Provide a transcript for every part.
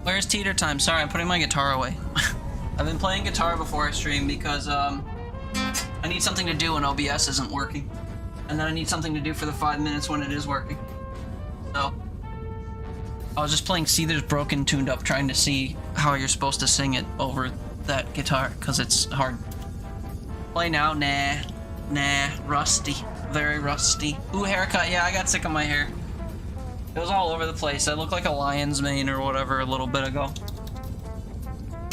Where's Teeter Time? Sorry, I'm putting my guitar away. I've been playing guitar before I stream because I need something to do when OBS isn't working. And then I need something to do for the 5 minutes when it is working. So I was just playing See There's Broken tuned up, trying to see how you're supposed to sing it over that guitar, because it's hard. Play now? Nah, rusty. Very rusty. Ooh, haircut. Yeah, I got sick of my hair. It was all over the place. I looked like a lion's mane or whatever a little bit ago.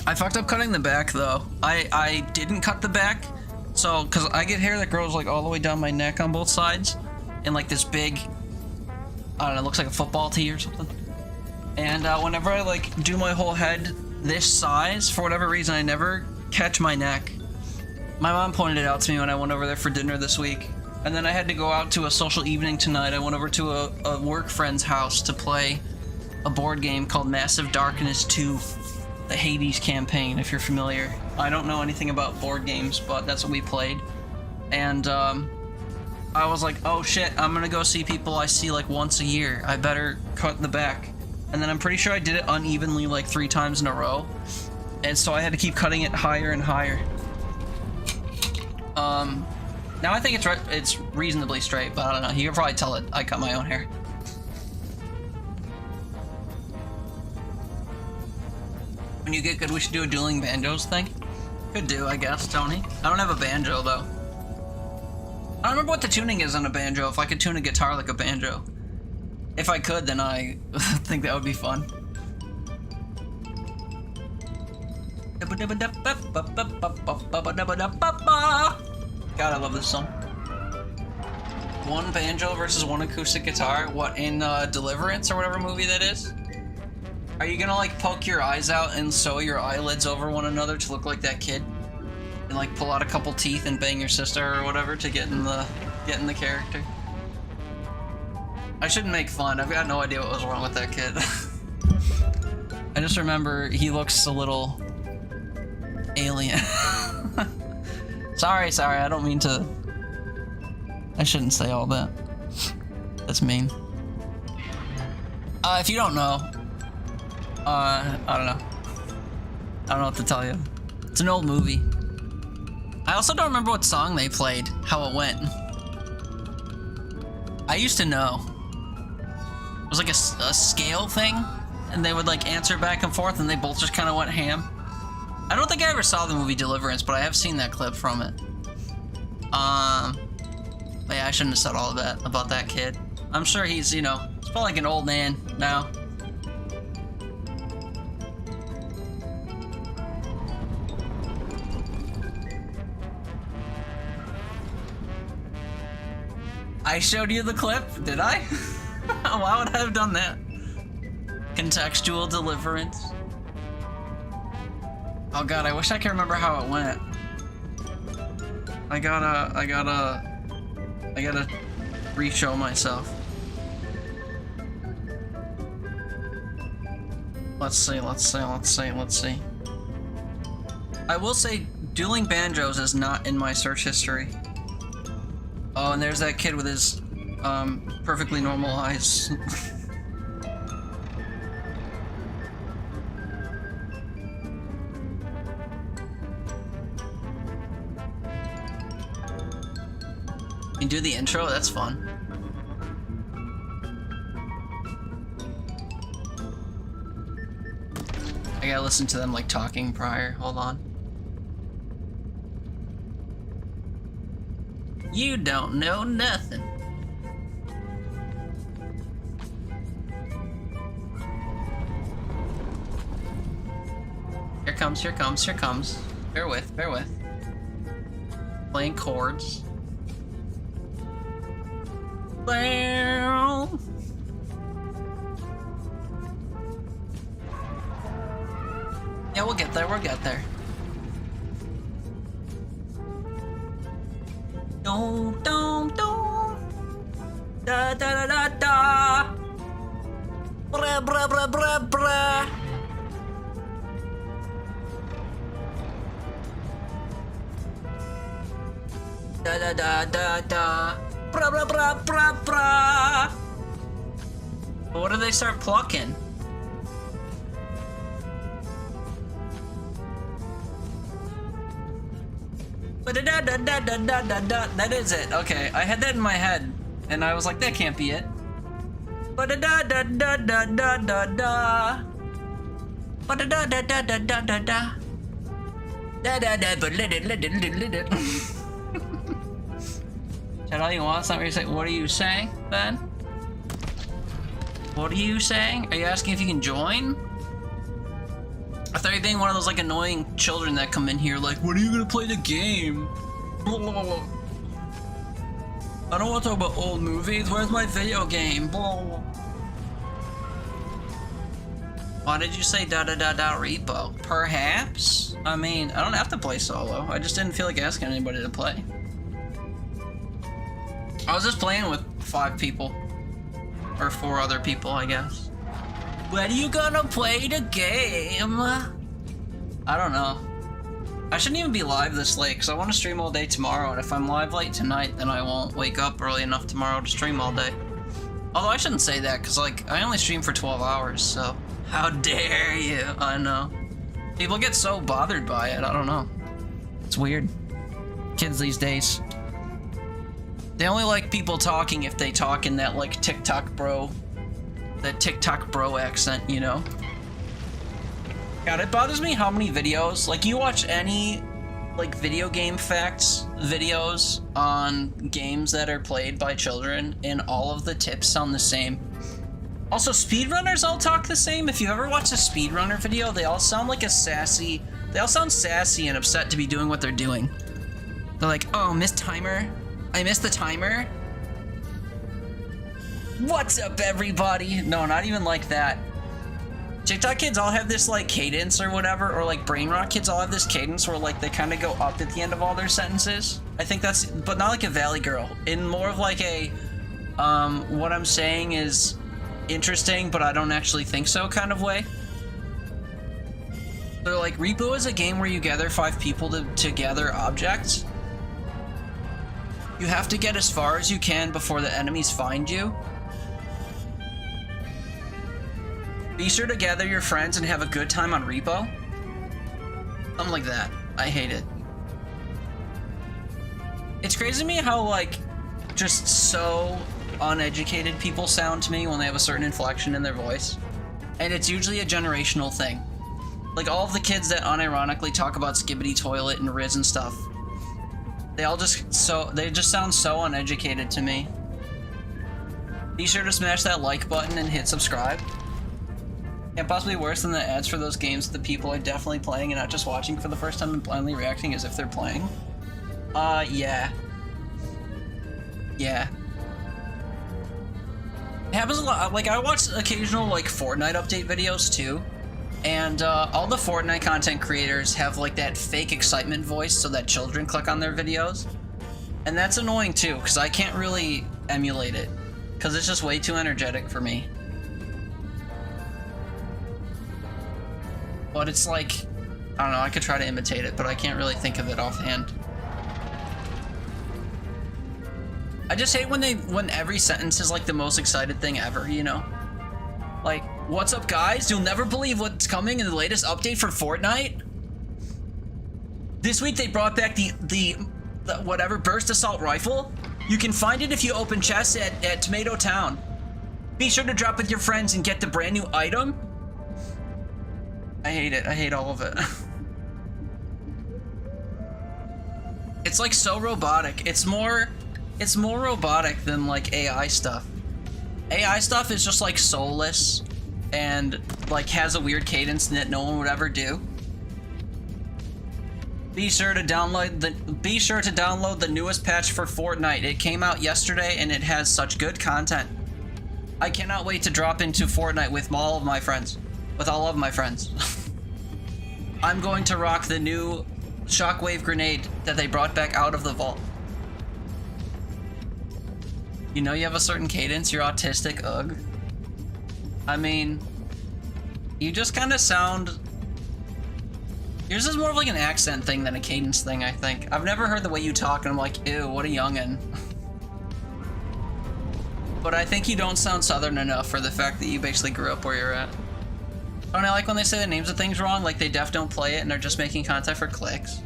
I fucked up cutting the back though. I didn't cut the back, so because I get hair that grows like all the way down my neck on both sides, in like this big, I don't know, it looks like a football tee or something. And whenever I like do my whole head this size, for whatever reason, I never catch my neck. My mom pointed it out to me when I went over there for dinner this week, And then I had to go out to a social evening tonight. I went over to a work friend's house to play a board game called Massive Darkness 2, the Hades campaign, if you're familiar. I don't know anything about board games, but that's what we played. And I was like, oh shit, I'm gonna go see people I see like once a year. I better cut in the back. And then I'm pretty sure I did it unevenly like 3 times in a row. And so I had to keep cutting it higher and higher. Now I think it's reasonably straight, but I don't know. You can probably tell it I cut my own hair. When you get good, we should do a dueling banjos thing. Could do, I guess, Tony. I don't have a banjo, though. I don't remember what the tuning is on a banjo, if I could tune a guitar like a banjo. If I could, then I think that would be fun. God, I love this song. One banjo versus one acoustic guitar? What, in Deliverance or whatever movie that is? Are you gonna like poke your eyes out and sew your eyelids over one another to look like that kid? And like pull out a couple teeth and bang your sister or whatever to get in the character? I shouldn't make fun. I've got no idea what was wrong with that kid. I just remember he looks a little alien. Sorry, I don't mean to. I shouldn't say all that. That's mean. If you don't know, I don't know. I don't know what to tell you. It's an old movie. I also don't remember what song they played, how it went. I used to know. It was like a scale thing, and they would like answer back and forth, and they both just kind of went ham. I don't think I ever saw the movie Deliverance, but I have seen that clip from it. But yeah, I shouldn't have said all of that about that kid. I'm sure he's, you know, he's probably like an old man now. I showed you the clip, did I? Why would I have done that? Contextual deliverance. Oh god, I wish I could remember how it went. I gotta re-show myself. Let's see. I will say, dueling banjos is not in my search history. Oh, and there's that kid with his, perfectly normal eyes. You do the intro? That's fun. I gotta listen to them like talking prior. Hold on. You don't know nothing. Here comes. Bear with. Playing chords. Well. Yeah, we'll get there. Dum dum dum. Da da da da da. Bra bra bra bra bra. Da da da da da. Bra bra bra bra bra. What do they start plucking? That is it. Okay, I had that in my head, and I was like, that can't be it. Chad, you want something? What are you saying, Ben? What are you saying? Are you asking if you can join? I thought you were being one of those like annoying children that come in here like, when are you gonna play the game? I don't want to talk about old movies. Where's my video game? Why did you say repo? Perhaps? I mean, I don't have to play solo. I just didn't feel like asking anybody to play. I was just playing with 5 people. Or 4 other people, I guess. When are you gonna play the game? I don't know. I shouldn't even be live this late, because I want to stream all day tomorrow, and if I'm live late tonight, then I won't wake up early enough tomorrow to stream all day. Although I shouldn't say that, because, like, I only stream for 12 hours, so... How dare you? I know. People get so bothered by it, I don't know. It's weird. Kids these days. They only like people talking if they talk in that, like, TikTok bro accent, you know? God, it bothers me how many videos, like, you watch any, like, video game facts videos on games that are played by children, and all of the tips sound the same. Also, speedrunners all talk the same. If you ever watch a speedrunner video, they all sound like they all sound sassy and upset to be doing what they're doing. They're like, oh, missed timer. I missed the timer. What's up, everybody? No, not even like that. TikTok kids all have this, like, cadence or whatever, or, like, brain rot kids all have this cadence where, like, they kind of go up at the end of all their sentences. I think that's, but not like a Valley Girl. In more of, like, a, what I'm saying is interesting, but I don't actually think so kind of way. They're like, REPO is a game where you gather 5 people to gather objects. You have to get as far as you can before the enemies find you. Be sure to gather your friends and have a good time on REPO. Something like that. I hate it. It's crazy to me how, like, just so uneducated people sound to me when they have a certain inflection in their voice. And it's usually a generational thing. Like, all of the kids that unironically talk about Skibbity Toilet and Riz and stuff, they just sound so uneducated to me. Be sure to smash that like button and hit subscribe. Can't possibly be worse than the ads for those games that the people are definitely playing and not just watching for the first time and blindly reacting as if they're playing. Yeah. Yeah. It happens a lot. Like, I watch occasional, like, Fortnite update videos, too. And, all the Fortnite content creators have, like, that fake excitement voice so that children click on their videos. And that's annoying, too, because I can't really emulate it. Because it's just way too energetic for me. But it's like, I don't know, I could try to imitate it, but I can't really think of it offhand. I just hate when every sentence is like the most excited thing ever, you know? Like, what's up, guys? You'll never believe what's coming in the latest update for Fortnite. This week they brought back the whatever burst assault rifle. You can find it if you open chests at Tomato Town. Be sure to drop with your friends and get the brand new item. I hate it. I hate all of it. It's like so robotic. It's more robotic than like AI stuff. AI stuff is just like soulless and like has a weird cadence that no one would ever do. Be sure to download the newest patch for Fortnite. It came out yesterday and it has such good content. I cannot wait to drop into Fortnite with all of my friends. With all of my friends. I'm going to rock the new shockwave grenade that they brought back out of the vault. You know you have a certain cadence, you're autistic, ugh. I mean, you just kind of sound... Yours is more of like an accent thing than a cadence thing, I think. I've never heard the way you talk and I'm like, ew, what a youngin'. But I think you don't sound southern enough for the fact that you basically grew up where you're at. Don't I like when they say the names of things wrong, like they def don't play it and they're just making content for clicks?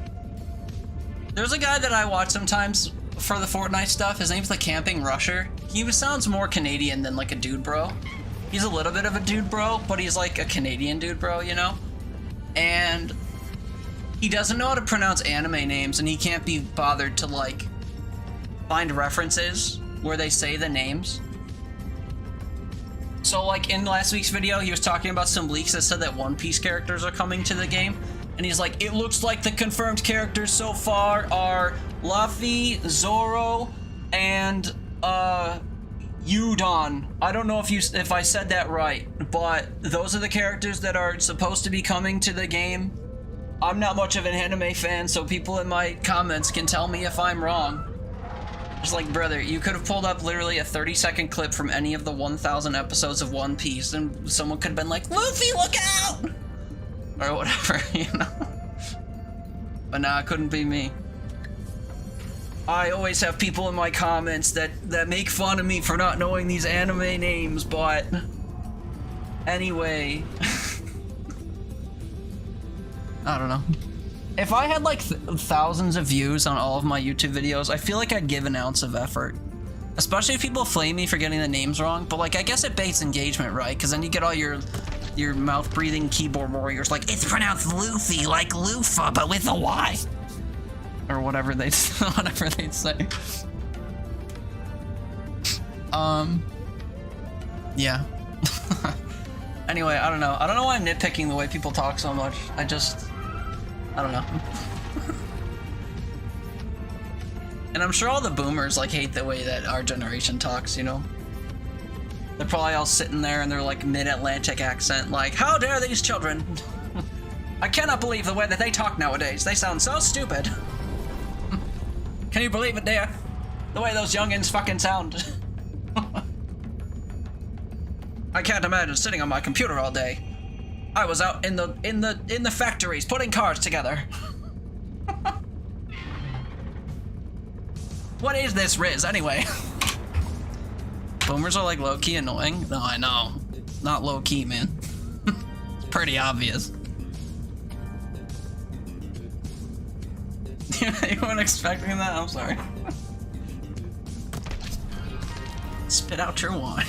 There's a guy that I watch sometimes for the Fortnite stuff. His name's the Camping Rusher. He sounds more Canadian than like a dude bro. He's a little bit of a dude bro, but he's like a Canadian dude bro, you know? And he doesn't know how to pronounce anime names and he can't be bothered to like find references where they say the names. So like in last week's video, he was talking about some leaks that said that One Piece characters are coming to the game. And he's like, it looks like the confirmed characters so far are Luffy, Zoro, and Udon. I don't know if I said that right, but those are the characters that are supposed to be coming to the game. I'm not much of an anime fan, so people in my comments can tell me if I'm wrong. Just like, brother, you could have pulled up literally a 30-second clip from any of the 1,000 episodes of One Piece, and someone could have been like, Luffy, look out! Or whatever, you know? But nah, it couldn't be me. I always have people in my comments that make fun of me for not knowing these anime names, but... Anyway... I don't know. If I had like thousands of views on all of my YouTube videos, I feel like I'd give an ounce of effort. Especially if people flame me for getting the names wrong, but like I guess it baits engagement, right? Because then you get all your mouth-breathing keyboard warriors like, it's pronounced Luffy, like Lufa, but with a Y. Or whatever they'd say. Yeah. Anyway, I don't know. I don't know why I'm nitpicking the way people talk so much. I don't know. And I'm sure all the boomers like hate the way that our generation talks, you know? They're probably all sitting there in their like mid-Atlantic accent like, how dare these children? I cannot believe the way that they talk nowadays. They sound so stupid. Can you believe it, dear? The way those youngins fucking sound. I can't imagine sitting on my computer all day. I was out in the factories putting cars together. What is this Riz anyway? Boomers are like low-key annoying. No, I know. Not low-key, man. It's pretty obvious. You weren't expecting that? I'm sorry. Spit out your wine.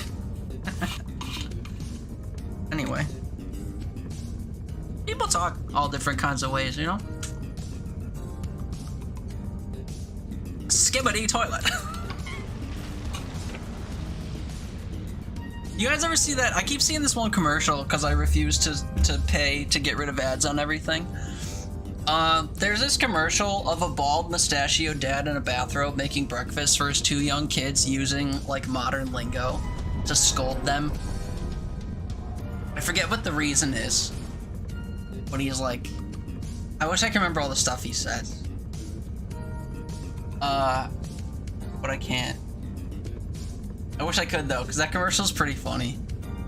Anyway. People talk all different kinds of ways, you know? Skibbity toilet. You guys ever see that? I keep seeing this one commercial because I refuse to pay to get rid of ads on everything. There's this commercial of a bald mustachioed dad in a bathrobe making breakfast for his 2 young kids using like modern lingo to scold them. I forget what the reason is. But he's like, I wish I could remember all the stuff he said. But I can't. I wish I could though, because that commercial's pretty funny.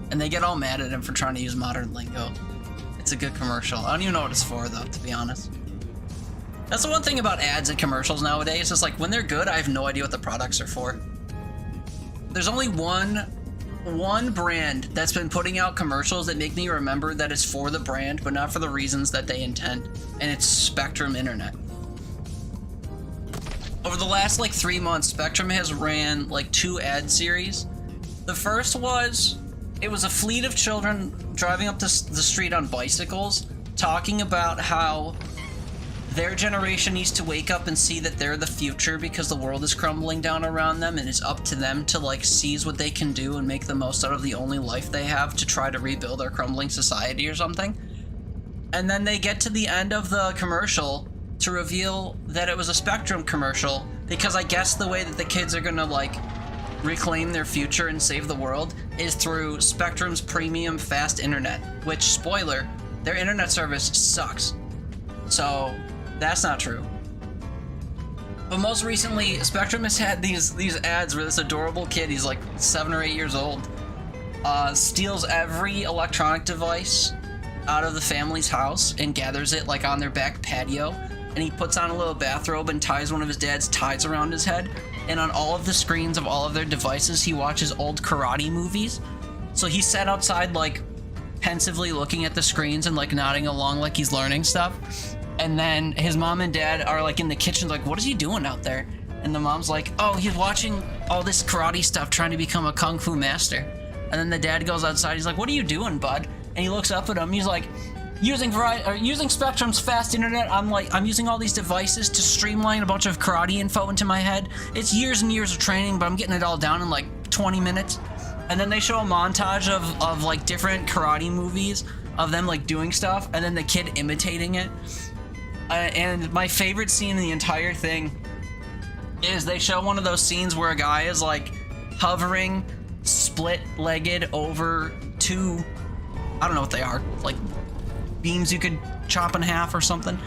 And they get all mad at him for trying to use modern lingo. It's a good commercial. I don't even know what it's for though, to be honest. That's the one thing about ads and commercials nowadays, is like when they're good, I have no idea what the products are for. There's only one brand that's been putting out commercials that make me remember that it's for the brand, but not for the reasons that they intend, and it's Spectrum Internet. Over the last like 3 months, Spectrum has ran like 2 ad series. The first was, it was a fleet of children driving up the street on bicycles, talking about how their generation needs to wake up and see that they're the future because the world is crumbling down around them, and it's up to them to like seize what they can do and make the most out of the only life they have to try to rebuild our crumbling society or something. And then they get to the end of the commercial to reveal that it was a Spectrum commercial, because I guess the way that the kids are gonna like reclaim their future and save the world is through Spectrum's premium fast internet, which, spoiler, their internet service sucks. So that's not true. But most recently, Spectrum has had these ads where this adorable kid, he's like 7 or 8 years old, steals every electronic device out of the family's house and gathers it like on their back patio, and he puts on a little bathrobe and ties one of his dad's ties around his head, and on all of the screens of all of their devices he watches old karate movies. So he sat outside like pensively looking at the screens and like nodding along like he's learning stuff. And then his mom and dad are like in the kitchen like, what is he doing out there? And the mom's like, oh, he's watching all this karate stuff trying to become a kung fu master. And then the dad goes outside, he's like, what are you doing, bud? And he looks up at him, he's like, using Spectrum's fast internet, I'm using all these devices to streamline a bunch of karate info into my head. It's years and years of training, but I'm getting it all down in like 20 minutes. And then they show a montage of like different karate movies of them like doing stuff, and then the kid imitating it. And my favorite scene in the entire thing is they show one of those scenes where a guy is like hovering split-legged over 2, I don't know what they are, like beams you could chop in half or something,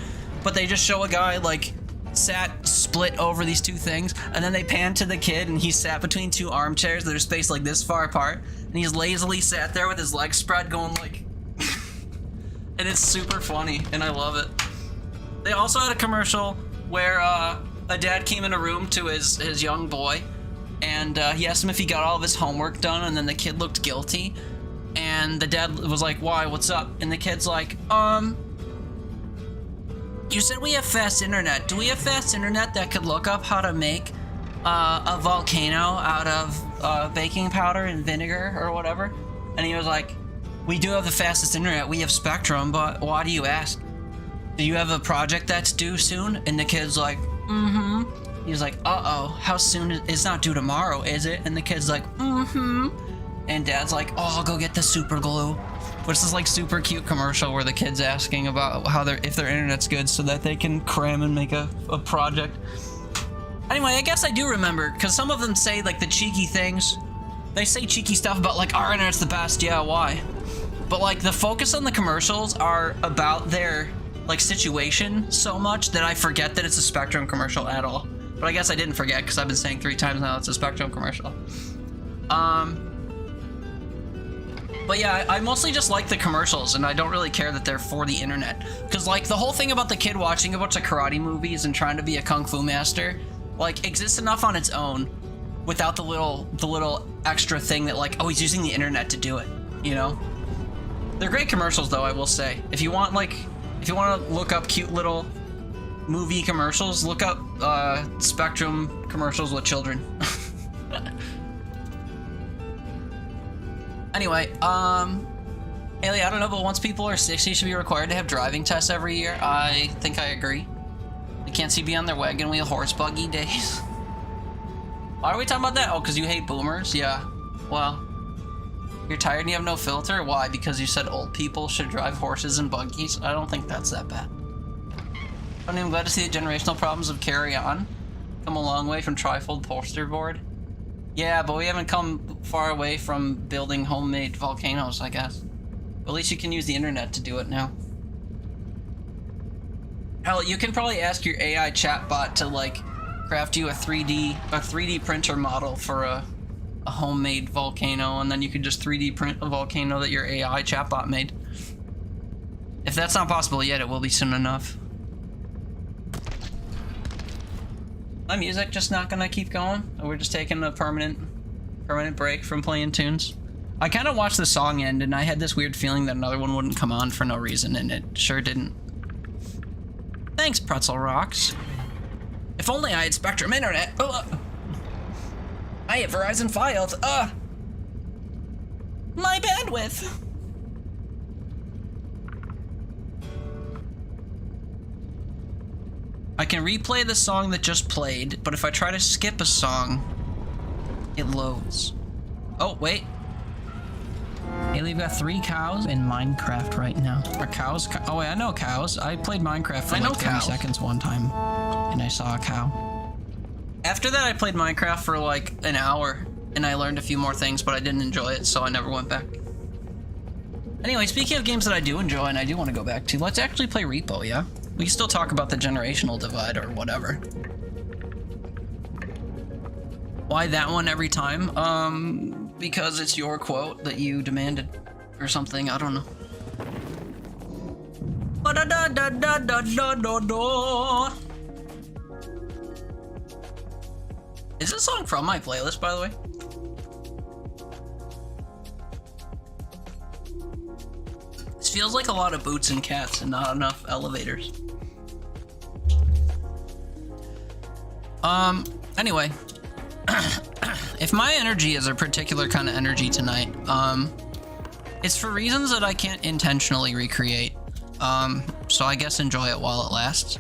but they just show a guy like sat split over these two things, and then they pan to the kid, and he sat between two armchairs that are spaced like this far apart, and he's lazily sat there with his legs spread going like... And it's super funny, and I love it. They also had a commercial where a dad came in a room to his young boy, and he asked him if he got all of his homework done, and then the kid looked guilty, and the dad was like, why, what's up? And the kid's like, you said we have fast internet. Do we have fast internet that could look up how to make a volcano out of baking powder and vinegar or whatever? And he was like, we do have the fastest internet. We have Spectrum, but why do you ask? Do you have a project that's due soon? And the kid's like, mm-hmm. He's like, uh-oh, how soon? It's not due tomorrow, is it? And the kid's like, mm-hmm. And dad's like, oh, I'll go get the super glue. Which is like super cute commercial where the kid's asking about how if their internet's good so that they can cram and make a project. Anyway, I guess I do remember, because some of them say like the cheeky things. They say cheeky stuff about like, our internet's the best, yeah, why? But like the focus on the commercials are about their like situation so much that I forget that it's a Spectrum commercial at all. But I guess I didn't forget because I've been saying 3 times now it's a Spectrum commercial. But yeah, I mostly just like the commercials, and I don't really care that they're for the internet. Because like the whole thing about the kid watching a bunch of karate movies and trying to be a kung fu master, like exists enough on its own without the little extra thing that like, oh, he's using the internet to do it, you know? They're great commercials though, I will say. If you want to look up cute little movie commercials, look up Spectrum commercials with children. Anyway, Haley, I don't know, but once people are 60, should be required to have driving tests every year. I think I agree. They can't see beyond their wagon wheel horse buggy days. Why are we talking about that? Oh, because you hate boomers? Yeah. Well, you're tired and you have no filter? Why? Because you said old people should drive horses and buggies? I don't think that's that bad. I'm glad to see the generational problems of Carry On. Come a long way from trifold poster board. Yeah, but we haven't come far away from building homemade volcanoes, I guess. But at least you can use the internet to do it now. Hell, you can probably ask your AI chatbot to like craft you a 3D printer model for a homemade volcano, and then you could just 3D print a volcano that your AI chatbot made. If that's not possible yet, it will be soon enough. My music just not gonna keep going? Or we're just taking a permanent break from playing tunes? I kind of watched the song end, and I had this weird feeling that another one wouldn't come on for no reason, and it sure didn't. Thanks, Pretzel Rocks. If only I had Spectrum Internet. I have Verizon Files. My bandwidth. I can replay the song that just played, but if I try to skip a song, it loads. Oh, wait. Haley, we've got 3 cows in Minecraft right now. Are cows? Oh, wait, I know cows. I played Minecraft for like 30 seconds one time, and I saw a cow. After that, I played Minecraft for like an hour, and I learned a few more things, but I didn't enjoy it, so I never went back. Anyway, speaking of games that I do enjoy and I do want to go back to, let's actually play REPO, yeah? We can still talk about the generational divide or whatever. Why that one every time? Because it's your quote that you demanded or something, I don't know. Is this song from my playlist, by the way? This feels like a lot of boots and cats and not enough elevators. Anyway. If my energy is a particular kind of energy tonight, it's for reasons that I can't intentionally recreate. So I guess enjoy it while it lasts.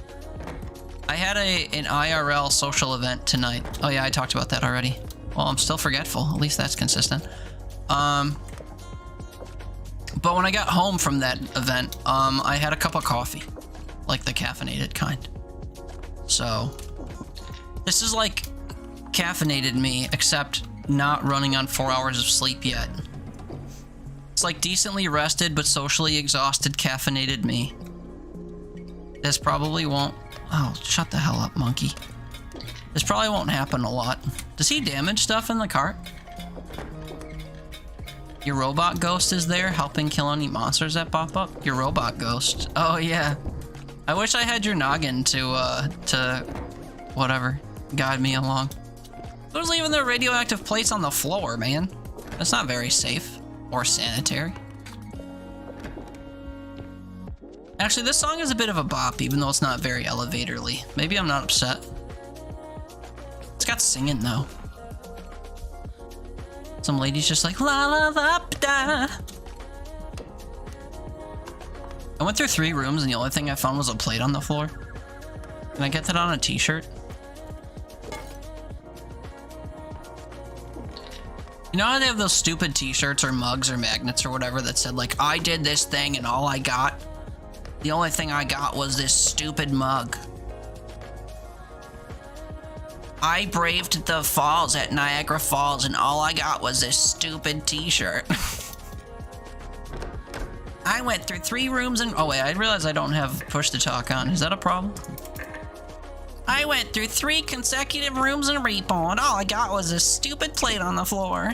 I had an IRL social event tonight. Oh yeah, I talked about that already. Well, I'm still forgetful. At least that's consistent. But when I got home from that event, I had a cup of coffee. Like the caffeinated kind. So, this is like caffeinated me, except not running on 4 hours of sleep yet. It's like decently rested but socially exhausted caffeinated me. This probably won't Oh, shut the hell up, monkey. This probably won't happen a lot. Does he damage stuff in the cart? Your robot ghost is there, helping kill any monsters that pop up? Your robot ghost. Oh, yeah. I wish I had your noggin to whatever, guide me along. Who's leaving their radioactive plates on the floor, man? That's not very safe or sanitary. Actually, this song is a bit of a bop, even though it's not very elevatorly. Maybe I'm not upset. It's got singing, though. Some lady's just like, la la la da. I went through 3 rooms, and the only thing I found was a plate on the floor. Can I get that on a t-shirt? You know how they have those stupid t-shirts or mugs or magnets or whatever that said, like, I did this thing and all I got? The only thing I got was this stupid mug. I braved the falls at Niagara Falls and all I got was this stupid t-shirt. I went through 3 rooms and... Oh wait, I realize I don't have push to talk on. Is that a problem? I went through 3 consecutive rooms in REPO and all I got was this stupid plate on the floor.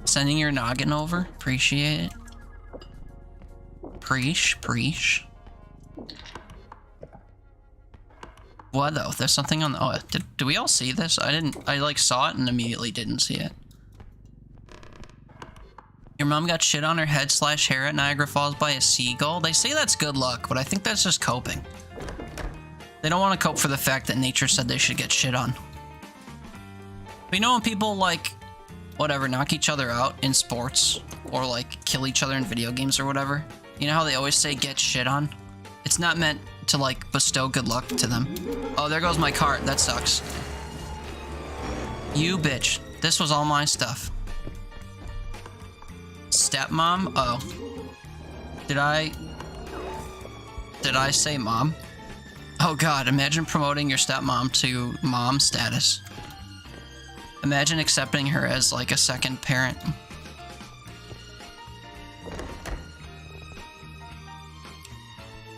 Sending your noggin over. Appreciate it. Preach. What though? There's something on the... Oh, did we all see this? I like saw it and immediately didn't see it. Your mom got shit on her head / hair at Niagara Falls by a seagull. They say that's good luck, but I think that's just coping. They don't want to cope for the fact that nature said they should get shit on. But you know when people like, whatever, knock each other out in sports or like kill each other in video games or whatever? You know how they always say get shit on? It's not meant to like bestow good luck to them. Oh, there goes my cart. That sucks. You bitch. This was all my stuff. Stepmom? Oh. Did I say mom? Oh god, imagine promoting your stepmom to mom status. Imagine accepting her as like a second parent.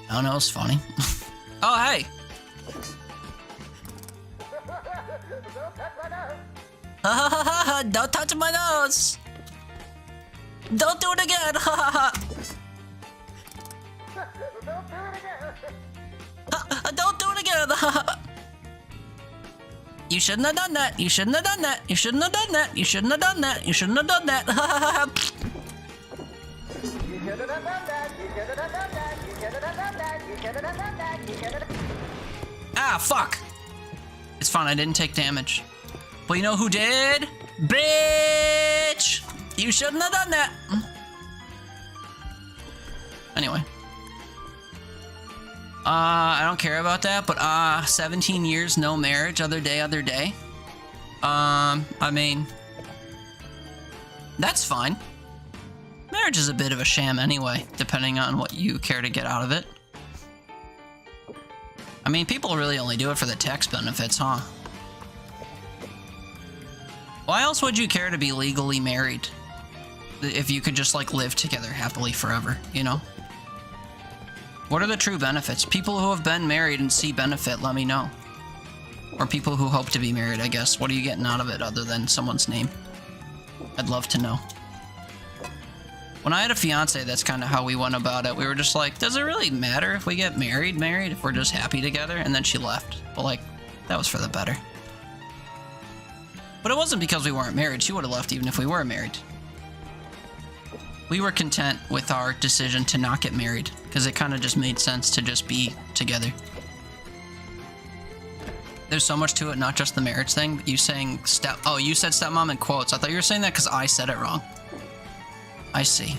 I don't know, it's funny. Oh, hey! Don't touch my nose! Don't do it again! Don't do it again! You shouldn't have done that! You shouldn't have done that! You shouldn't have done that! You shouldn't have done that! You shouldn't have done that! Ah, fuck! It's fine, I didn't take damage. But you know who did? Bitch! You shouldn't have done that! Anyway. I don't care about that, but 17 years, no marriage, other day. I mean... That's fine. Marriage is a bit of a sham anyway, depending on what you care to get out of it. I mean, people really only do it for the tax benefits, huh? Why else would you care to be legally married? If you could just, like, live together happily forever, you know? What are the true benefits? People who have been married and see benefit, let me know. Or people who hope to be married, I guess. What are you getting out of it other than someone's name? I'd love to know. When I had a fiance, that's kind of how we went about it. We were just like, does it really matter if we get married, if we're just happy together? And then she left. But, like, that was for the better. But it wasn't because we weren't married. She would have left even if we were married. We were content with our decision to not get married, because it kind of just made sense to just be together. There's so much to it, not just the marriage thing. You saying oh, you said stepmom in quotes. I thought you were saying that because I said it wrong. I see.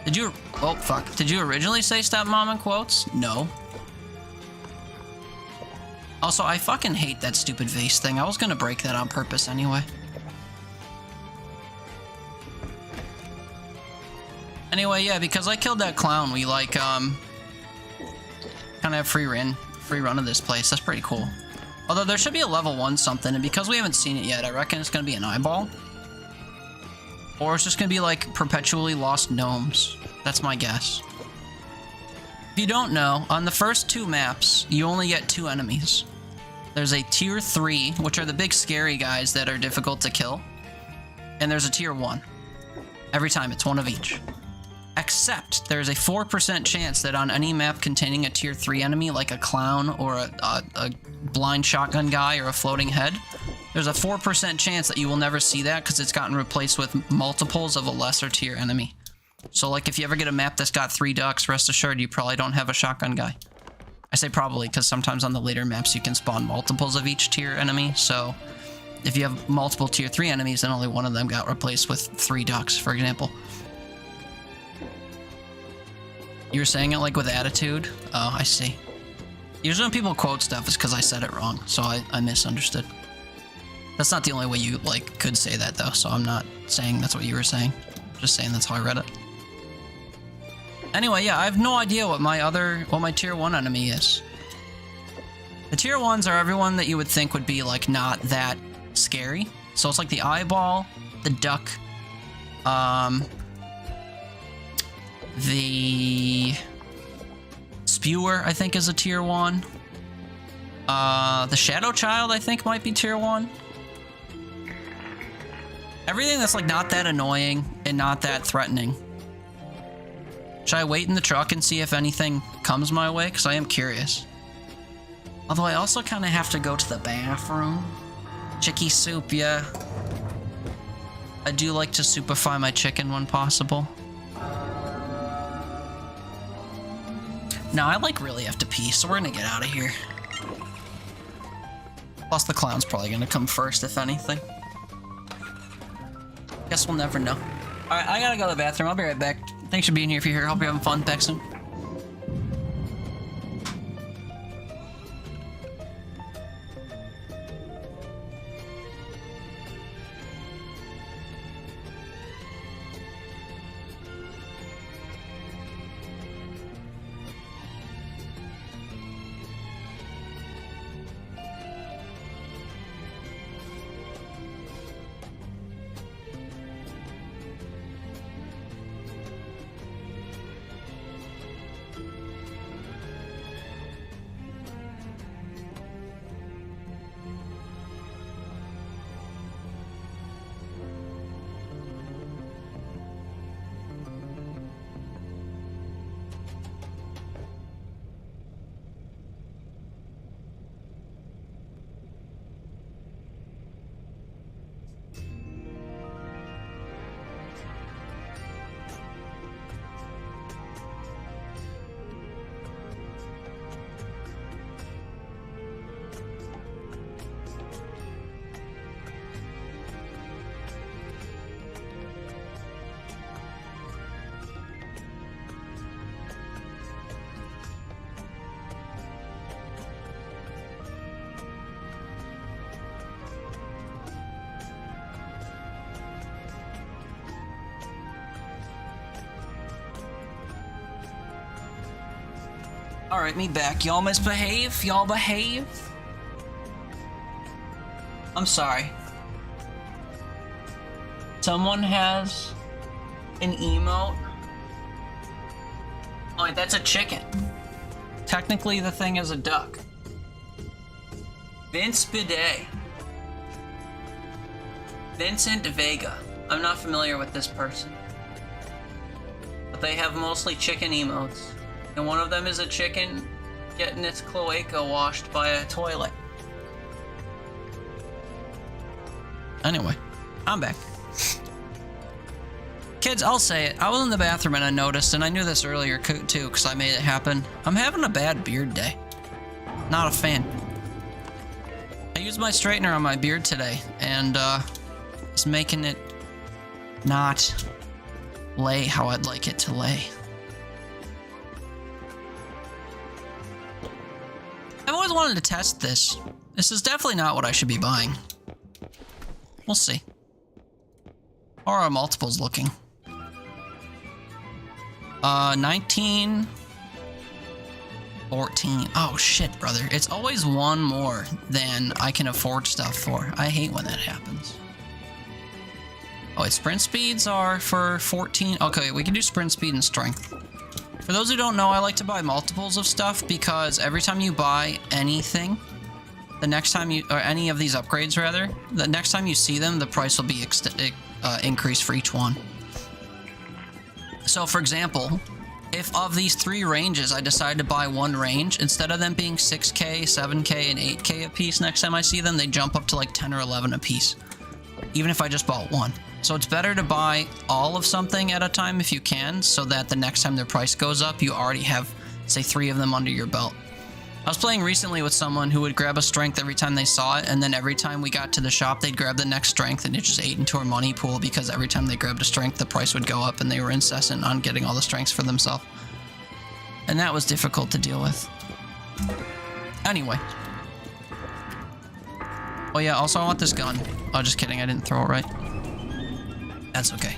Did you... Oh, fuck. Did you originally say stepmom in quotes? No. Also, I fucking hate that stupid vase thing. I was gonna break that on purpose anyway. Anyway, yeah, because I killed that clown, we, like, kind of have free run of this place. That's pretty cool. Although there should be a level 1 something, and because we haven't seen it yet, I reckon it's gonna be an eyeball. Or it's just gonna be, like, perpetually lost gnomes. That's my guess. If you don't know, on the first 2 maps, you only get 2 enemies. There's a tier 3, which are the big scary guys that are difficult to kill. And there's a tier 1. Every time, it's one of each. Except, there's a 4% chance that on any map containing a tier 3 enemy, like a clown or a blind shotgun guy or a floating head, there's a 4% chance that you will never see that because it's gotten replaced with multiples of a lesser tier enemy. So, like, if you ever get a map that's got 3 ducks, rest assured you probably don't have a shotgun guy. I say probably because sometimes on the later maps you can spawn multiples of each tier enemy, so if you have multiple tier 3 enemies, then only one of them got replaced with 3 ducks, for example. You were saying it like with attitude? Oh, I see. Usually when people quote stuff, it's because I said it wrong, so I misunderstood. That's not the only way you, like, could say that, though, so I'm not saying that's what you were saying. Just saying that's how I read it. Anyway, yeah, I have no idea what my tier 1 enemy is. The tier 1s are everyone that you would think would be, like, not that scary. So it's like the eyeball, the duck, the spewer, I think, is a tier 1. The shadow child, I think, might be tier 1. Everything that's, like, not that annoying and not that threatening. Should I wait in the truck and see if anything comes my way? Because I am curious. Although I also kind of have to go to the bathroom. Chicky soup, yeah. I do like to soupify my chicken when possible. Now, I, like, really have to pee, so we're gonna get out of here. Plus, the clown's probably gonna come first, if anything. Guess we'll never know. Alright, I gotta go to the bathroom. I'll be right back. Thanks for being here if you're here. Hope you're having fun. Back soon. Alright, me back. Y'all misbehave? Y'all behave? I'm sorry. Someone has an emote? Oh, wait, that's a chicken. Technically, the thing is a duck. Vince Bidet. Vincent Vega. I'm not familiar with this person. But they have mostly chicken emotes. And one of them is a chicken getting its cloaca washed by a toilet. Anyway, I'm back. Kids, I'll say it. I was in the bathroom and I noticed, and I knew this earlier too, because I made it happen. I'm having a bad beard day. Not a fan. I used my straightener on my beard today, and it's making it not lay how I'd like it to lay. I've always wanted to test this. This is definitely not what I should be buying. We'll see. How are our multiples looking? 19... 14. Oh shit, brother. It's always one more than I can afford stuff for. I hate when that happens. Oh wait, sprint speeds are for 14. Okay, we can do sprint speed and strength. For those who don't know, I like to buy multiples of stuff because every time you buy anything, the next time you, or any of these upgrades rather, the next time you see them, the price will be increased for each one. So for example, if of these 3 ranges I decide to buy one range, instead of them being 6k, 7k, and 8k a piece, next time I see them, they jump up to like 10 or 11 a piece, even if I just bought one. So it's better to buy all of something at a time if you can, so that the next time their price goes up, you already have, say, 3 of them under your belt. I was playing recently with someone who would grab a strength every time they saw it, and then every time we got to the shop, they'd grab the next strength, and it just ate into our money pool because every time they grabbed a strength, the price would go up, and they were incessant on getting all the strengths for themselves. And that was difficult to deal with. Anyway. Oh yeah, also I want this gun. Oh, just kidding, I didn't throw it right. That's okay.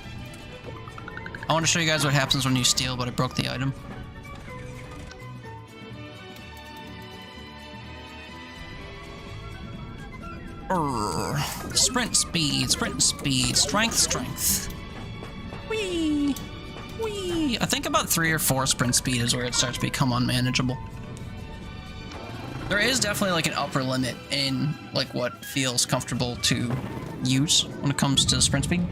I want to show you guys what happens when you steal, but I broke the item. Sprint speed, strength. Whee! Whee! I think about 3 or 4 sprint speed is where it starts to become unmanageable. There is definitely like an upper limit in like what feels comfortable to use when it comes to sprint speed.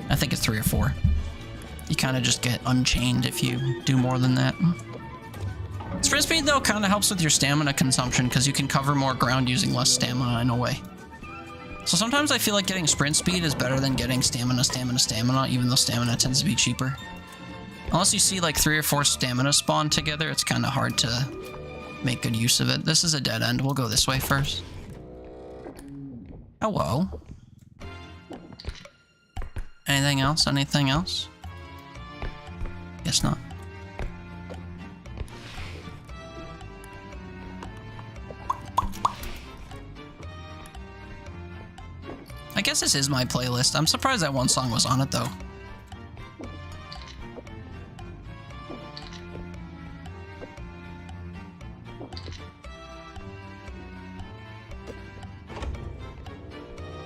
I think it's 3 or 4. You kind of just get unchained if you do more than that. Sprint speed though kind of helps with your stamina consumption because you can cover more ground using less stamina in a way. So sometimes I feel like getting sprint speed is better than getting stamina, even though stamina tends to be cheaper. Unless you see like 3 or 4 stamina spawn together, it's kind of hard to make good use of it. This is a dead end. We'll go this way first. Hello. Anything else? Anything else? Guess not. I guess this is my playlist. I'm surprised that one song was on it though.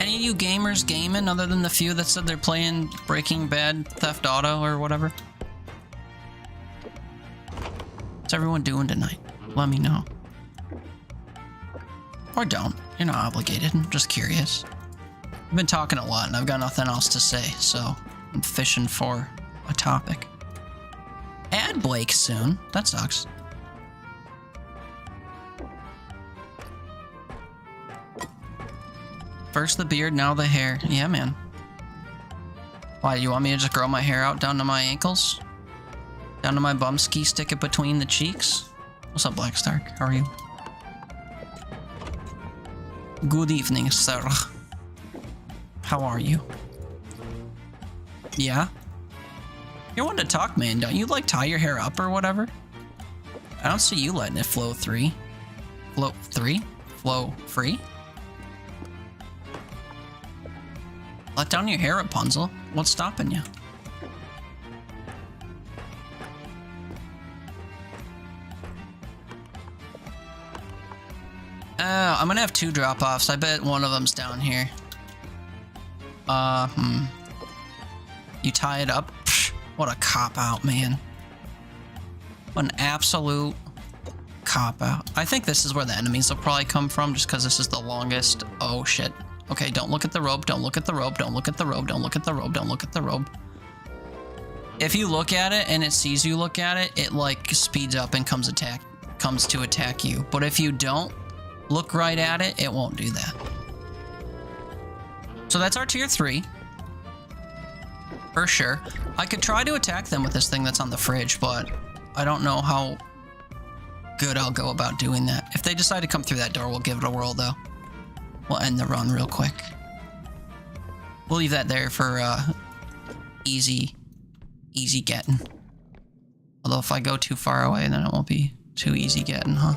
Any of you gamers gaming other than the few that said they're playing Breaking Bad, Theft Auto, or whatever? What's everyone doing tonight? Let me know. Or don't. You're not obligated. I'm just curious. I've been talking a lot and I've got nothing else to say, so I'm fishing for a topic. Add Blake soon. That sucks. First the beard, now the hair. Yeah, man. Why, you want me to just grow my hair out down to my ankles? Down to my bum ski, stick it between the cheeks? What's up, Black Stark? How are you? Good evening, sir. How are you? Yeah? You're one to talk, man. Don't you, like, tie your hair up or whatever? I don't see you letting it flow free. Flow free? Let down your hair, Rapunzel. What's stopping you? I'm gonna have 2 drop-offs. I bet one of them's down here. You tie it up? Psh, what a cop-out, man. What an absolute cop-out. I think this is where the enemies will probably come from, just because this is the longest. Oh, shit. Okay, don't look at the rope, don't look at the rope, don't look at the rope, don't look at the rope, don't look at the rope. If you look at it and it sees you look at it, it like speeds up and comes to attack you. But if you don't look right at it, it won't do that. So that's our tier 3. For sure. I could try to attack them with this thing that's on the fridge, but I don't know how good I'll go about doing that. If they decide to come through that door, we'll give it a whirl though. We'll end the run real quick. We'll leave that there for easy getting. Although if I go too far away, then it won't be too easy getting, huh?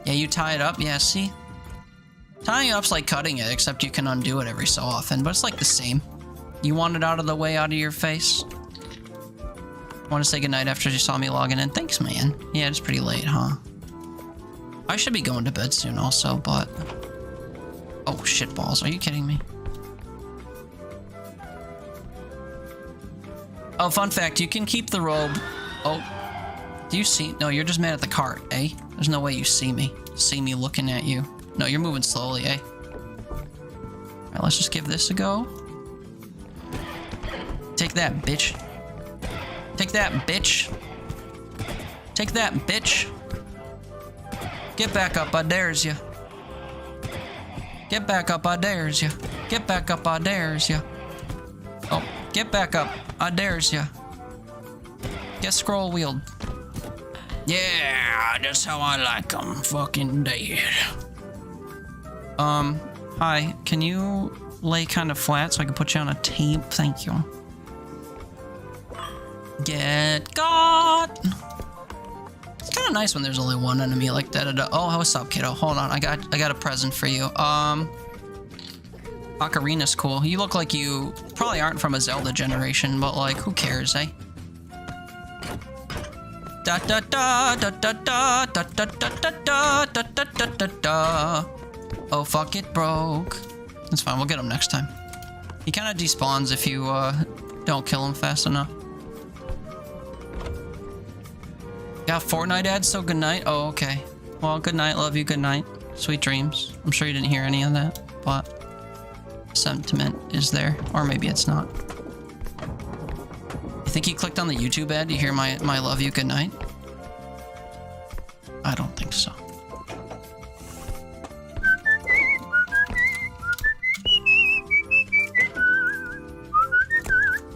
Yeah, you tie it up. Yeah, see? Tying it up's like cutting it, except you can undo it every so often, but it's like the same. You want it out of the way, out of your face? Want to say goodnight after you saw me logging in? Thanks, man. Yeah, it's pretty late, huh? I should be going to bed soon also, but... Oh, shitballs. Are you kidding me? Oh, fun fact, you can keep the robe. Oh, do you see? No, you're just mad at the cart, eh? There's no way you see me. See me looking at you. No, you're moving slowly, eh? Alright, let's just give this a go. Take that, bitch. Take that, bitch. Take that, bitch. Get back up, I dares ya. Get back up, I dares ya. Get back up, I dares ya. Oh, get back up, I dares ya. Get scroll wheeled. Yeah, that's how I like them. Fucking dead. Hi, can you lay kind of flat so I can put you on a tape? Thank you. Get got. It's kind of nice when there's only one enemy like that. Oh, what's up, kiddo? Hold on, I got a present for you. Ocarina's cool. You look like you probably aren't from a Zelda generation, but like, who cares, eh? Da da da da da da da da da da da da da da da. Oh fuck, it broke. That's fine, we'll get him next time. He kind of despawns if you don't kill him fast enough. Got Fortnite ads, so good night. Oh, okay. Well, good night, love you, good night. Sweet dreams. I'm sure you didn't hear any of that, but sentiment is there, or maybe it's not. You think he clicked on the YouTube ad to hear my love you, good night? I don't think so.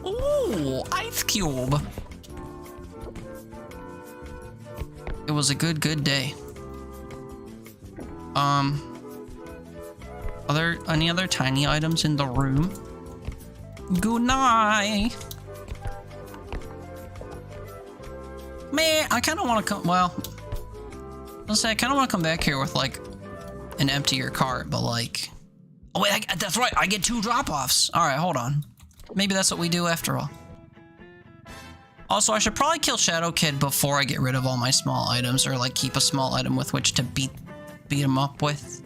Ooh, ice cube. It was a good day. Are there any other tiny items in the room? Good night. Man, I kind of want to come. Well, let's say I kind of want to come back here with like an emptier cart, but like, oh wait, that's right. I get 2 drop-offs. All right, hold on. Maybe that's what we do after all. Also, I should probably kill Shadow Kid before I get rid of all my small items, or like keep a small item with which to beat him up with.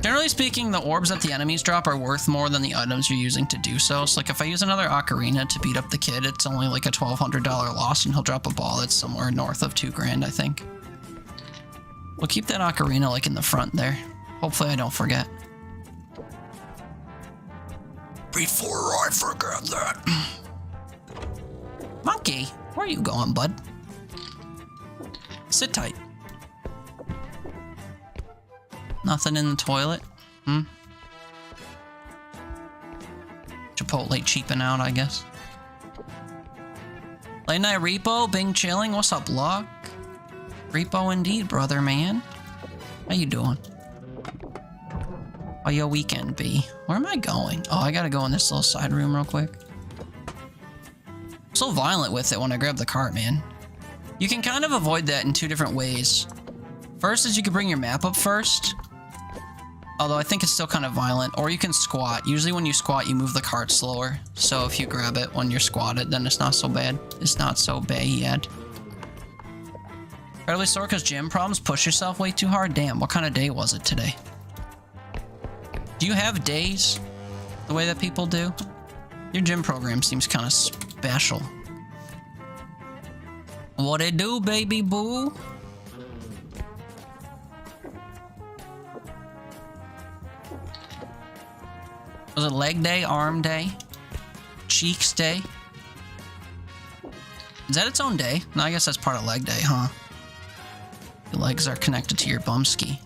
Generally speaking, the orbs that the enemies drop are worth more than the items you're using to do so. So like if I use another ocarina to beat up the kid, it's only like a $1,200 loss, and he'll drop a ball that's somewhere north of 2 grand, I think. We'll keep that ocarina like in the front there. Hopefully I don't forget. Before I forget that. Monkey, where are you going, bud? Sit tight. Nothing in the toilet? Chipotle cheaping out, I guess. Late night repo, Bing chilling. What's up, Luck? Repo indeed, brother man. How you doing? How your weekend be? Where am I going? Oh, I gotta go in this little side room real quick. I'm so violent with it when I grab the cart, man. You can kind of avoid that in 2 different ways. First is you can bring your map up first. Although I think it's still kind of violent. Or you can squat. Usually when you squat, you move the cart slower. So if you grab it when you're squatted, then it's not so bad. It's not so bad. Incredibly sore because gym problems. Push yourself way too hard. Damn, what kind of day was it today? Do you have days the way that people do? Your gym program seems kind of special. What it do, baby boo? Was it leg day, arm day, cheeks day? Is that its own day? No, I guess that's part of leg day, huh? Your legs are connected to your bumski.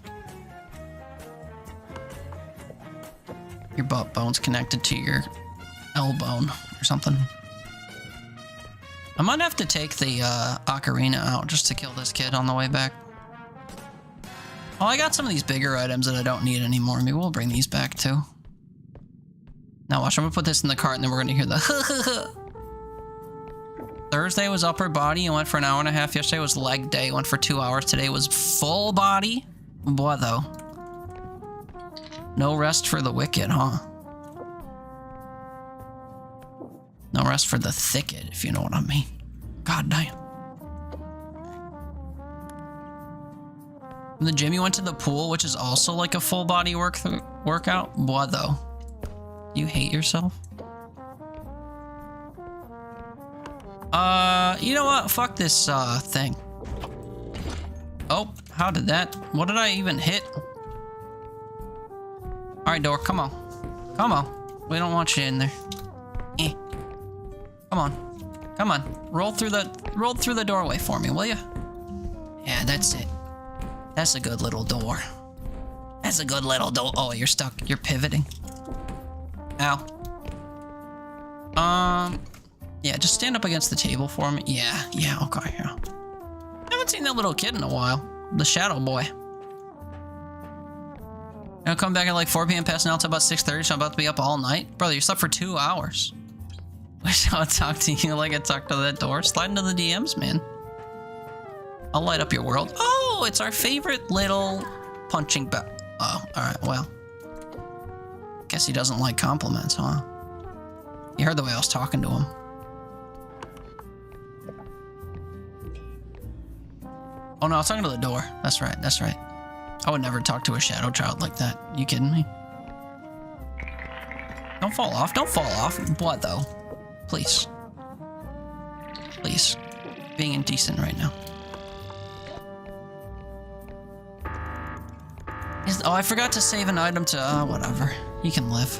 Your butt bone's connected to your elbow or something. I might have to take the ocarina out just to kill this kid on the way back. Oh, I got some of these bigger items that I don't need anymore. Maybe we'll bring these back too. Now watch, I'm gonna put this in the cart and then we're gonna hear the Thursday was upper body and went for an hour and a half. Yesterday was leg day, went for 2 hours. Today was full body. Boy, though. No rest for the wicked, huh? No rest for the thicket, if you know what I mean. God damn. In the gym, you went to the pool, which is also like a full body workout. Boy, though. You hate yourself? You know what? Fuck this, thing. Oh, how did that? What did I even hit? Alright, door, come on. Come on. We don't want you in there. Eh. Come on. Come on. Roll through the doorway for me, will you? Yeah, that's it. That's a good little door. That's a good little door. Oh, you're stuck. You're pivoting. Ow. Yeah, just stand up against the table for me. Yeah, okay, yeah. I haven't seen that little kid in a while. The shadow boy. I'll come back at like 4 p.m. past now till about 6:30, so I'm about to be up all night. Brother, you slept for 2 hours. Wish I would talk to you like I talked to that door. Slide into the DMs, man. I'll light up your world. Oh, it's our favorite little punching bag. Oh, alright, well. Guess he doesn't like compliments, huh? You heard the way I was talking to him. Oh no, I was talking to the door. That's right, that's right. I would never talk to a shadow child like that. You kidding me? Don't fall off. Don't fall off. What though? Please. Please. Being indecent right now. Oh, I forgot to save an item to, whatever. You can live.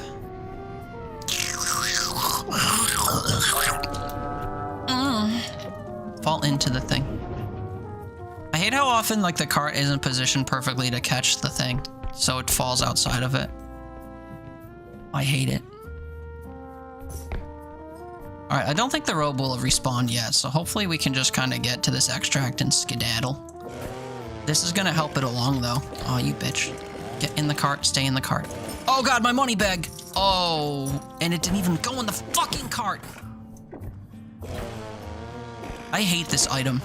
Fall into the thing. I hate how often, like, the cart isn't positioned perfectly to catch the thing, so it falls outside of it. I hate it. Alright, I don't think the robe will have respawned yet, so hopefully we can just kind of get to this extract and skedaddle. This is gonna help it along, though. Oh, you bitch. Get in the cart, stay in the cart. Oh god, my money bag! Oh, and it didn't even go in the fucking cart! I hate this item.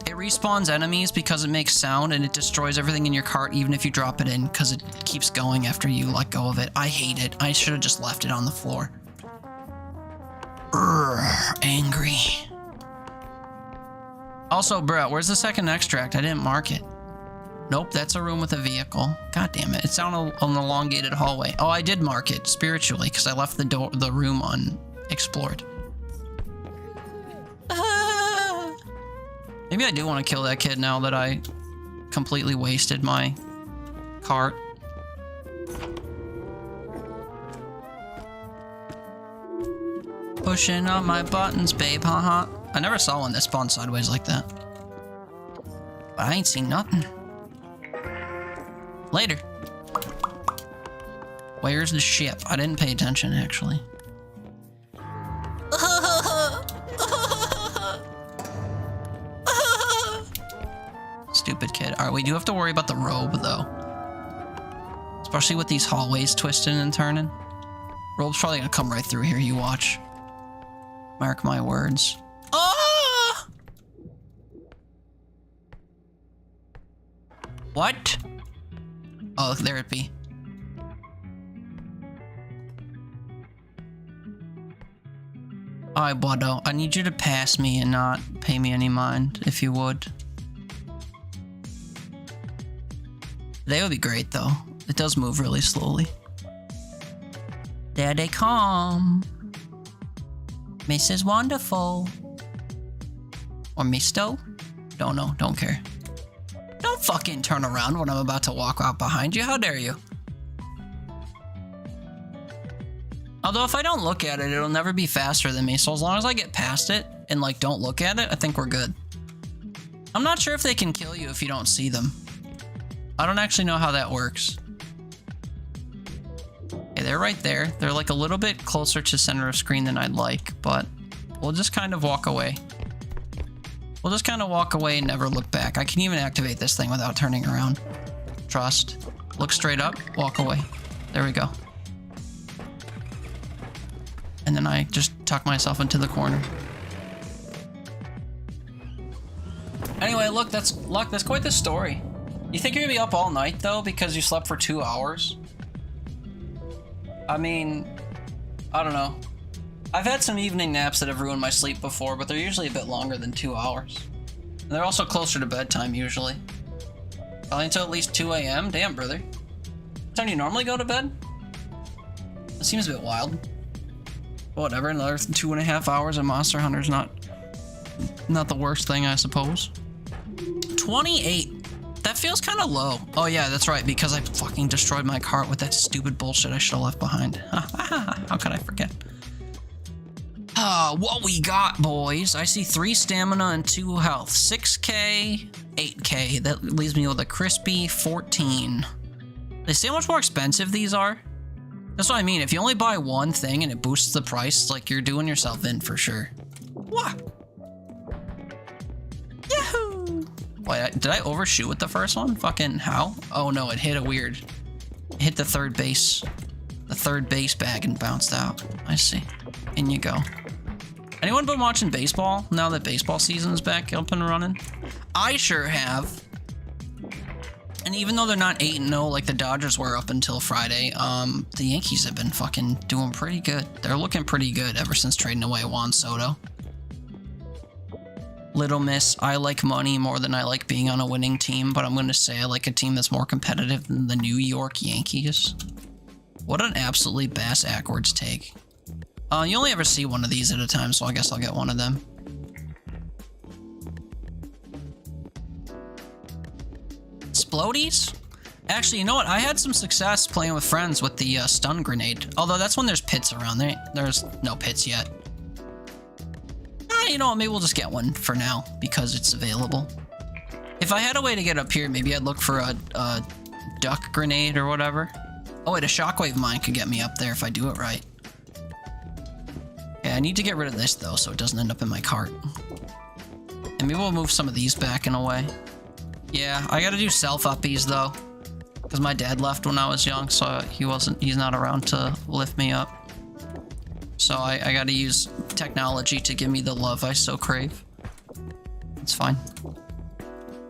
It respawns enemies because it makes sound and it destroys everything in your cart even if you drop it in because it keeps going after you let go of it. I hate it. I should have just left it on the floor. Urgh, angry. Also, bro, where's the second extract? I didn't mark it. Nope, that's a room with a vehicle. God damn it. It's down an elongated hallway. Oh, I did mark it spiritually because I left the room unexplored. Maybe I do want to kill that kid now that I completely wasted my cart. Pushing on my buttons, babe, haha. I never saw one that spawned sideways like that. But I ain't seen nothing. Later. Where's the ship? I didn't pay attention, actually. Stupid kid. Alright, we do have to worry about the robe, though. Especially with these hallways twisting and turning. Robe's probably gonna come right through here, you watch. Mark my words. Ah! What? Oh, there it be. Alright, Bodo, I need you to pass me and not pay me any mind, if you would. They would be great, though. It does move really slowly. There they come. Mrs. Wonderful. Or Misto? Don't know, don't care. Don't fucking turn around when I'm about to walk out behind you. How dare you? Although if I don't look at it, it'll never be faster than me. So as long as I get past it and like don't look at it, I think we're good. I'm not sure if they can kill you if you don't see them. I don't actually know how that works. Okay, they're right there. They're like a little bit closer to center of screen than I'd like, but we'll just kind of walk away. We'll just kind of walk away and never look back. I can even activate this thing without turning around. Trust. Look straight up, walk away. There we go. And then I just tuck myself into the corner. Anyway, look, that's quite the story. You think you're gonna be up all night, though, because you slept for 2 hours? I mean, I don't know. I've had some evening naps that have ruined my sleep before, but they're usually a bit longer than 2 hours. And they're also closer to bedtime, usually. Probably until at least 2 a.m.? Damn, brother. What time do you normally go to bed? That seems a bit wild. But whatever, another 2.5 hours of Monster Hunter's not Not the worst thing, I suppose. 28. That feels kind of low. Oh yeah, that's right, because I fucking destroyed my cart with that stupid bullshit I should have left behind. How could I forget? What we got, boys? I see 3 stamina and 2 health. 6k, 8k. That leaves me with a crispy 14. They see how much more expensive these are? That's what I mean. If you only buy one thing and it boosts the price, like, you're doing yourself in for sure. What? Yahoo! Wait, did I overshoot with the first one? Fucking how? Oh no, it hit a weird. It hit the third base. The third base bag and bounced out. I see. In you go. Anyone been watching baseball now that baseball season is back up and running? I sure have. And even though they're not 8-0 like the Dodgers were up until Friday, the Yankees have been fucking doing pretty good. They're looking pretty good ever since trading away Juan Soto. Little miss, I like money more than I like being on a winning team, but I'm going to say I like a team that's more competitive than the New York Yankees. What an absolutely bass-ackwards take. You only ever see one of these at a time, so I guess I'll get one of them. Splodies? Actually, you know what? I had some success playing with friends with the stun grenade. Although that's when there's pits around. There's no pits yet. You know what? Maybe we'll just get one for now because it's available. If I had a way to get up here, maybe I'd look for a duck grenade or whatever. Oh wait, a shockwave mine could get me up there if I do it right. Yeah, I need to get rid of this though so it doesn't end up in my cart. And maybe we'll move some of these back in a way. Yeah, I gotta do self-uppies though. Because my dad left when I was young, so he's not around to lift me up. So I gotta use technology to give me the love I so crave. It's fine.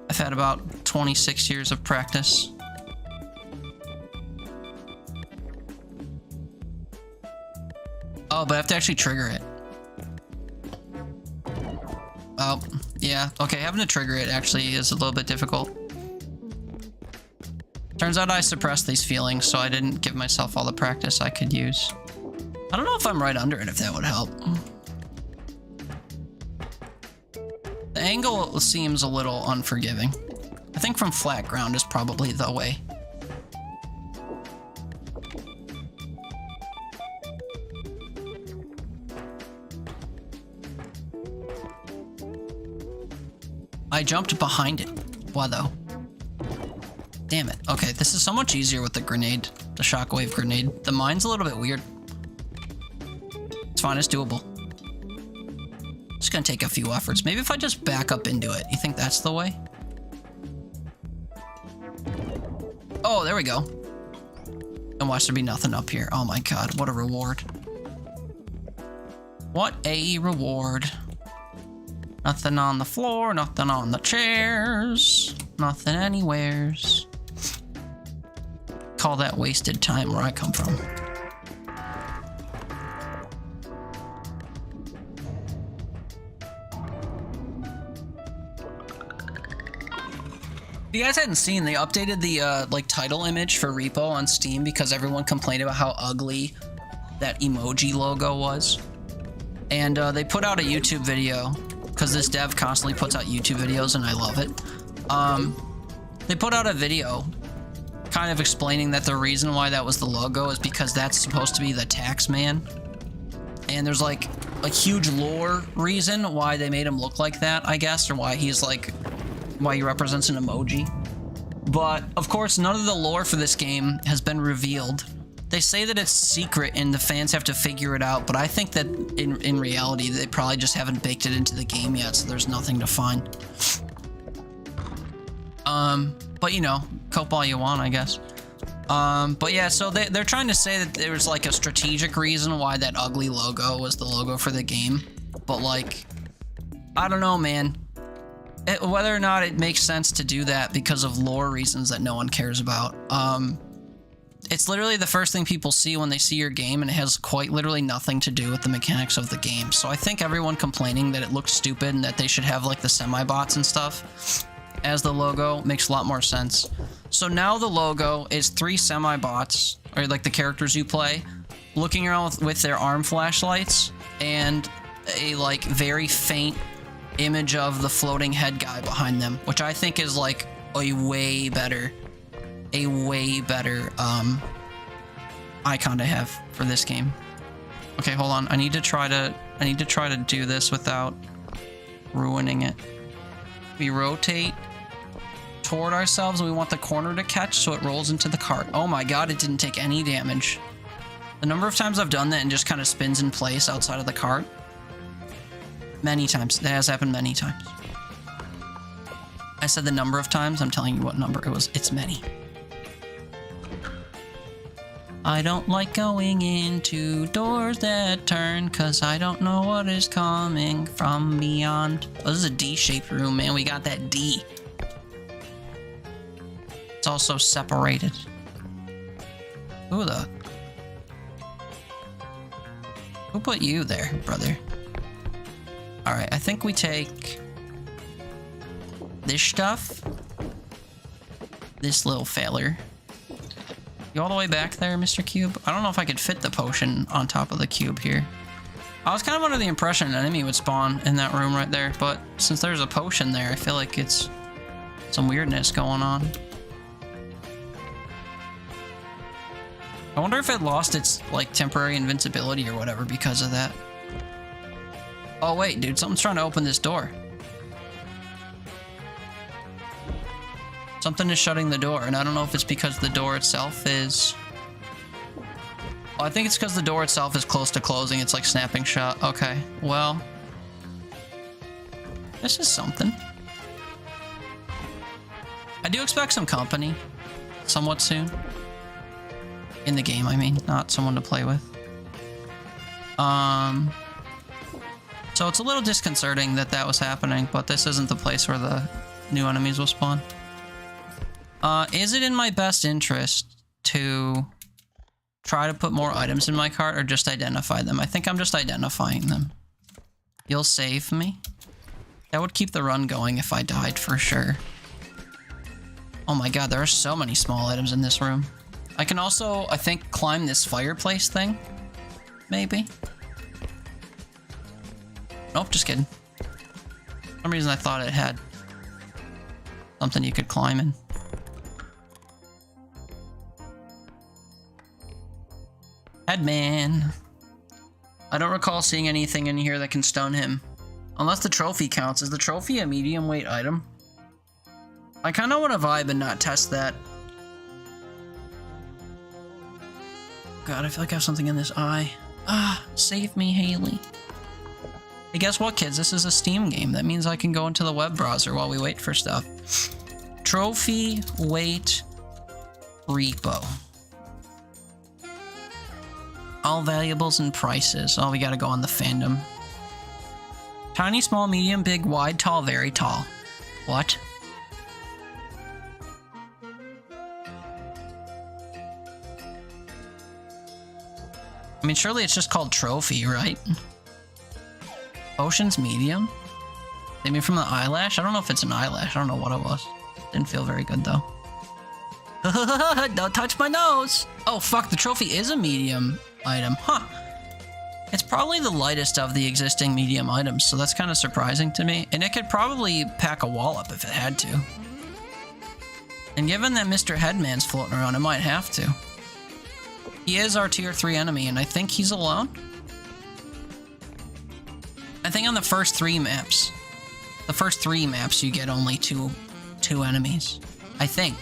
I've had about 26 years of practice. Oh, but I have to actually trigger it. Oh, yeah. Okay, having to trigger it actually is a little bit difficult. Turns out I suppressed these feelings, so I didn't give myself all the practice I could use. I don't know if I'm right under it, if that would help. The angle seems a little unforgiving. I think from flat ground is probably the way. I jumped behind it. Why though? Damn it. Okay, this is so much easier with the grenade. The shockwave grenade. The mine's a little bit weird. It's fine, it's doable. It's gonna take a few efforts. Maybe if I just back up into it. You think that's the way? Oh, there we go. And watch there be nothing up here. Oh my god, what a reward. What a reward. Nothing on the floor, nothing on the chairs, nothing anywheres. Call that wasted time where I come from. If you guys hadn't seen, they updated the like title image for Repo on Steam because everyone complained about how ugly that emoji logo was. And they put out a YouTube video because this dev constantly puts out YouTube videos and I love it. They put out a video kind of explaining that the reason why that was the logo is because that's supposed to be the tax man. And there's like a huge lore reason why they made him look like that, I guess, or why he's like, why he represents an emoji. But of course, none of the lore for this game has been revealed. They say that it's secret and the fans have to figure it out, but I think that in reality, they probably just haven't baked it into the game yet, so there's nothing to find. But you know, cope all you want, I guess. But yeah, so they're trying to say that there was like a strategic reason why that ugly logo was the logo for the game. But like, I don't know, man. Whether or not it makes sense to do that because of lore reasons that no one cares about. It's literally the first thing people see when they see your game, and it has quite literally nothing to do with the mechanics of the game. So I think everyone complaining that it looks stupid and that they should have like the semi-bots and stuff as the logo makes a lot more sense. So now the logo is 3 semi-bots, or like the characters you play, looking around with their arm flashlights and a like very faint image of the floating head guy behind them, which I think is like a way better icon to have for this game. Okay, hold on. I need to try to do this without ruining it. We rotate toward ourselves and we want the corner to catch so it rolls into the cart. Oh my god, it didn't take any damage. The number of times I've done that and just kind of spins in place outside of the cart. Many times. That has happened many times. I said the number of times. I'm telling you what number it was. It's many. I don't like going into doors that turn because I don't know what is coming from beyond. Oh, this is a D-shaped room, man. We got that D. It's also separated. Who put you there, brother? Alright, I think we take this stuff. This little feller. You all the way back there, Mr. Cube? I don't know if I could fit the potion on top of the cube here. I was kind of under the impression an enemy would spawn in that room right there, but since there's a potion there, I feel like it's some weirdness going on. I wonder if it lost its, like, temporary invincibility or whatever because of that. Oh, wait, dude, something's trying to open this door. Something is shutting the door, and I don't know if it's because the door itself is... Oh, I think it's because the door itself is close to closing. It's like snapping shut. Okay, well... This is something. I do expect some company somewhat soon. In the game, I mean, not someone to play with. So it's a little disconcerting that that was happening, but this isn't the place where the new enemies will spawn. Is it in my best interest to try to put more items in my cart or just identify them? I think I'm just identifying them. You'll save me? That would keep the run going if I died for sure. Oh my god, there are so many small items in this room. I can also, I think, climb this fireplace thing. Maybe. Nope, just kidding. For some reason I thought it had something you could climb in. Headman. I don't recall seeing anything in here that can stun him. Unless the trophy counts. Is the trophy a medium weight item? I kind of want to vibe and not test that. God, I feel like I have something in this eye. Ah, save me, Haley. Hey, guess what, kids? This is a Steam game. That means I can go into the web browser while we wait for stuff. Trophy weight repo. All valuables and prices. Oh, we gotta go on the fandom. Tiny, small, medium, big, wide, tall, very tall. What? I mean, surely it's just called trophy, right? Potions medium? Save me from the eyelash? I don't know if it's an eyelash. I don't know what it was. Didn't feel very good, though. Don't touch my nose! Oh, fuck, the trophy is a medium item. Huh. It's probably the lightest of the existing medium items, so that's kind of surprising to me. And it could probably pack a wallop if it had to. And given that Mr. Headman's floating around, it might have to. He is our tier 3 enemy, and I think he's alone. I think on the first 3 maps, you get only two enemies. I think.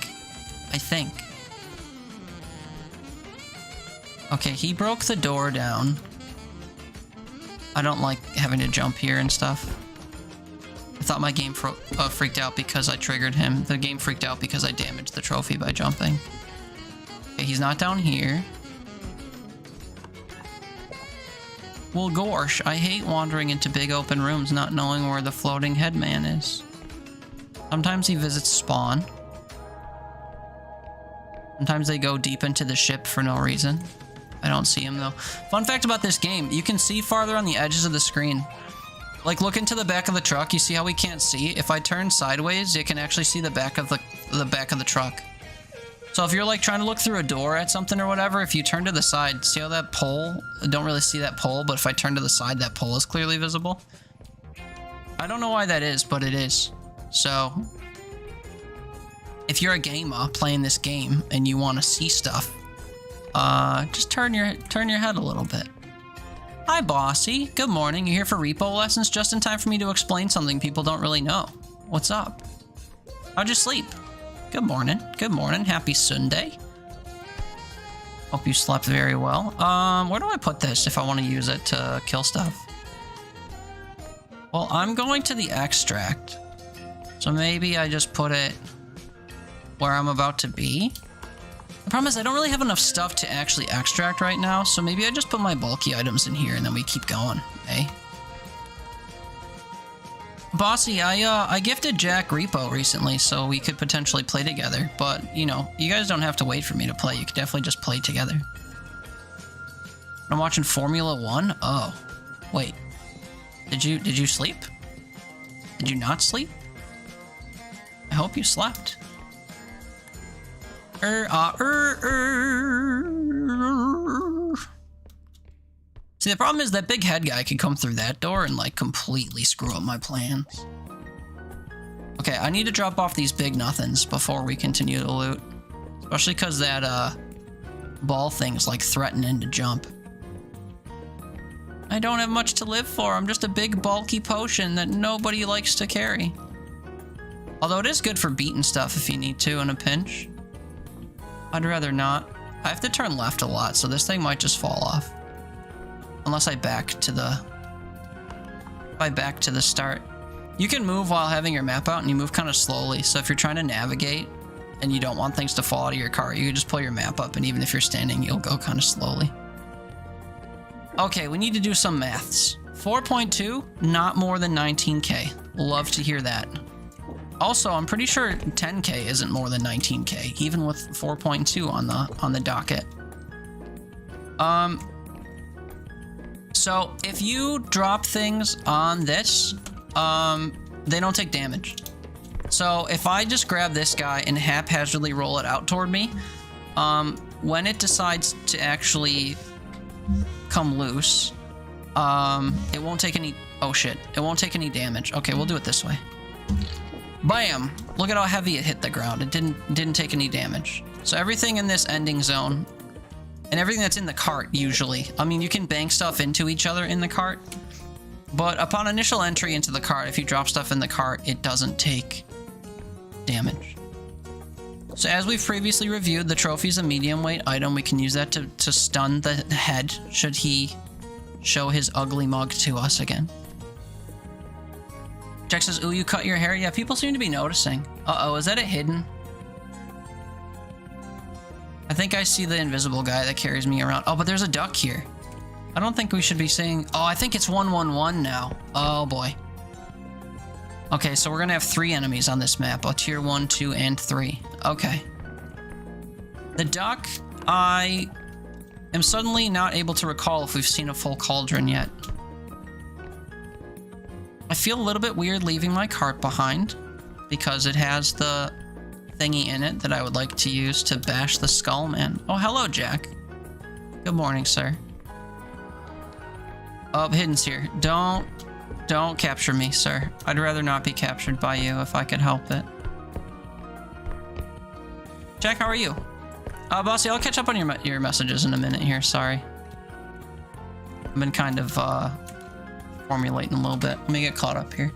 Okay, he broke the door down. I don't like having to jump here and stuff. I thought my game freaked out because I triggered him. The game freaked out because I damaged the trophy by jumping. Okay, he's not down here. Well, gosh, I hate wandering into big open rooms not knowing where the floating headman is. Sometimes he visits spawn. Sometimes they go deep into the ship for no reason. I don't see him though. Fun fact about this game, you can see farther on the edges of the screen. Like, look into the back of the truck, you see how we can't see? If I turn sideways, you can actually see the back of the truck. So if you're like trying to look through a door at something or whatever, if you turn to the side, see how that pole, I don't really see that pole, but if I turn to the side, that pole is clearly visible. I don't know why that is, but it is. So, if you're a gamer playing this game and you want to see stuff, just turn your head a little bit. Hi, bossy. Good morning. You're here for repo lessons just in time for me to explain something people don't really know. What's up? How'd you sleep? Good morning. Good morning. Happy Sunday. Hope you slept very well. Where do I put this if I want to use it to kill stuff? Well, I'm going to the extract. So maybe I just put it where I'm about to be. The problem is I don't really have enough stuff to actually extract right now, so maybe I just put my bulky items in here and then we keep going, eh? Bossy, I gifted Jack Repo recently, so we could potentially play together, but, you know, you guys don't have to wait for me to play. You could definitely just play together. I'm watching Formula 1? Oh, wait. Did you sleep? Did you not sleep? I hope you slept. See, the problem is that big head guy can come through that door and, like, completely screw up my plans. Okay, I need to drop off these big nothings before we continue to loot. Especially because that, ball thing's, like, threatening to jump. I don't have much to live for. I'm just a big, bulky potion that nobody likes to carry. Although it is good for beating stuff if you need to in a pinch. I'd rather not. I have to turn left a lot, so this thing might just fall off. Unless I back to the start. You can move while having your map out, and you move kind of slowly. So if you're trying to navigate and you don't want things to fall out of your car, you can just pull your map up, and even if you're standing, you'll go kind of slowly. Okay, we need to do some maths. 4.2, not more than 19k. Love to hear that. Also, I'm pretty sure 10k isn't more than 19k, even with 4.2 on the docket. So if you drop things on this, they don't take damage. So if I just grab this guy and haphazardly roll it out toward me, when it decides to actually come loose, it won't take any, oh shit, it won't take any damage. Okay, we'll do it this way. Bam! Look at how heavy it hit the ground. It didn't take any damage. So everything in this ending zone, and everything that's in the cart, usually. I mean, you can bank stuff into each other in the cart, but upon initial entry into the cart, if you drop stuff in the cart, it doesn't take damage. So as we've previously reviewed, the trophy's a medium weight item. We can use that to stun the head, should he show his ugly mug to us again. Jack says, ooh, you cut your hair? Yeah, people seem to be noticing. Uh-oh, is that a hidden? I think I see the invisible guy that carries me around. Oh, but there's a duck here. I don't think we should be saying... Oh, I think it's 111 now. Oh, boy. Okay, so we're going to have 3 enemies on this map. A tier 1, 2, and 3. Okay. The duck, I am suddenly not able to recall if we've seen a full cauldron yet. I feel a little bit weird leaving my cart behind because it has the thingy in it that I would like to use to bash the skull man. Oh, hello, Jack. Good morning, sir. Oh, Hidden's here. Don't capture me, sir. I'd rather not be captured by you if I could help it. Jack, how are you? Bossy, I'll catch up on your messages in a minute here. Sorry. I've been kind of, formulating a little bit. Let me get caught up here.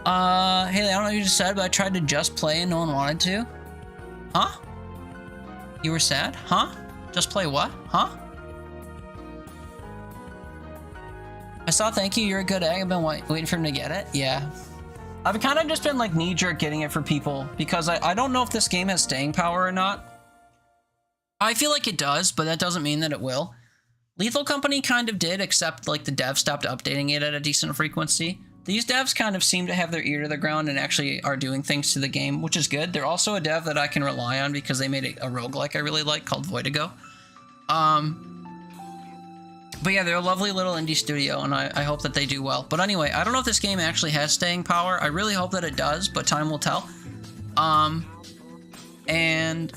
Haley, I don't know what you just said, but I tried to just play and no one wanted to. Huh? You were sad? Huh? Just play what? Huh? I saw thank you, you're a good egg. I've been waiting for him to get it. Yeah. I've kind of just been like knee-jerk getting it for people because I don't know if this game has staying power or not. I feel like it does, but that doesn't mean that it will. Lethal Company kind of did, except like the devs stopped updating it at a decent frequency. These devs kind of seem to have their ear to the ground and actually are doing things to the game, which is good. They're also a dev that I can rely on because they made a roguelike I really like called Voidigo. But yeah, they're a lovely little indie studio, and I hope that they do well. But anyway, I don't know if this game actually has staying power. I really hope that it does, but time will tell. And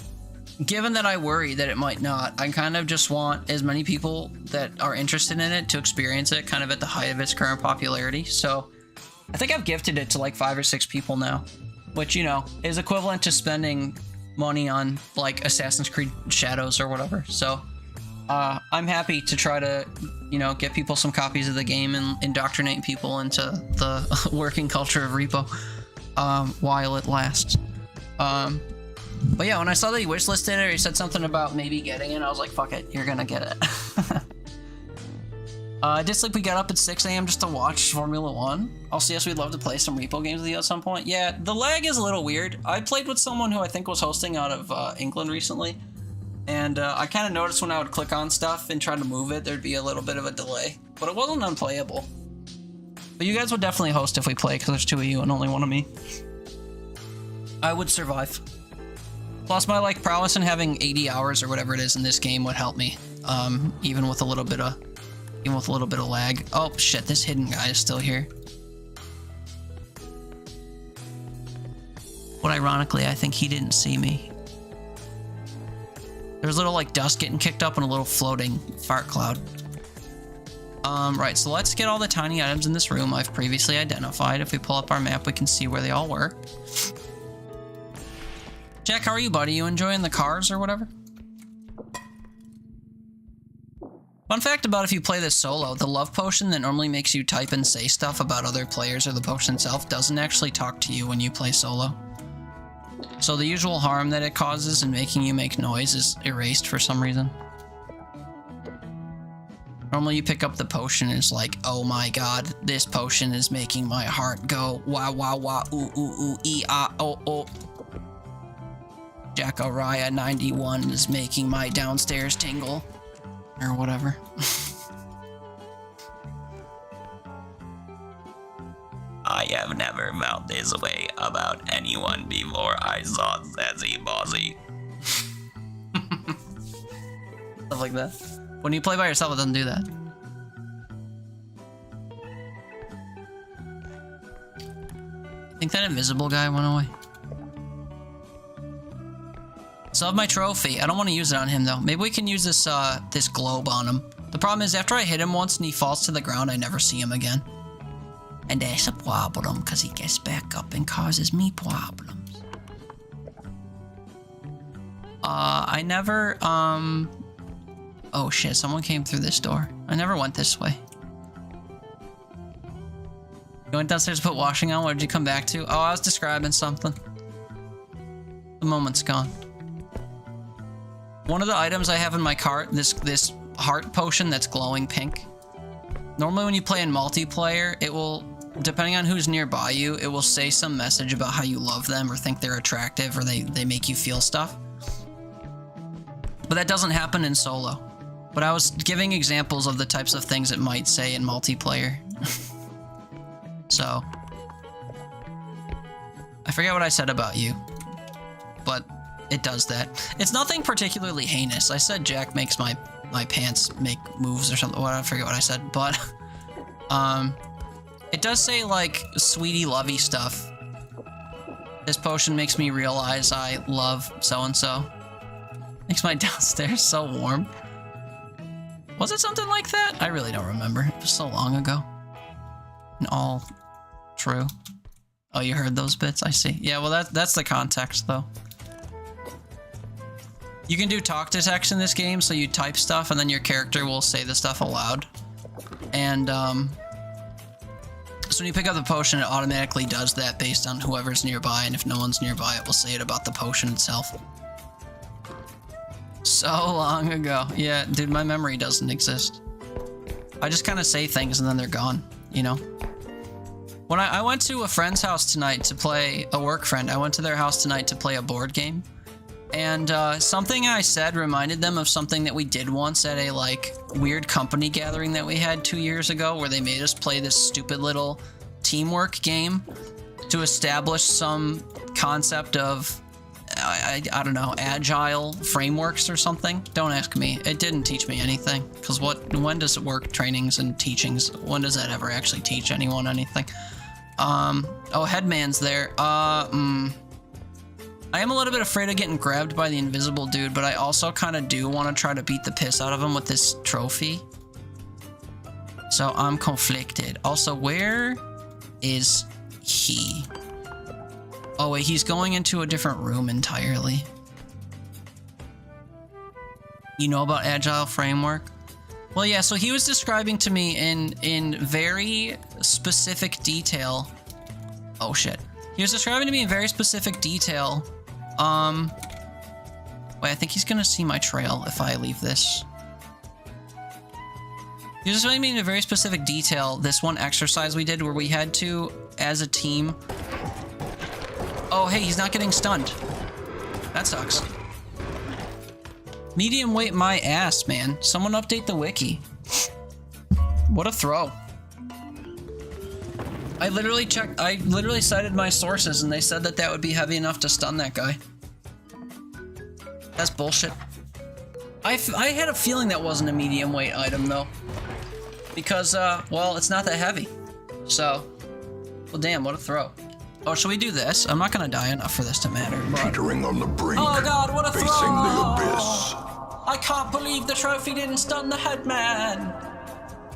given that I worry that it might not, I kind of just want as many people that are interested in it to experience it kind of at the height of its current popularity. So I think I've gifted it to like 5 or 6 people now, which, you know, is equivalent to spending money on like Assassin's Creed Shadows or whatever. So I'm happy to try to, you know, get people some copies of the game and indoctrinate people into the working culture of repo while it lasts. But yeah, when I saw that he wishlisted it, or he said something about maybe getting it, I was like, fuck it, you're gonna get it. I did sleep. We got up at 6 a.m. just to watch Formula 1. Also, yes, we'd love to play some repo games with you at some point. Yeah, the lag is a little weird. I played with someone who I think was hosting out of England recently, and I kind of noticed when I would click on stuff and try to move it, there'd be a little bit of a delay, but it wasn't unplayable. But you guys would definitely host if we play, because there's 2 of you and only 1 of me. I would survive. Plus, my like prowess in having 80 hours or whatever it is in this game would help me, even with a little bit of lag. Oh shit! This hidden guy is still here. But ironically, I think he didn't see me. There's a little like dust getting kicked up and a little floating fart cloud. Right. So let's get all the tiny items in this room I've previously identified. If we pull up our map, we can see where they all were. Jack, how are you, buddy? You enjoying the cars or whatever? Fun fact about if you play this solo, the love potion that normally makes you type and say stuff about other players or the potion itself doesn't actually talk to you when you play solo. So the usual harm that it causes in making you make noise is erased for some reason. Normally you pick up the potion and it's like, oh my god, this potion is making my heart go wah wah wah ooh ooh ooh ee ah oh oh. Jackaraya 91 is making my downstairs tingle. Or whatever. I have never felt this way about anyone before I saw Zazzy Bozzy. Stuff like that. When you play by yourself, it doesn't do that. I think that invisible guy went away. So I have my trophy. I don't want to use it on him though. Maybe we can use this this globe on him. The problem is after I hit him once and he falls to the ground, I never see him again. And that's a problem because he gets back up and causes me problems. I never oh shit, someone came through this door. I never went this way. You went downstairs to put washing on? What did you come back to? Oh, I was describing something. The moment's gone. One of the items I have in my cart, this heart potion that's glowing pink. Normally when you play in multiplayer, it will, depending on who's nearby you, it will say some message about how you love them or think they're attractive or they make you feel stuff. But that doesn't happen in solo. But I was giving examples of the types of things it might say in multiplayer. So, I forget what I said about you, but it does that. It's nothing particularly heinous. I said Jack makes my pants make moves or something. I forget what I said, but it does say like sweetie lovey stuff. This potion makes me realize I love so-and-so. Makes my downstairs so warm. Was it something like that? I really don't remember. It was so long ago. And all true. Oh, you heard those bits? I see. Yeah, well that's the context though. You can do talk to text in this game, so you type stuff and then your character will say the stuff aloud. And so when you pick up the potion, it automatically does that based on whoever's nearby, and if no one's nearby, it will say it about the potion itself. So long ago. Yeah, dude, my memory doesn't exist. I just kind of say things and then they're gone, you know? When I went to a friend's house tonight to play, a work friend, I went to their house tonight to play a board game. And something I said reminded them of something that we did once at a like weird company gathering that we had 2 years ago, where they made us play this stupid little teamwork game to establish some concept of, I don't know, agile frameworks or something. Don't ask me. It didn't teach me anything. Because when does work trainings and teachings, when does that ever actually teach anyone anything? Oh, Headman's there. I am a little bit afraid of getting grabbed by the invisible dude, but I also kind of do want to try to beat the piss out of him with this trophy. So I'm conflicted. Also, where is he? Oh wait, he's going into a different room entirely. You know about Agile Framework? Well, yeah, so he was describing to me in very specific detail. Oh shit. He was describing to me in very specific detail. Wait, I think he's gonna see my trail if I leave this. He was describing to me in a very specific detail this one exercise we did where we had to, as a team. Oh, hey, he's not getting stunned. That sucks. Medium weight my ass, man. Someone update the wiki. What a throw. I literally cited my sources and they said that that would be heavy enough to stun that guy. That's bullshit. I had a feeling that wasn't a medium weight item though. Because, well, it's not that heavy. So, well damn, what a throw. Oh, should we do this? I'm not gonna die enough for this to matter, but... Teetering on the brink. Oh god, what a throw! Facing the abyss. I can't believe the trophy didn't stun the headman!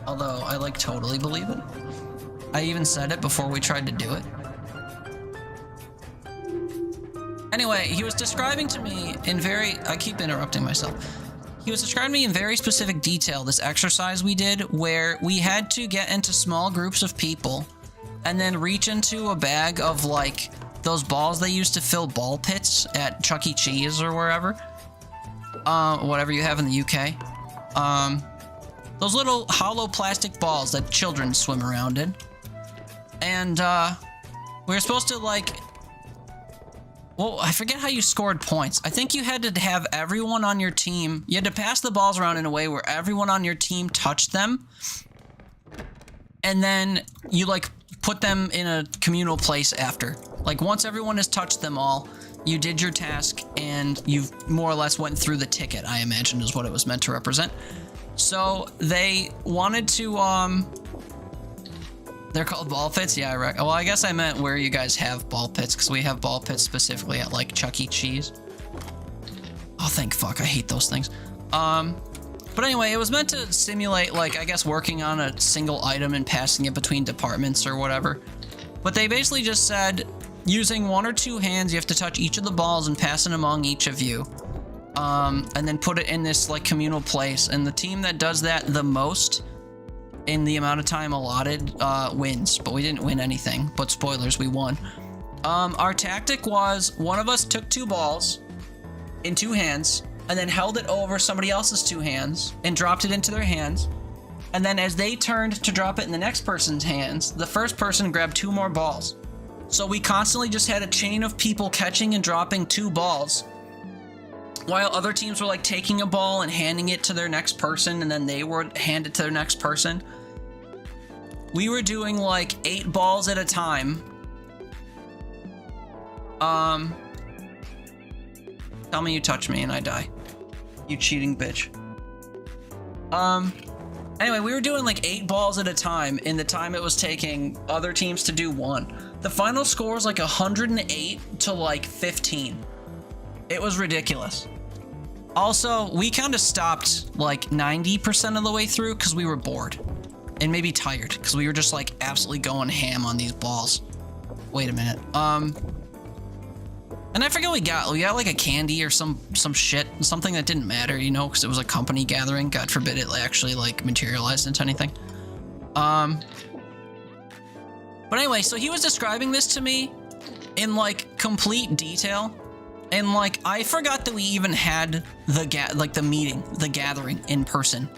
Although, I like totally believe it. I even said it before we tried to do it. Anyway, he was describing to me in I keep interrupting myself. He was describing to me in very specific detail this exercise we did where we had to get into small groups of people and then reach into a bag of like those balls they used to fill ball pits at Chuck E. Cheese or wherever. Whatever you have in the UK. Those little hollow plastic balls that children swim around in. And we were supposed to like... Well, I forget how you scored points. I think you had to have everyone on your team... You had to pass the balls around in a way where everyone on your team touched them. And then you like put them in a communal place after. Like once everyone has touched them all, you did your task and you've more or less went through the ticket, I imagine is what it was meant to represent. So they wanted to, they're called ball pits? Yeah, well, I guess I meant where you guys have ball pits, because we have ball pits specifically at like Chuck E. Cheese. Oh, thank fuck, I hate those things. But anyway, it was meant to simulate, like, I guess working on a single item and passing it between departments or whatever. But they basically just said, using 1 or 2 hands, you have to touch each of the balls and pass it among each of you. And then put it in this, like, communal place. And the team that does that the most in the amount of time allotted wins. But we didn't win anything. But spoilers, we won. Our tactic was, one of us took 2 balls in 2 hands, and then held it over somebody else's 2 hands and dropped it into their hands. And then as they turned to drop it in the next person's hands, the first person grabbed 2 more balls. So we constantly just had a chain of people catching and dropping 2 balls, while other teams were like taking a ball and handing it to their next person, and then they would hand it to their next person. We were doing like 8 balls at a time. Tell me you touch me and I die. You cheating bitch. Anyway, we were doing like 8 balls at a time in the time it was taking other teams to do 1. The final score was like 108 to like 15. It was ridiculous. Also, we kind of stopped like 90% of the way through because we were bored. And maybe tired because we were just like absolutely going ham on these balls. Wait a minute. And I forget what we got. We got like a candy or some shit, something that didn't matter, you know, because it was a company gathering. God forbid it actually like materialized into anything. But anyway, so he was describing this to me in like complete detail, and like I forgot that we even had the meeting, the gathering in person.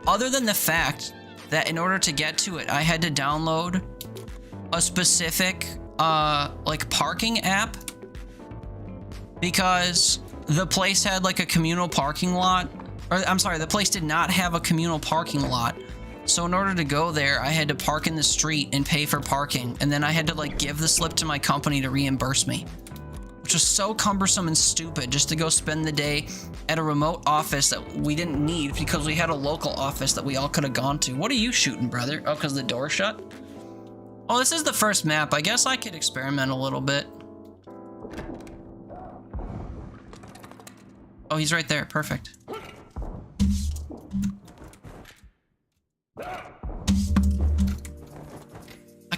Other than the fact that in order to get to it, I had to download a specific like parking app. Because the place had like a communal parking lot, or I'm sorry, the place did not have a communal parking lot. So in order to go there, I had to park in the street and pay for parking. And then I had to like give the slip to my company to reimburse me, which was so cumbersome and stupid just to go spend the day at a remote office that we didn't need because we had a local office that we all could have gone to. What are you shooting, brother? Oh, because the door's shut? Oh, this is the first map. I guess I could experiment a little bit. Oh, he's right there. Perfect. I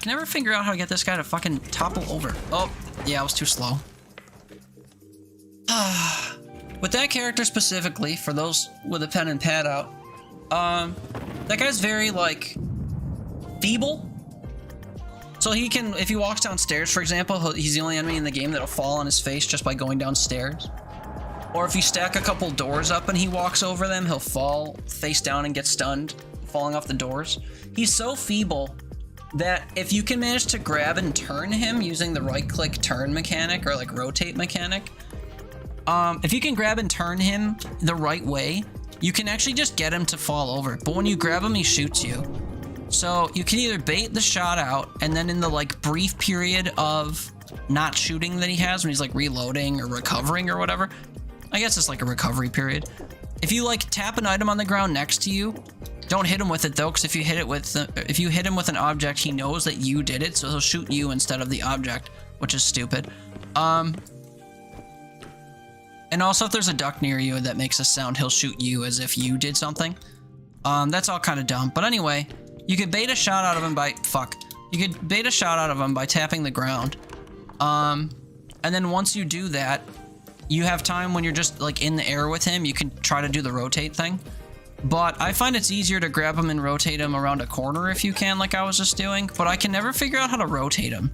can never figure out how to get this guy to fucking topple over. Oh, yeah, I was too slow. With that character specifically, for those with a pen and pad out, that guy's very, like, feeble. So he can, if he walks downstairs, for example, he's the only enemy in the game that'll fall on his face just by going downstairs. Or if you stack a couple doors up and he walks over them, he'll fall face down and get stunned, falling off the doors. He's so feeble that if you can manage to grab and turn him using the right-click turn mechanic or, like, rotate mechanic, if you can grab and turn him the right way, you can actually just get him to fall over. But when you grab him, he shoots you. So you can either bait the shot out, and then in the, like, brief period of not shooting that he has when he's, like, reloading or recovering or whatever, I guess it's like a recovery period. If you, like, tap an item on the ground next to you, don't hit him with it though, because if you hit him with an object, he knows that you did it, so he'll shoot you instead of the object, which is stupid. And also, if there's a duck near you that makes a sound, he'll shoot you as if you did something. That's all kind of dumb. But anyway, you could bait a shot out of him by... Fuck. You could bait a shot out of him by tapping the ground. And then once you do that, you have time when you're just, like, in the air with him, you can try to do the rotate thing. But I find it's easier to grab him and rotate him around a corner if you can, like I was just doing. But I can never figure out how to rotate him.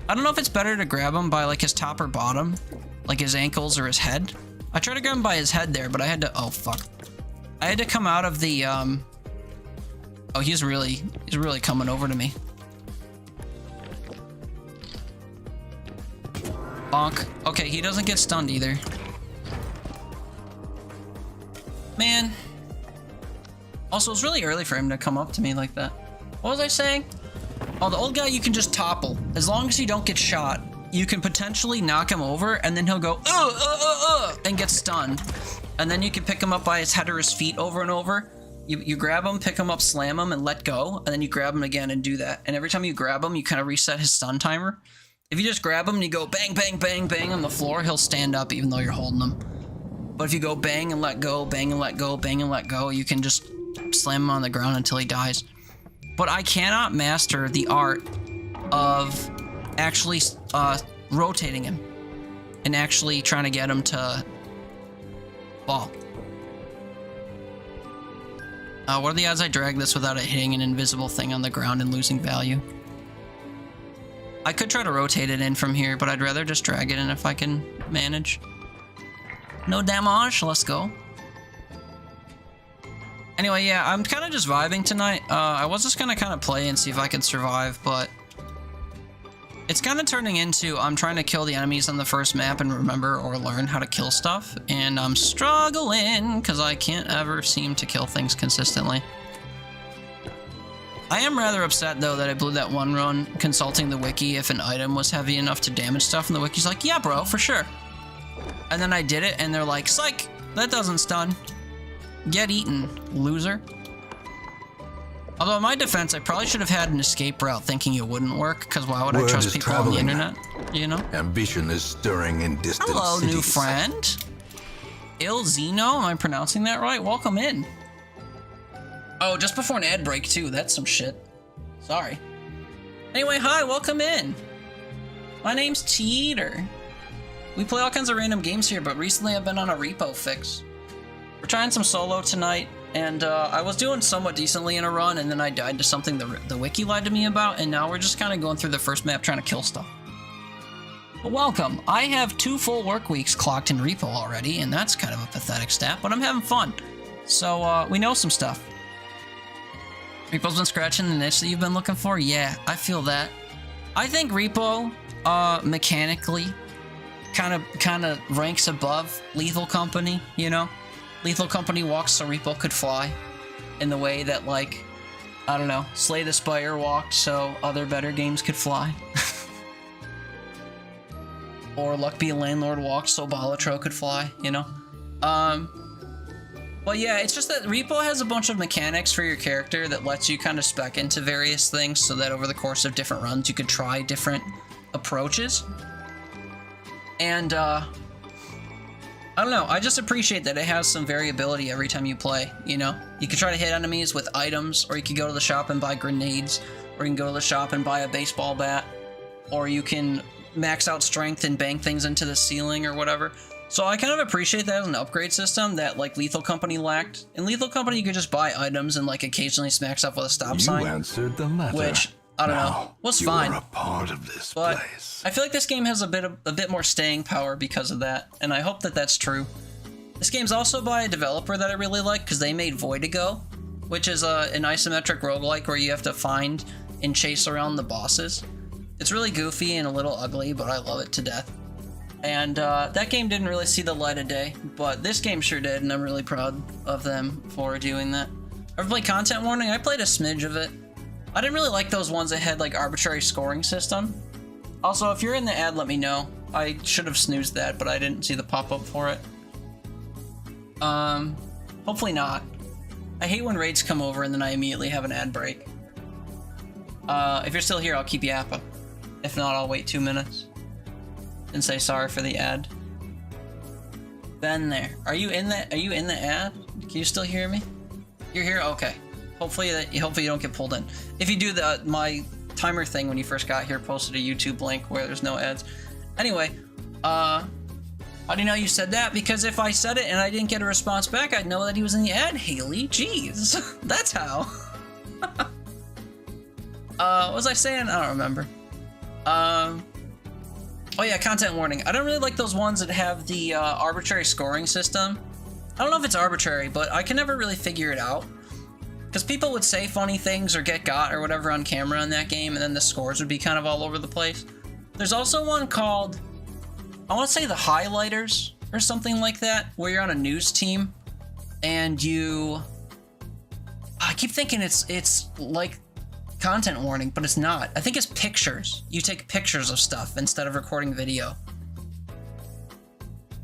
I don't know if it's better to grab him by, like, his top or bottom. Like his ankles or his head. I tried to grab him by his head there, but I had to... Oh, fuck. I had to come out of the, Oh, he's really coming over to me. Bonk. Okay, he doesn't get stunned either. Man. Also, it's really early for him to come up to me like that. What was I saying? Oh, the old guy you can just topple. As long as you don't get shot, you can potentially knock him over, and then he'll go, and get stunned. And then you can pick him up by his head or his feet over and over. You grab him, pick him up, slam him, and let go, and then you grab him again and do that. And every time you grab him, you kind of reset his stun timer. If you just grab him and you go bang, bang, bang, bang on the floor, he'll stand up even though you're holding him. But if you go bang and let go, bang and let go, bang and let go, you can just slam him on the ground until he dies. But I cannot master the art of actually rotating him and actually trying to get him to fall. What are the odds I drag this without it hitting an invisible thing on the ground and losing value? I could try to rotate it in from here, but I'd rather just drag it in if I can manage. No damage, let's go. Anyway, yeah, I'm kind of just vibing tonight. I was just gonna kind of play and see if I could survive, but it's kind of turning into I'm trying to kill the enemies on the first map and remember or learn how to kill stuff, and I'm struggling because I can't ever seem to kill things consistently. I am rather upset though that I blew that one run consulting the wiki if an item was heavy enough to damage stuff, and the wiki's like, yeah bro, for sure. And then I did it and they're like, psych, that doesn't stun. Get eaten, loser. Although in my defense, I probably should have had an escape route thinking it wouldn't work, because why would I trust people on the internet, you know? Ambition is stirring in distant cities. Hello, new friend. Il Zeno, am I pronouncing that right? Welcome in. Oh, just before an ad break too, that's some shit. Sorry. Anyway, hi, welcome in. My name's Teeter. We play all kinds of random games here, but recently I've been on a repo fix. We're trying some solo tonight, and I was doing somewhat decently in a run, and then I died to something the wiki lied to me about, and now we're just kind of going through the first map trying to kill stuff. But welcome. I have 2 full work weeks clocked in repo already, and that's kind of a pathetic stat, but I'm having fun. So, we know some stuff. Repo's been scratching the niche that you've been looking for? Yeah, I feel that. I think repo, mechanically, kind of ranks above Lethal Company, you know? Lethal Company walks so repo could fly, in the way that, like, I don't know, Slay the Spire walked so other better games could fly. Or Luck Be a Landlord walked so Balatro could fly, you know? But yeah, it's just that repo has a bunch of mechanics for your character that lets you kind of spec into various things so that over the course of different runs you could try different approaches. And, I don't know, I just appreciate that it has some variability every time you play, you know? You could try to hit enemies with items, or you could go to the shop and buy grenades, or you can go to the shop and buy a baseball bat, or you can max out strength and bang things into the ceiling or whatever. So I kind of appreciate that as an upgrade system that like Lethal Company lacked. In Lethal Company, you could just buy items and like occasionally smack stuff with a stop sign. You answered the letter. Which, I don't know, was fine. You are a part of this but place. I feel like this game has a bit more staying power because of that, and I hope that that's true. This game's also by a developer that I really like because they made Voidigo, which is an isometric roguelike where you have to find and chase around the bosses. It's really goofy and a little ugly, but I love it to death. And that game didn't really see the light of day, but this game sure did, and I'm really proud of them for doing that. Ever play Content Warning? I played a smidge of it. I didn't really like those ones that had like arbitrary scoring system. Also, if you're in the ad, let me know. I should have snoozed that, but I didn't see the pop-up for it. Hopefully not. I hate when raids come over and then I immediately have an ad break. If you're still here, I'll keep yapping. If not, I'll wait 2 minutes and say sorry for the ad. Ben there. Are you in the ad? Can you still hear me? You're here? Okay. Hopefully you don't get pulled in. If you do my timer thing when you first got here posted a YouTube link where there's no ads. Anyway, how do you know you said that? Because if I said it and I didn't get a response back, I'd know that he was in the ad, Haley. Jeez. That's how. What was I saying? I don't remember. Oh yeah, Content Warning. I don't really like those ones that have the arbitrary scoring system. I don't know if it's arbitrary, but I can never really figure it out. Because people would say funny things or get got or whatever on camera in that game, and then the scores would be kind of all over the place. There's also one called, I want to say the Highlighters or something like that, where you're on a news team, and I keep thinking it's like Content Warning, but it's not. I think it's pictures. You take pictures of stuff instead of recording video.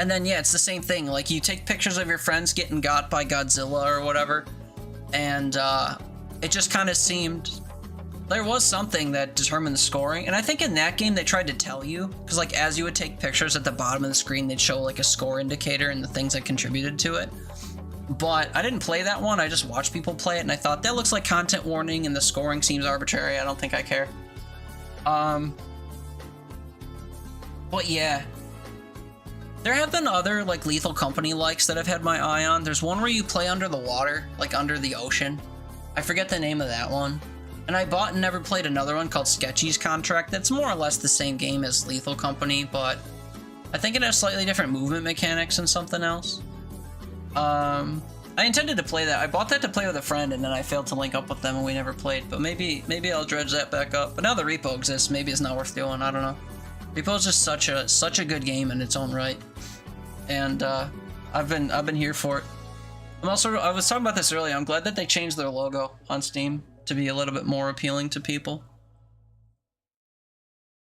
And then, yeah, it's the same thing. Like, you take pictures of your friends getting got by Godzilla or whatever, and it just kind of seemed... There was something that determined the scoring, and I think in that game they tried to tell you, because, like, as you would take pictures at the bottom of the screen, they'd show, like, a score indicator and the things that contributed to it. But I didn't play that one, I just watched people play it, and I thought, that looks like Content Warning, and the scoring seems arbitrary, I don't think I care. But yeah. There have been other, like, Lethal Company likes that I've had my eye on. There's one where you play under the water, like under the ocean. I forget the name of that one. And I bought and never played another one called Sketchy's Contract that's more or less the same game as Lethal Company, but I think it has slightly different movement mechanics and something else. I intended to play that. I bought that to play with a friend, and then I failed to link up with them, and we never played. But maybe I'll dredge that back up. But now the repo exists, maybe it's not worth doing. I don't know. Repo is just such a good game in its own right, and I've been here for it. I was talking about this earlier. I'm glad that they changed their logo on Steam to be a little bit more appealing to people.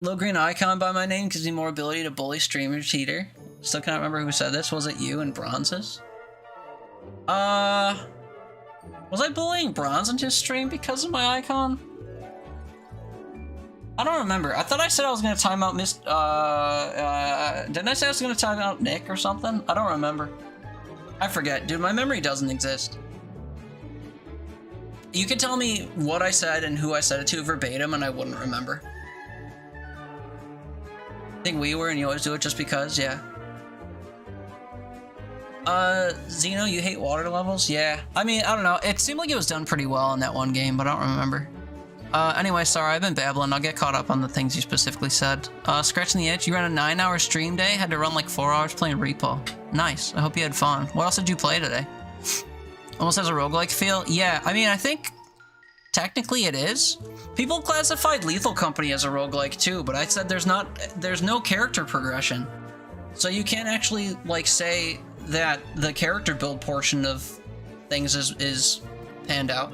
Little green icon by my name gives me more ability to bully streamer cheater. Still can't remember who said this. Was it you and Bronzes? Was I bullying Bronze into his stream because of my icon? I don't remember. I thought I said I was gonna time out didn't I say I was gonna time out Nick or something? I don't remember. I forget, dude, my memory doesn't exist. You could tell me what I said and who I said it to verbatim and I wouldn't remember. I think we were, and you always do it just because, yeah. Xeno, you hate water levels? Yeah. I mean, I don't know. It seemed like it was done pretty well in that one game, but I don't remember. Anyway, sorry, I've been babbling. I'll get caught up on the things you specifically said. Scratching the itch, you ran a 9-hour stream day, had to run like 4 hours playing Repo. Nice. I hope you had fun. What else did you play today? Almost has a roguelike feel? Yeah, I mean, I think technically it is. People classified Lethal Company as a roguelike too, but I said there's no character progression. So you can't actually, like, say that the character build portion of things is panned out.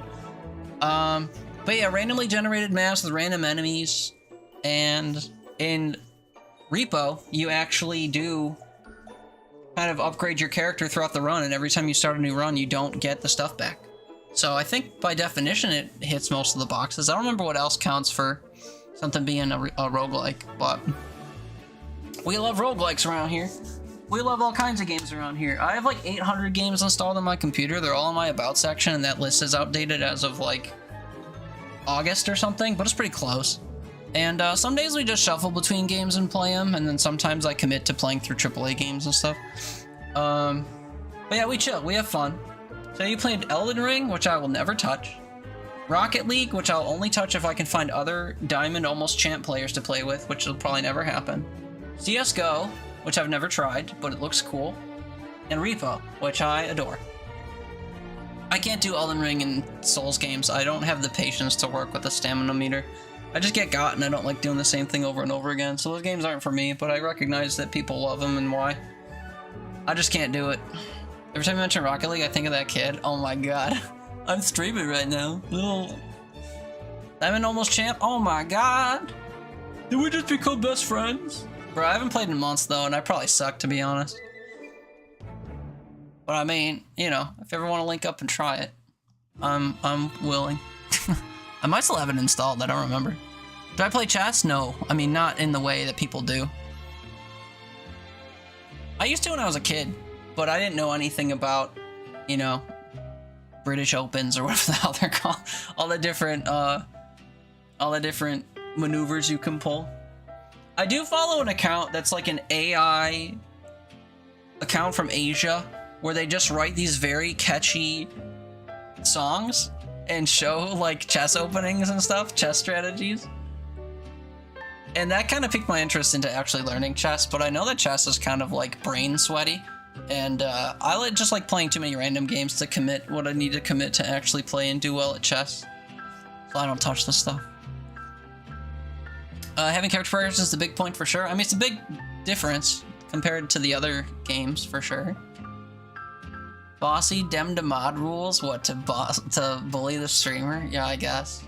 But yeah, randomly generated maps with random enemies, and in Repo, you actually do kind of upgrade your character throughout the run, and every time you start a new run, you don't get the stuff back. So I think by definition, it hits most of the boxes. I don't remember what else counts for something being a roguelike, but we love roguelikes around here. We love all kinds of games around here. I have like 800 games installed on my computer. They're all in my About section, and that list is outdated as of like August or something, but it's pretty close. And some days we just shuffle between games and play them, and then sometimes I commit to playing through AAA games and stuff. But yeah, we chill, we have fun. So you played Elden Ring, which I will never touch. Rocket League, which I'll only touch if I can find other Diamond Almost Champ players to play with, which will probably never happen. CSGO, which I've never tried, but it looks cool. And REPO, which I adore. I can't do Elden Ring and Souls games. I don't have the patience to work with a stamina meter. I just get got and I don't like doing the same thing over and over again. So those games aren't for me, but I recognize that people love them and why. I just can't do it. Every time I mention Rocket League, I think of that kid. Oh my god. I'm streaming right now. Little Diamond Almost Champ. Oh my god. Did we just become best friends? Bro, I haven't played in months though, and I probably suck to be honest. But I mean, you know, if you ever want to link up and try it, I'm willing. I might still have it installed, I don't remember. Do I play chess? No. I mean, not in the way that people do. I used to when I was a kid, but I didn't know anything about, you know, British Opens or whatever the hell they're called. All the different maneuvers you can pull. I do follow an account that's like an AI account from Asia, where they just write these very catchy songs and show like chess openings and stuff, chess strategies. And that kind of piqued my interest into actually learning chess, but I know that chess is kind of like brain sweaty, and I just like playing too many random games to commit what I need to commit to actually play and do well at chess. So I don't touch this stuff. Having character progression is the big point for sure. I mean, it's a big difference compared to the other games for sure. Bossy dem to mod rules? What, to bully the streamer? Yeah, I guess.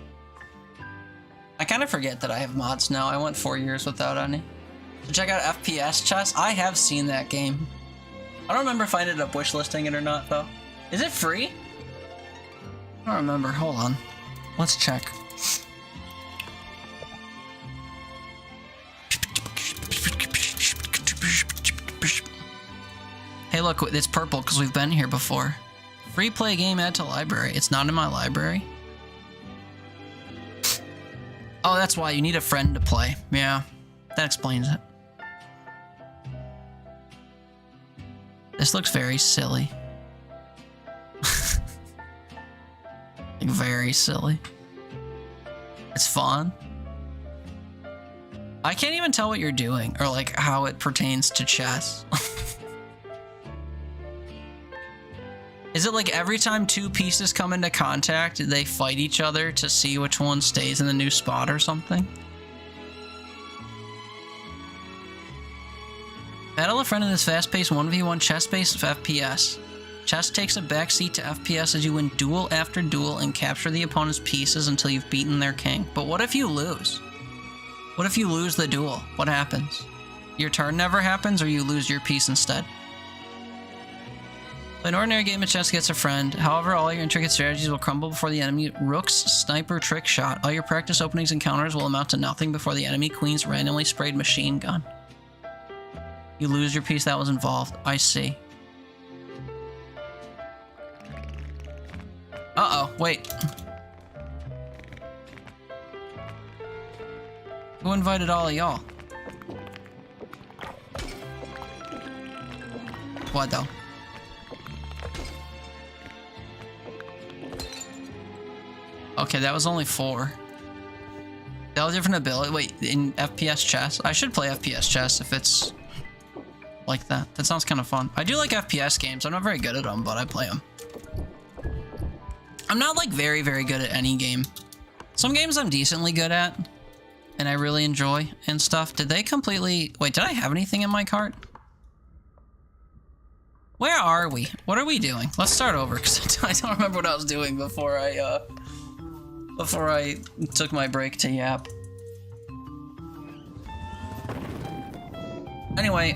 I kind of forget that I have mods now. I went 4 years without any. So check out FPS Chess. I have seen that game. I don't remember if I ended up wishlisting it or not, though. Is it free? I don't remember. Hold on. Let's check. Hey, look, it's purple because we've been here before. Free play game add to library. It's not in my library. Oh, that's why you need a friend to play. Yeah, that explains it. This looks very silly. Like, very silly. It's fun. I can't even tell what you're doing or like how it pertains to chess. Is it like every time two pieces come into contact, they fight each other to see which one stays in the new spot or something? Battle a friend in this fast-paced 1v1 chess-based FPS. Chess takes a backseat to FPS as you win duel after duel and capture the opponent's pieces until you've beaten their king. But what if you lose? What if you lose the duel? What happens? Your turn never happens, or you lose your piece instead? An ordinary game of chess gets a friend. However, all your intricate strategies will crumble before the enemy rook's sniper trick shot. All your practice openings and counters will amount to nothing before the enemy queen's randomly sprayed machine gun. You lose your piece that was involved. I see. Uh-oh, wait. Who invited all of y'all? What though? Okay, that was only 4. That was a different ability. Wait, in FPS chess? I should play FPS chess if it's like that. That sounds kind of fun. I do like FPS games. I'm not very good at them, but I play them. I'm not like very, very good at any game. Some games I'm decently good at and I really enjoy and stuff. Did they completely... Wait, did I have anything in my cart? Where are we? What are we doing? Let's start over because I don't remember what I was doing before I took my break to yap. Anyway,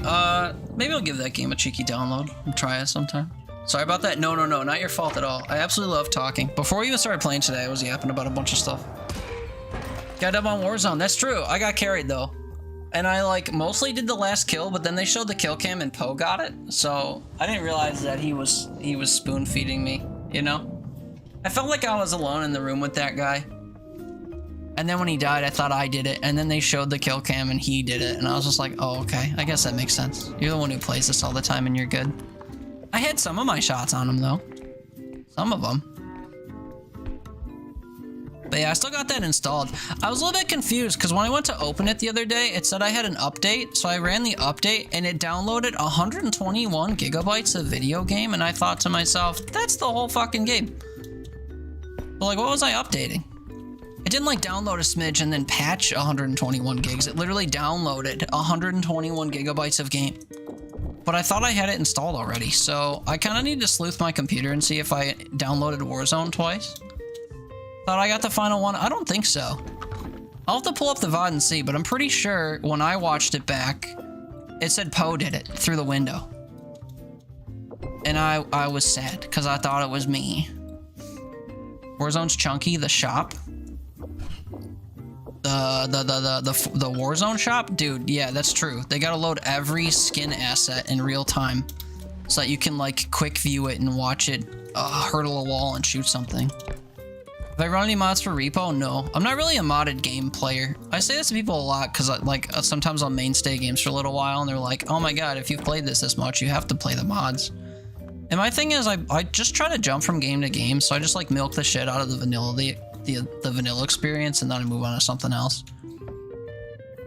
maybe I'll give that game a cheeky download and try it sometime. Sorry about that. No, not your fault at all. I absolutely love talking. Before we even started playing today, I was yapping about a bunch of stuff. Got up on Warzone. That's true. I got carried though. And I like mostly did the last kill, but then they showed the kill cam and Poe got it. So I didn't realize that he was spoon feeding me, you know? I felt like I was alone in the room with that guy. And then when he died, I thought I did it. And then they showed the kill cam and he did it. And I was just like, oh, okay. I guess that makes sense. You're the one who plays this all the time and you're good. I had some of my shots on him, though. Some of them. But yeah, I still got that installed. I was a little bit confused because when I went to open it the other day, it said I had an update. So I ran the update and it downloaded 121 gigabytes of video game. And I thought to myself, that's the whole fucking game. But like, what was I updating? It didn't like download a smidge and then patch 121 gigs. It literally downloaded 121 gigabytes of game. But I thought I had it installed already, so I kind of need to sleuth my computer and see if I downloaded Warzone twice. Thought I got the final one. I don't think so. I'll have to pull up the VOD and see, but I'm pretty sure when I watched it back, it said Poe did it through the window. And I was sad because I thought it was me. Warzone's chunky, the shop. The Warzone shop? Dude, yeah, that's true. They gotta load every skin asset in real time so that you can like quick view it and watch it hurdle a wall and shoot something. Have I run any mods for Repo? No. I'm not really a modded game player. I say this to people a lot because sometimes I'll mainstay games for a little while and they're like, oh my god, if you've played this much, you have to play the mods. And my thing is, I just try to jump from game to game, so I just like milk the shit out of the vanilla, the vanilla experience, and then I move on to something else.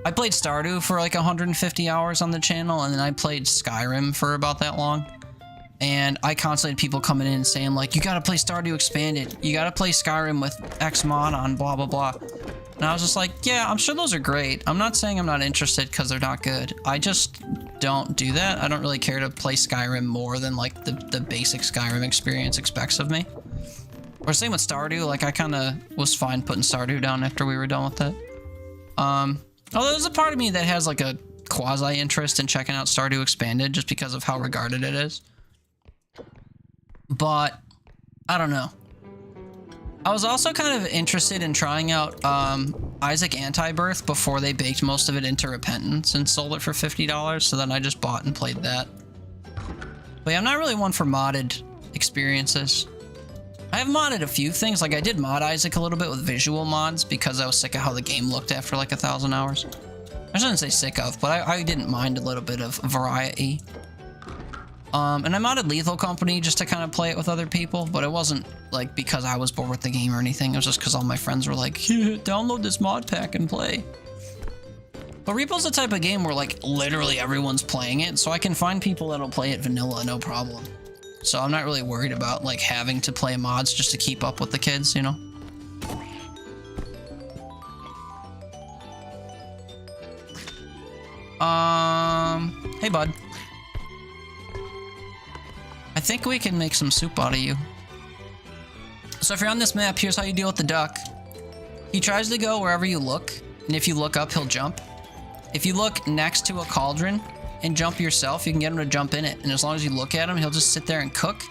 I played Stardew for like 150 hours on the channel, and then I played Skyrim for about that long. And I constantly had people coming in and saying like, you gotta play Stardew Expanded, you gotta play Skyrim with X mod on, blah blah blah. And I was just like, yeah, I'm sure those are great. I'm not saying I'm not interested because they're not good. I just don't do that. I don't really care to play Skyrim more than like the basic Skyrim experience expects of me. Or same with Stardew, like I kind of was fine putting Stardew down after we were done with it. Although there's a part of me that has like a quasi interest in checking out Stardew Expanded just because of how regarded it is. But I don't know. I was also kind of interested in trying out Isaac Antibirth before they baked most of it into Repentance and sold it for $50, so then I just bought and played that. But yeah, I'm not really one for modded experiences. I have modded a few things, like I did mod Isaac a little bit with visual mods because I was sick of how the game looked after like 1,000 hours. I shouldn't say sick of, but I didn't mind a little bit of variety. And I modded Lethal Company just to kind of play it with other people, but it wasn't like because I was bored with the game or anything. It was just because all my friends were like, download this mod pack and play. But Repo's the type of game where like literally everyone's playing it, so I can find people that'll play it vanilla, no problem. So I'm not really worried about like having to play mods just to keep up with the kids, you know? Hey bud. I think we can make some soup out of you. So if you're on this map, here's how you deal with the duck. He tries to go wherever you look, and if you look up, he'll jump. If you look next to a cauldron and jump yourself, you can get him to jump in it. And as long as you look at him, he'll just sit there and cook.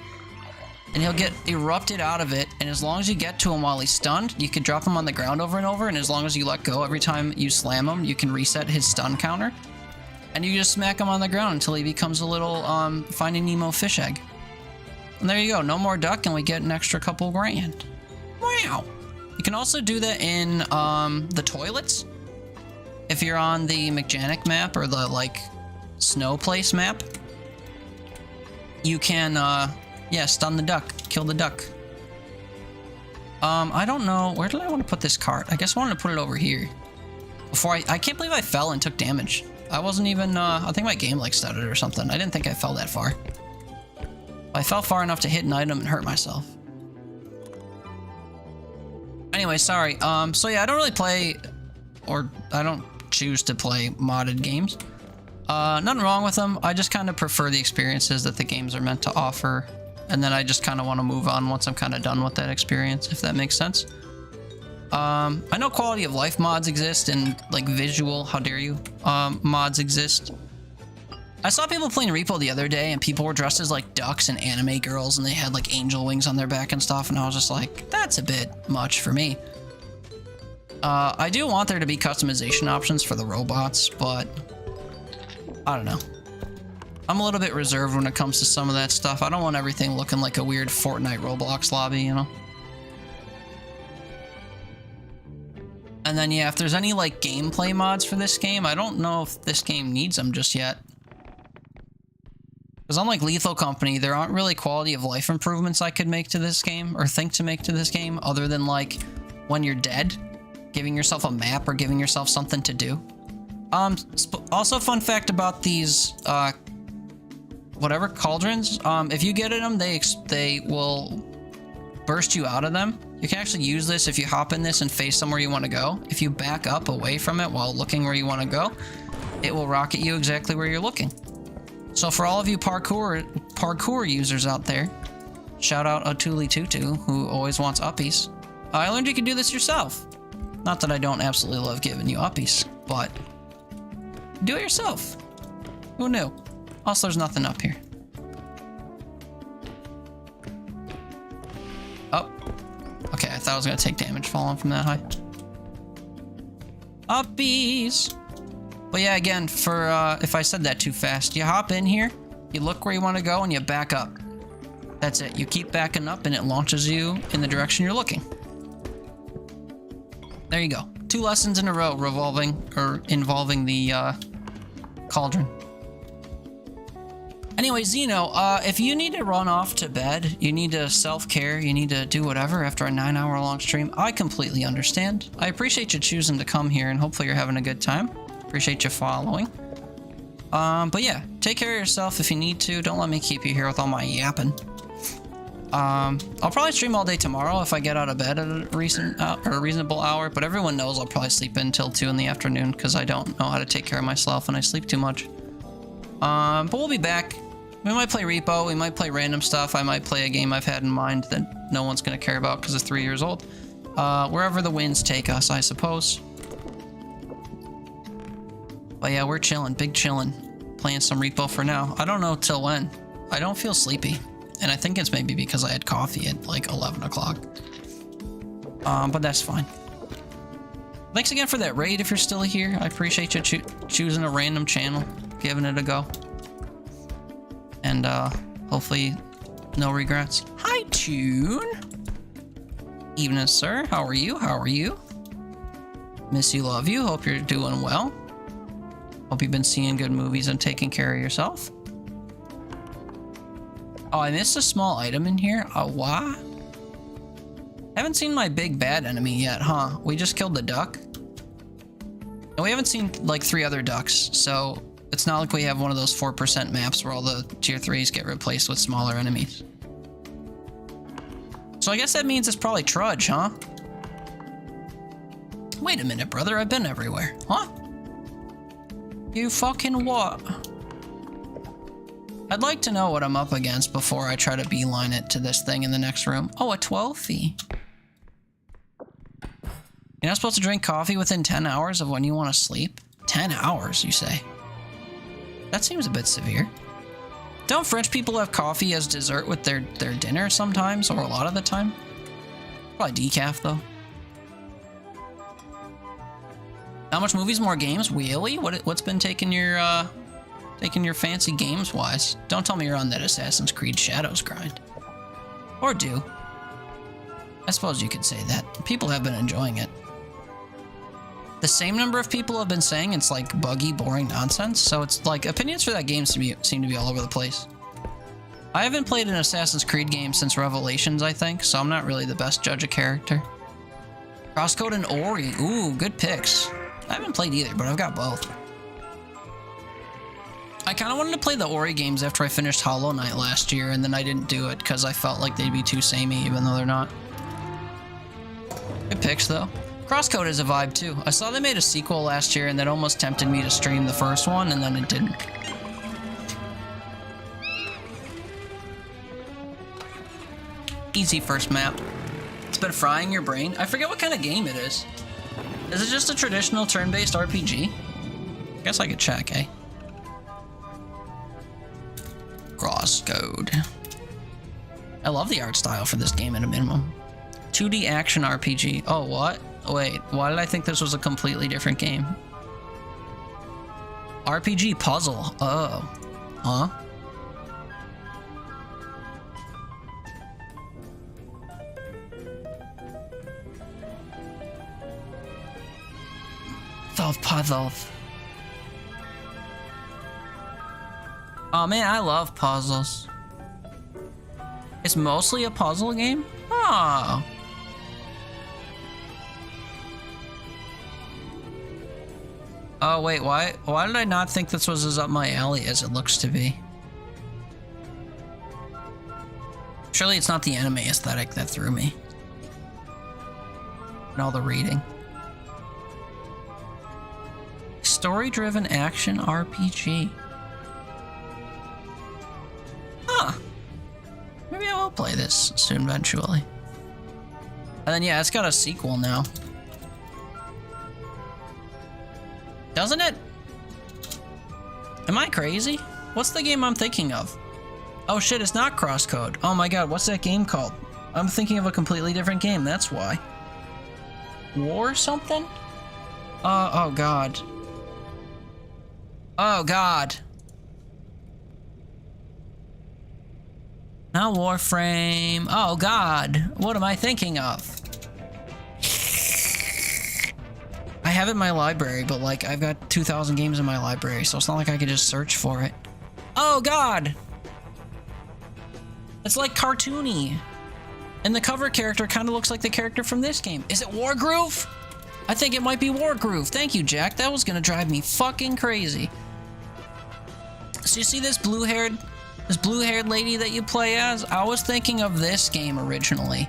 And he'll get erupted out of it. And as long as you get to him while he's stunned, you can drop him on the ground over and over. And as long as you let go, every time you slam him, you can reset his stun counter. And you just smack him on the ground until he becomes a little Finding Nemo fish egg. And there you go, no more duck, and we get an extra couple grand. Wow. You can also do that in the toilets. If you're on the Mechanic map or the like snow place map, you can yeah, stun the duck, kill the duck. I don't know, where did I want to put this cart? I guess I wanted to put it over here. Before I can't believe I fell and took damage. I wasn't even I think my game like stuttered or something. I didn't think I fell that far. I fell far enough to hit an item and hurt myself. Anyway, sorry. So yeah, I don't really play, or I don't choose to play modded games. Nothing wrong with them. I just kind of prefer the experiences that the games are meant to offer. And then I just kind of want to move on once I'm kind of done with that experience, if that makes sense. I know quality of life mods exist and like visual, how dare you, mods exist. I saw people playing Repo the other day and people were dressed as like ducks and anime girls and they had like angel wings on their back and stuff, and I was just like, that's a bit much for me. I do want there to be customization options for the robots, but I don't know. I'm a little bit reserved when it comes to some of that stuff. I don't want everything looking like a weird Fortnite Roblox lobby, you know? And And then, yeah, if there's any, like, gameplay mods for this game, I don't know if this game needs them just yet. Because unlike Lethal Company, there aren't really quality of life improvements I could make to this game, or think to make to this game, other than, like, when you're dead, giving yourself a map or giving yourself something to do. Also, fun fact about these, whatever, cauldrons, if you get in them, they will burst you out of them. You can actually use this if you hop in this and face somewhere you want to go. If you back up away from it while looking where you want to go, it will rocket you exactly where you're looking. So for all of you parkour users out there, shout out Atuli Tutu, who always wants uppies. I learned you can do this yourself. Not that I don't absolutely love giving you uppies, but do it yourself. Who knew? Also, there's nothing up here. Oh. Okay, I thought I was going to take damage falling from that high. Uppies! But yeah, again, for if I said that too fast, you hop in here, you look where you want to go, and you back up. That's it. You keep backing up, and it launches you in the direction you're looking. There you go. 2 lessons in a row involving the cauldron. Anyway, Zeno, if you need to run off to bed, you need to self-care, you need to do whatever after a 9-hour-long stream, I completely understand. I appreciate you choosing to come here, and hopefully you're having a good time. Appreciate you following. But yeah, take care of yourself if you need to. Don't let me keep you here with all my yapping. I'll probably stream all day tomorrow if I get out of bed at a reasonable hour, but everyone knows I'll probably sleep until 2 in the afternoon because I don't know how to take care of myself and I sleep too much. But we'll be back. We might play Repo, we might play random stuff, I might play a game I've had in mind that no one's going to care about because it's 3 years old. Wherever the winds take us, I suppose. But yeah, we're chilling, big chilling. Playing some Repo for now. I don't know till when. I don't feel sleepy. And I think it's maybe because I had coffee at like 11 o'clock. But that's fine. Thanks again for that raid if you're still here. I appreciate you choosing a random channel, giving it a go. And hopefully no regrets. Hi, Tune. Evening, sir. How are you? How are you? Miss you, love you. Hope you're doing well. Hope you've been seeing good movies and taking care of yourself. Oh, I missed a small item in here. Why? Haven't seen my big bad enemy yet, huh? We just killed the duck. And we haven't seen like 3 other ducks, so it's not like we have one of those 4% maps where all the tier 3s get replaced with smaller enemies. So I guess that means it's probably Trudge, huh? Wait a minute, brother. I've been everywhere. Huh? You fucking what? I'd like to know what I'm up against before I try to beeline it to this thing in the next room. Oh, a 12 fee. You're not supposed to drink coffee within 10 hours of when you want to sleep? 10 hours, you say? That seems a bit severe. Don't French people have coffee as dessert with their dinner sometimes, or a lot of the time? Probably decaf, though. How much movies, more games? Really? What's been taking your fancy games-wise? Don't tell me you're on that Assassin's Creed Shadows grind. Or do. I suppose you could say that. People have been enjoying it. The same number of people have been saying it's like buggy, boring nonsense, so it's like opinions for that game seem to be all over the place. I haven't played an Assassin's Creed game since Revelations, I think, so I'm not really the best judge of character. Crosscode and Ori. Ooh, good picks. I haven't played either, but I've got both. I kind of wanted to play the Ori games after I finished Hollow Knight last year, and then I didn't do it because I felt like they'd be too samey, even though they're not. Good picks, though. Crosscode is a vibe, too. I saw they made a sequel last year, and that almost tempted me to stream the first one, and then it didn't. Easy first map. It's been frying your brain. I forget what kind of game it is. Is it just a traditional turn-based RPG? I guess I could check, eh? Crosscode. I love the art style for this game at a minimum. 2D action RPG. Oh, what? Wait, why did I think this was a completely different game? RPG puzzle. Oh. Huh? those puzzles. Oh man, I love puzzles. It's mostly a puzzle game? Oh. Oh wait, why did I not think this was as up my alley as it looks to be? Surely it's not the anime aesthetic that threw me. And all the reading. Story-driven action RPG. Huh. Maybe I will play this soon eventually. And then yeah, it's got a sequel now. Doesn't it? Am I crazy? What's the game I'm thinking of? Oh shit, it's not Crosscode. Oh my god, what's that game called? I'm thinking of a completely different game, that's why. War something? Oh god. Oh god. Not Warframe. Oh god. What am I thinking of? I have it in my library, but like I've got 2,000 games in my library, so it's not like I could just search for it. Oh god! It's like cartoony. And the cover character kind of looks like the character from this game. Is it Wargroove? I think it might be Wargroove. Thank you, Jack. That was gonna drive me fucking crazy. So you see this blue-haired lady that you play as? I was thinking of this game originally.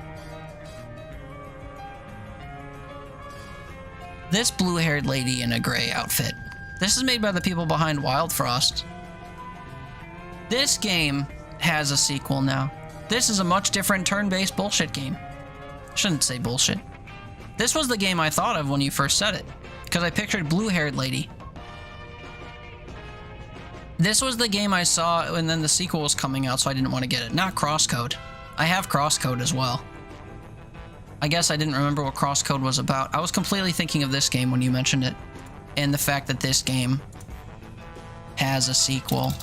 This blue-haired lady in a gray outfit. This is made by the people behind Wild Frost. This game has a sequel now. This is a much different turn-based bullshit game. Shouldn't say bullshit. This was the game I thought of when you first said it, because I pictured blue-haired lady. This was the game I saw, and then the sequel was coming out, so I didn't want to get it. Not Crosscode. I have Crosscode as well. I guess I didn't remember what Crosscode was about. I was completely thinking of this game when you mentioned it, and the fact that this game has a sequel.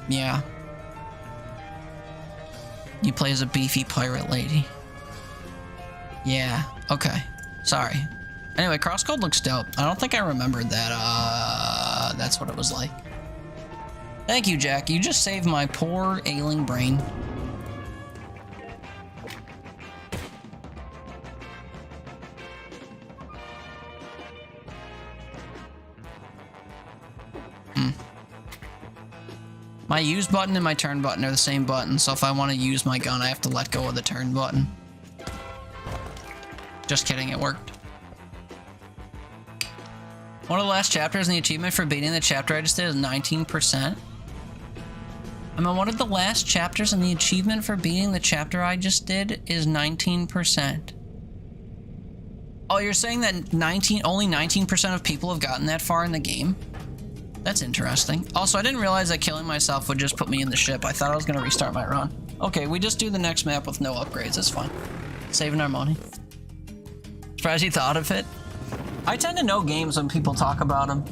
Yeah. You play as a beefy pirate lady. Yeah, okay. Sorry. Anyway, Crosscode looks dope. I don't think I remembered that, that's what it was like. Thank you, Jack. You just saved my poor, ailing brain. My use button and my turn button are the same button, so if I want to use my gun, I have to let go of the turn button. Just kidding, it worked. One of the last chapters in the achievement for beating the chapter I just did is 19%. I mean, one of the last chapters in the achievement for beating the chapter I just did is 19%. Oh, you're saying that only 19% of people have gotten that far in the game? That's interesting. Also, I didn't realize that killing myself would just put me in the ship. I thought I was going to restart my run. Okay, we just do the next map with no upgrades. That's fine. Saving our money. Surprised you thought of it. I tend to know games when people talk about them,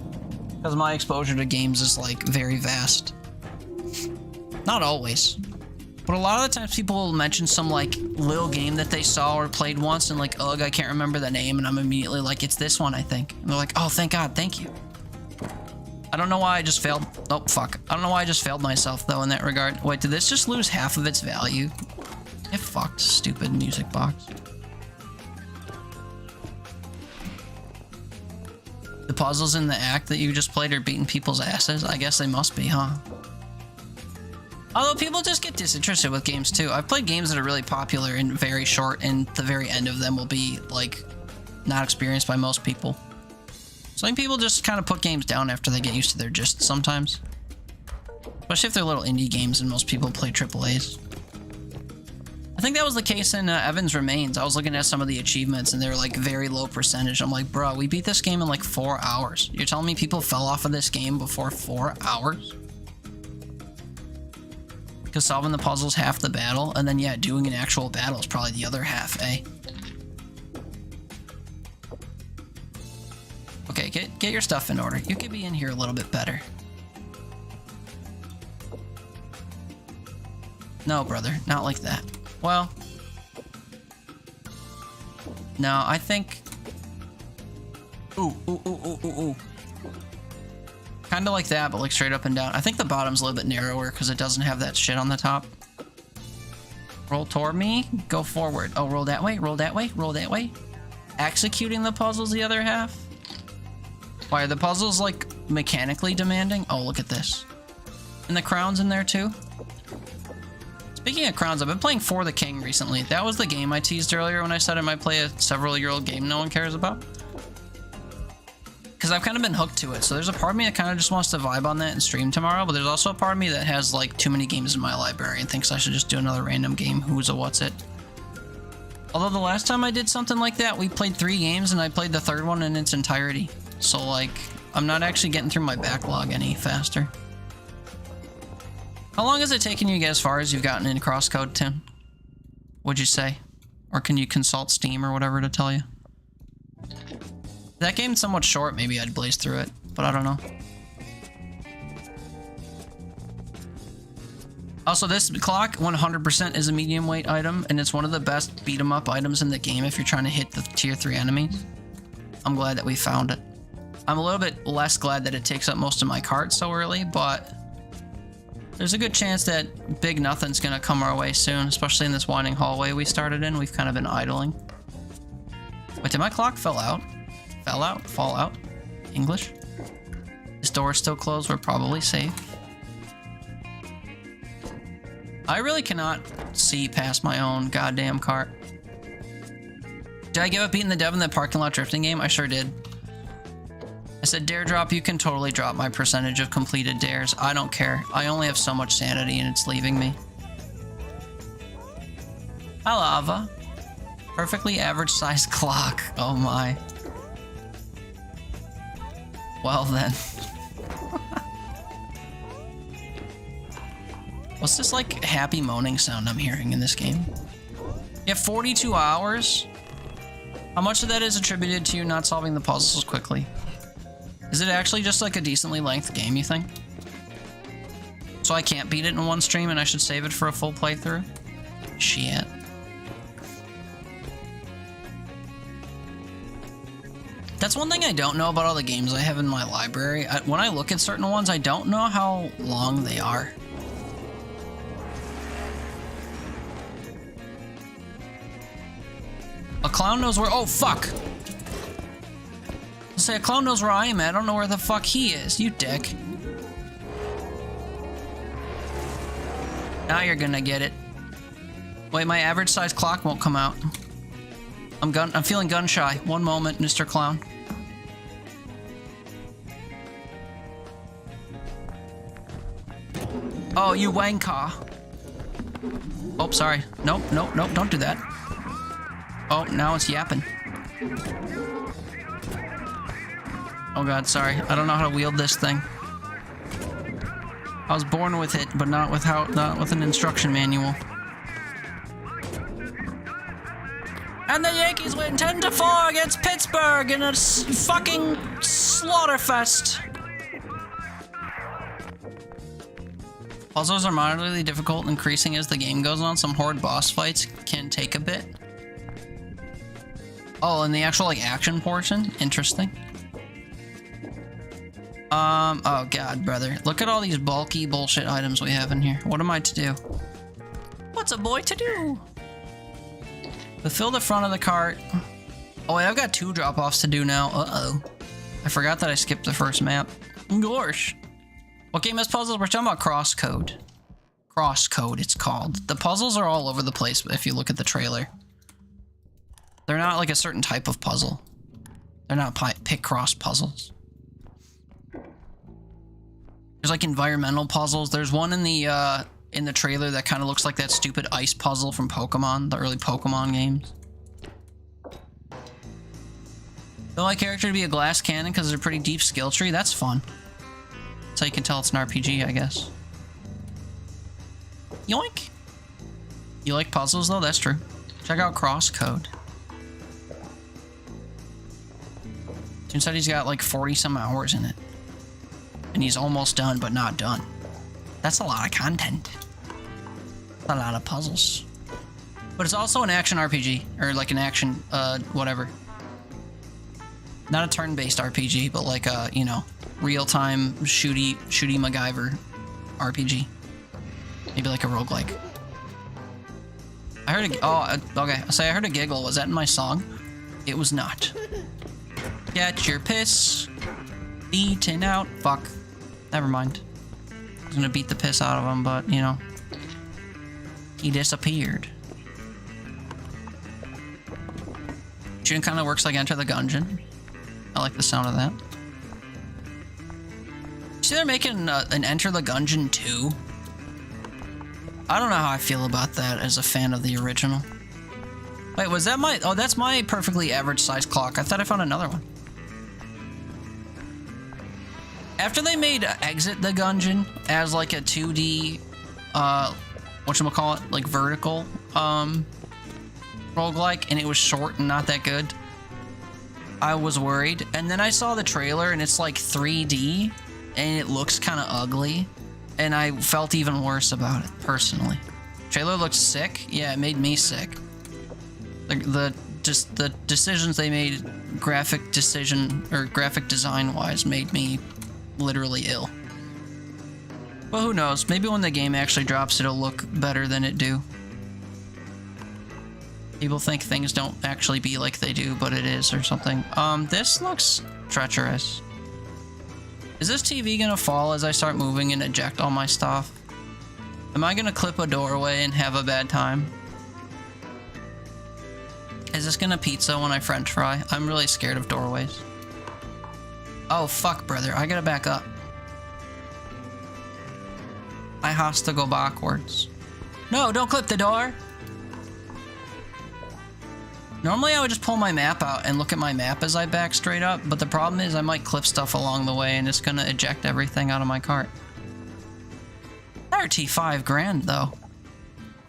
because my exposure to games is like very vast. Not always, but a lot of the times people will mention some like little game that they saw or played once and like, ugh, I can't remember the name, and I'm immediately like, it's this one, I think. And they're like, oh, thank God, thank you. I don't know why I just failed. Oh, fuck. I don't know why I just failed myself, though, in that regard. Wait, did this just lose half of its value? It fucked, stupid music box. The puzzles in the act that you just played are beating people's asses? I guess they must be, huh? Although people just get disinterested with games, too. I've played games that are really popular and very short, and the very end of them will be, like, not experienced by most people. So I think people just kind of put games down after they get used to their gist sometimes. Especially if they're little indie games and most people play AAAs. I think that was the case in Evan's Remains. I was looking at some of the achievements and they were like very low percentage. I'm like, bro, we beat this game in like 4 hours. You're telling me people fell off of this game before 4 hours? Because solving the puzzle's half the battle, and then yeah, doing an actual battle is probably the other half, eh? Okay, get your stuff in order. You could be in here a little bit better. No, brother, not like that. Well, No, I think... Ooh, ooh, ooh, ooh, ooh, ooh. Kind of like that, but like straight up and down. I think the bottom's a little bit narrower because it doesn't have that shit on the top. Roll toward me, go forward. Oh, roll that way, roll that way, roll that way. Executing the puzzle's the other half. Why, are the puzzles like mechanically demanding? Oh, look at this. And the crown's in there too. Speaking of crowns, I've been playing For the King recently. That was the game I teased earlier when I said I might play a several-year-old game no one cares about. Because I've kind of been hooked to it. So there's a part of me that kind of just wants to vibe on that and stream tomorrow, but there's also a part of me that has like too many games in my library and thinks I should just do another random game. Who's a what's it? Although the last time I did something like that, we played 3 games and I played the third one in its entirety. So like, I'm not actually getting through my backlog any faster. How long has it taken you to get as far as you've gotten in Crosscode, Tim? Would you say? Or can you consult Steam or whatever to tell you? That game's somewhat short, maybe I'd blaze through it, but I don't know. Also, this clock 100% is a medium weight item, and it's one of the best beat 'em up items in the game if you're trying to hit the tier 3 enemies. I'm glad that we found it. I'm a little bit less glad that it takes up most of my cart so early, but there's a good chance that big nothing's gonna come our way soon, especially in this winding hallway we started in. We've kind of been idling. Wait, did my clock fall out? Fell out? Fall out? English? This door's still closed, we're probably safe. I really cannot see past my own goddamn cart. Did I give up beating the dev in that parking lot drifting game? I sure did. I said, dare drop, you can totally drop my percentage of completed dares. I don't care. I only have so much sanity and it's leaving me. Hi, Lava. Perfectly average sized clock. Oh my. Well then. What's this like happy moaning sound I'm hearing in this game? You have 42 hours? How much of that is attributed to you not solving the puzzles quickly? Is it actually just like a decently length game, you think? So I can't beat it in one stream and I should save it for a full playthrough? Shit. That's one thing I don't know about all the games I have in my library. When I look at certain ones, I don't know how long they are. A clown knows where— oh, fuck! I'll say a clown knows where I am at. I don't know where the fuck he is, you dick. Now you're gonna get it. Wait, my average size clock won't come out. I'm feeling gun shy. One moment, Mr. Clown. Oh, you wanka. Oh, sorry. Nope, nope, nope, don't do that. Oh, now it's yapping. Oh god, sorry. I don't know how to wield this thing. I was born with it, but not with an instruction manual. And the Yankees win 10-4 against Pittsburgh in a fucking slaughterfest. Puzzles are moderately difficult, increasing as the game goes on. Some horde boss fights can take a bit. Oh, and the actual like action portion? Interesting. Oh god, brother. Look at all these bulky bullshit items we have in here. What am I to do? What's a boy to do? Fulfill the front of the cart. Oh wait, I've got 2 drop-offs to do now. Uh-oh. I forgot that I skipped the first map. Gosh. What game has puzzles? We're talking about Crosscode. Crosscode, it's called. The puzzles are all over the place if you look at the trailer. They're not like a certain type of puzzle. They're not pick-cross puzzles. There's like environmental puzzles. There's one in the trailer that kind of looks like that stupid ice puzzle from Pokemon, the early Pokemon games. Build my character to be a glass cannon because there's a pretty deep skill tree. That's fun. That's how you can tell it's an RPG, I guess. Yoink! You like puzzles though? That's true. Check out Crosscode. Tim said he's got like 40 some hours in it. And he's almost done, but not done. That's a lot of content. A lot of puzzles. But it's also an action RPG, or like an action, whatever. Not a turn-based RPG, but like a, you know, real-time shooty MacGyver RPG. Maybe like a roguelike. I heard a, oh, okay, I heard a giggle. Was that in my song? It was not. Get your piss beaten out. Fuck. Never mind. I was gonna beat the piss out of him, but, you know. He disappeared. Shooting kind of works like Enter the Gungeon. I like the sound of that. See, they're making an Enter the Gungeon 2. I don't know how I feel about that as a fan of the original. Wait, was that my... Oh, that's my perfectly average size clock. I thought I found another one. After they made Exit the Gungeon as like a 2D... whatchamacallit? Like vertical roguelike, and it was short and not that good, I was worried. And then I saw the trailer and it's like 3D and it looks kind of ugly, and I felt even worse about it personally. Trailer looked sick. Yeah, it made me sick. The decisions they made, graphic design wise, made me literally ill. But who knows? Maybe when the game actually drops, it'll look better than it do. People think things don't actually be like they do, but it is, or something. This looks treacherous. Is this TV gonna fall as I start moving and eject all my stuff? Am I gonna clip a doorway and have a bad time? Is this gonna pizza when I french fry? I'm really scared of doorways. Oh, fuck, brother. I gotta back up. I has to go backwards. No, don't clip the door! Normally I would just pull my map out and look at my map as I back straight up, but the problem is I might clip stuff along the way and it's gonna eject everything out of my cart. 35 grand though.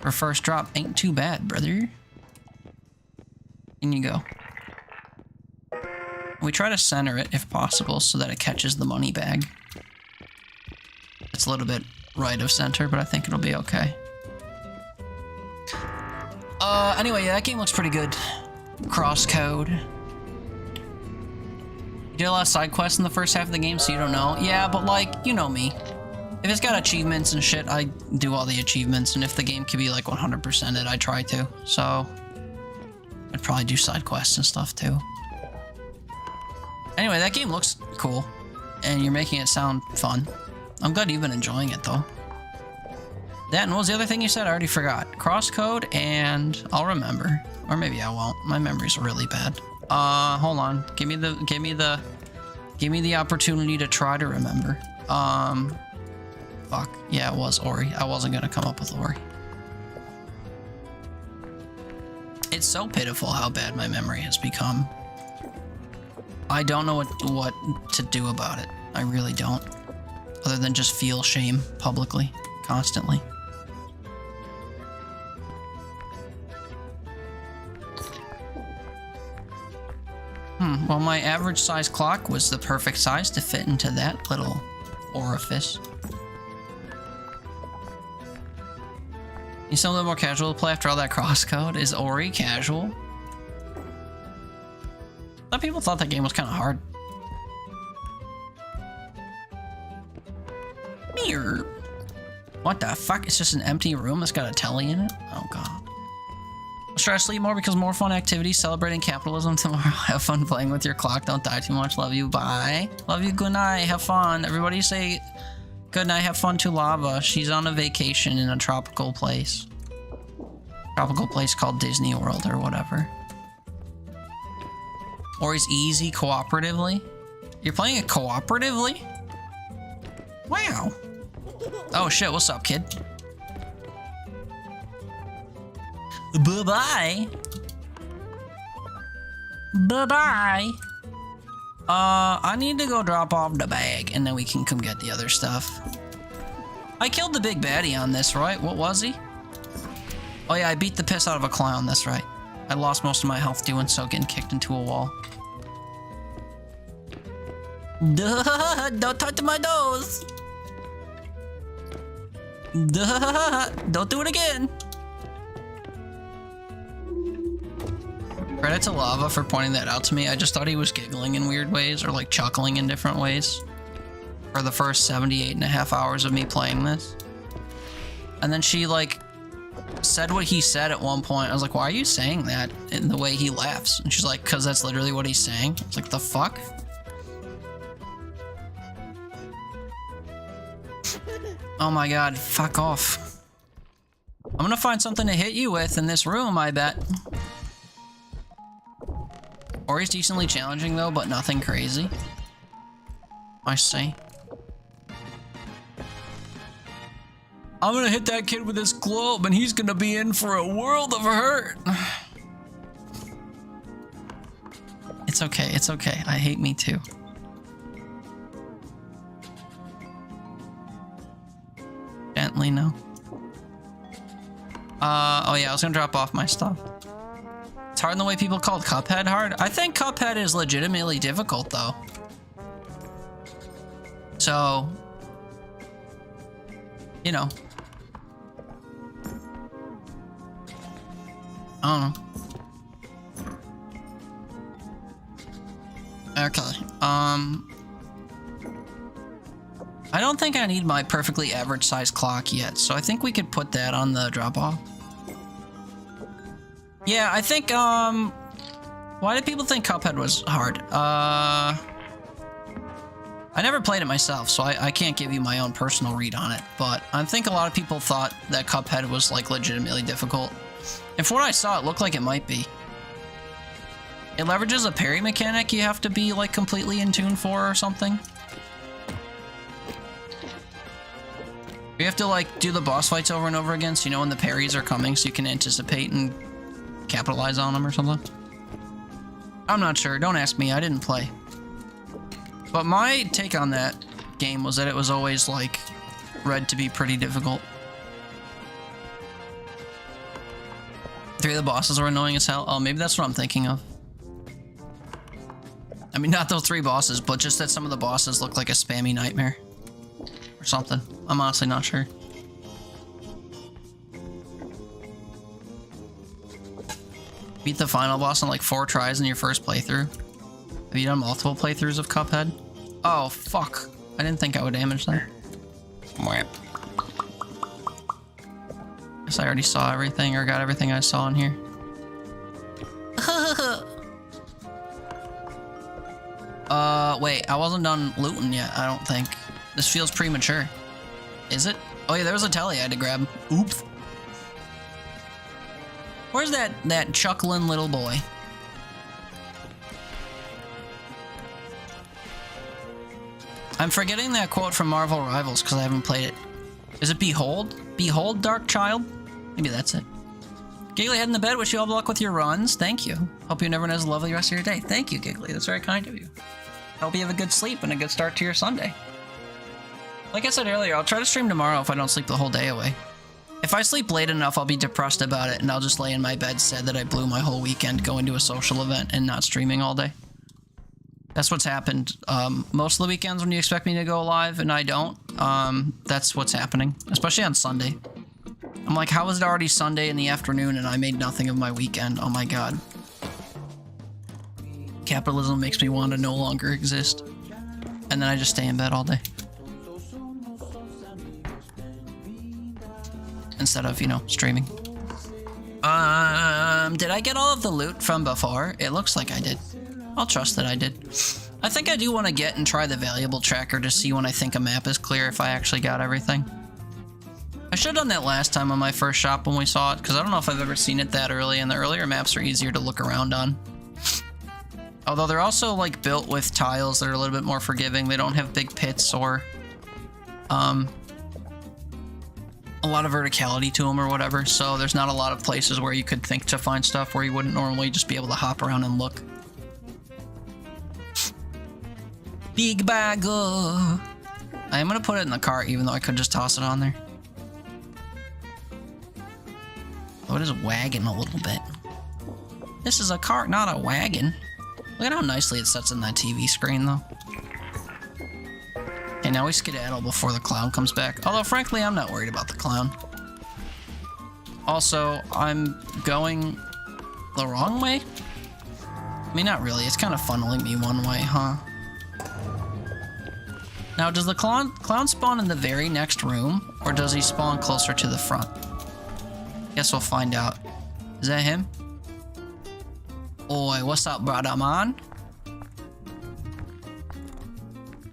For first drop ain't too bad, brother. In you go. We try to center it if possible so that it catches the money bag. It's a little bit right of center, but I think it'll be okay. Anyway, yeah, that game looks pretty good. Crosscode. You did a lot of side quests in the first half of the game, so you don't know. Yeah, but like, you know me. If it's got achievements and shit, I do all the achievements, and if the game could be like 100%ed, I try to. So, I'd probably do side quests and stuff too. Anyway, that game looks cool, and you're making it sound fun. I'm glad you've been enjoying it though. That, and what was the other thing you said? I already forgot. Crosscode, and I'll remember. Or maybe I won't. My memory's really bad. Hold on. Give me the opportunity to try to remember. Fuck. Yeah, it was Ori. I wasn't gonna come up with Ori. It's so pitiful how bad my memory has become. I don't know what to do about it. I really don't. Other than just feel shame publicly, constantly. Well, my average size clock was the perfect size to fit into that little orifice. You sound a little more casual to play after all that crosscode. Is Ori casual? Some people thought that game was kind of hard. Mirror. What the fuck? It's just an empty room that's got a telly in it? Oh god. Let's try to sleep more because more fun activities. Celebrating capitalism tomorrow. Have fun playing with your clock. Don't die too much. Love you. Bye. Love you. Good night. Have fun. Everybody say good night. Have fun to Lava. She's on a vacation in a tropical place. Tropical place called Disney World or whatever. Ori's easy cooperatively. You're playing it cooperatively? Wow. Oh shit, what's up, kid? Bye-bye. Bye-bye. I need to go drop off the bag and then we can come get the other stuff. I killed the big baddie on this, right? What was he? Oh yeah, I beat the piss out of a clown, that's right. I lost most of my health doing so, getting kicked into a wall. Duh, don't touch my nose. Duh, don't do it again. Credit to Lava for pointing that out to me. I just thought he was giggling in weird ways or like chuckling in different ways for the first 78.5 hours of me playing this. And then she like said what he said at one point. I was like, why are you saying that in the way he laughs? And she's like, because that's literally what he's saying. I was like, the fuck? Oh my god, fuck off. I'm gonna find something to hit you with in this room, I bet. Ori's decently challenging though, but nothing crazy. I see. I'm gonna hit that kid with this globe and he's gonna be in for a world of hurt. It's okay, it's okay. I hate me too. Gently, no. Oh yeah, I was gonna drop off my stuff. It's hard in the way people called Cuphead hard. I think Cuphead is legitimately difficult though. So, you know. I don't know. Okay. I don't think I need my perfectly average size clock yet, so I think we could put that on the drop off. Yeah, I think, why did people think Cuphead was hard? I never played it myself, so I can't give you my own personal read on it, but I think a lot of people thought that Cuphead was, like, legitimately difficult. And from what I saw, it looked like it might be. It leverages a parry mechanic you have to be, like, completely in tune for or something. You have to, like, do the boss fights over and over again so you know when the parries are coming so you can anticipate and capitalize on them or something. I'm not sure. Don't ask me. I didn't play. But my take on that game was that it was always, like, read to be pretty difficult. 3 of the bosses were annoying as hell. Oh, maybe that's what I'm thinking of. I mean, not those 3 bosses, but just that some of the bosses look like a spammy nightmare. Or something. I'm honestly not sure. Beat the final boss in like 4 tries in your first playthrough. Have you done multiple playthroughs of Cuphead? Oh, fuck. I didn't think I would damage that. Guess I already saw everything, or got everything I saw in here. Wait, I wasn't done looting yet, I don't think. This feels premature. Is it? Oh yeah, there was a telly I had to grab. Oops. Where's that chuckling little boy? I'm forgetting that quote from Marvel Rivals because I haven't played it. Is it Behold? Behold, Dark Child? Maybe that's it. Giggly, heading to bed. Wish you all the luck with your runs. Thank you. Hope you never has a lovely rest of your day. Thank you, Giggly. That's very kind of you. Hope you have a good sleep and a good start to your Sunday. Like I said earlier, I'll try to stream tomorrow if I don't sleep the whole day away. If I sleep late enough, I'll be depressed about it, and I'll just lay in my bed sad that I blew my whole weekend going to a social event and not streaming all day. That's what's happened. Most of the weekends when you expect me to go live and I don't, that's what's happening, especially on Sunday. I'm like, how is it already Sunday in the afternoon and I made nothing of my weekend? Oh my god. Capitalism makes me want to no longer exist. And then I just stay in bed all day. Instead of, you know, streaming. Did I get all of the loot from before? It looks like I did. I'll trust that I did. I think I do want to get and try the valuable tracker to see when I think a map is clear if I actually got everything. I should have done that last time on my first shop when we saw it, because I don't know if I've ever seen it that early, and the earlier maps are easier to look around on. Although they're also, like, built with tiles that are a little bit more forgiving. They don't have big pits or, a lot of verticality to them or whatever, so there's not a lot of places where you could think to find stuff where you wouldn't normally just be able to hop around and look. Big bag. I am gonna put it in the cart, even though I could just toss it on there. Oh, it is wagging a little bit. This is a cart, not a wagon. Look at how nicely it sets in that TV screen, though. Okay, now we skedaddle before the clown comes back. Although, frankly, I'm not worried about the clown. Also, I'm going the wrong way? I mean, not really. It's kind of funneling me one way, huh? Now, does the clown spawn in the very next room, or does he spawn closer to the front? Guess we'll find out. Is that him? Oi, what's up, brother man?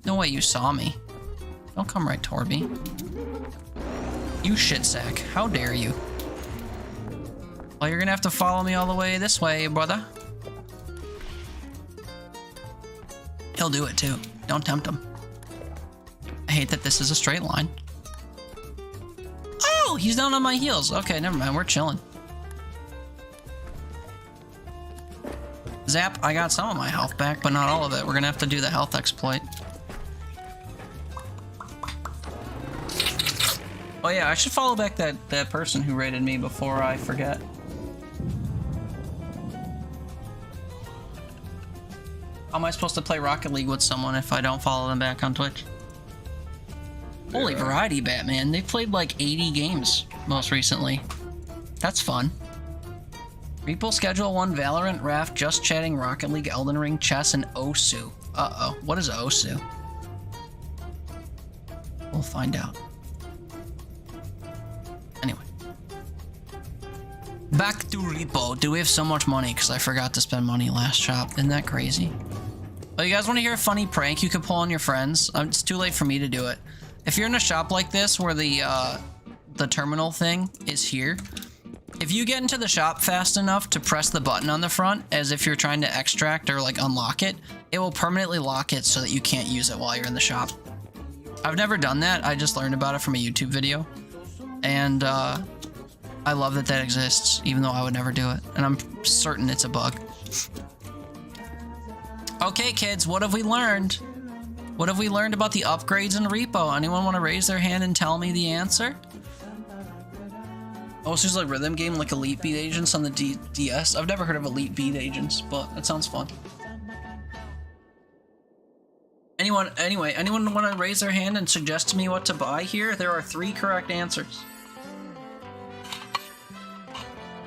No way you saw me. Don't come right toward me. You shit sack. How dare you? Well, you're gonna have to follow me all the way this way, brother. He'll do it too. Don't tempt him. I hate that this is a straight line. Oh, he's down on my heels. Okay, never mind. We're chilling. Zap, I got some of my health back, but not all of it. We're gonna have to do the health exploit. Oh yeah, I should follow back that person who raided me before I forget. How am I supposed to play Rocket League with someone if I don't follow them back on Twitch? Yeah. Holy variety, Batman. They've played like 80 games most recently. That's fun. Repo Schedule 1, Valorant, Raft, Just Chatting, Rocket League, Elden Ring, Chess, and Osu. Uh-oh. What is Osu? We'll find out. Anyway. Back to Repo. Do we have so much money? Because I forgot to spend money last shop. Isn't that crazy? Oh, you guys want to hear a funny prank you could pull on your friends? It's too late for me to do it. If you're in a shop like this where the terminal thing is here, if you get into the shop fast enough to press the button on the front as if you're trying to extract or like unlock it, it will permanently lock it so that you can't use it while you're in the shop. I've never done that. I just learned about it from a YouTube video. And I love that that exists, even though I would never do it. And I'm certain it's a bug. Okay, kids, what have we learned? What have we learned about the upgrades in Repo? Anyone want to raise their hand and tell me the answer? Oh, so there's like rhythm game like Elite Beat Agents on the DS. I've never heard of Elite Beat Agents, but that sounds fun. Anyone want to raise their hand and suggest to me what to buy here? There are 3 correct answers.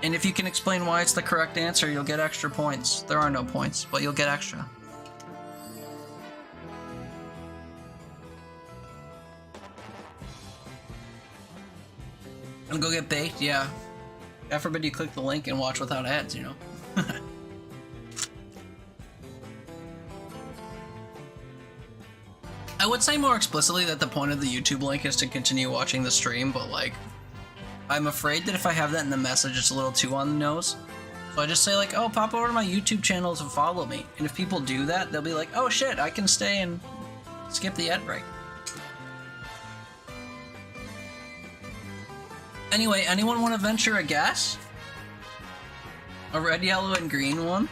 And if you can explain why it's the correct answer, you'll get extra points. There are no points, but you'll get extra. And go get baked? Yeah. God forbid you click the link and watch without ads, you know? I would say more explicitly that the point of the YouTube link is to continue watching the stream, but like, I'm afraid that if I have that in the message, it's a little too on the nose. So I just say like, oh, pop over to my YouTube channel to follow me. And if people do that, they'll be like, oh shit, I can stay and skip the ad break. Anyway, anyone want to venture a guess? A red, yellow, and green one?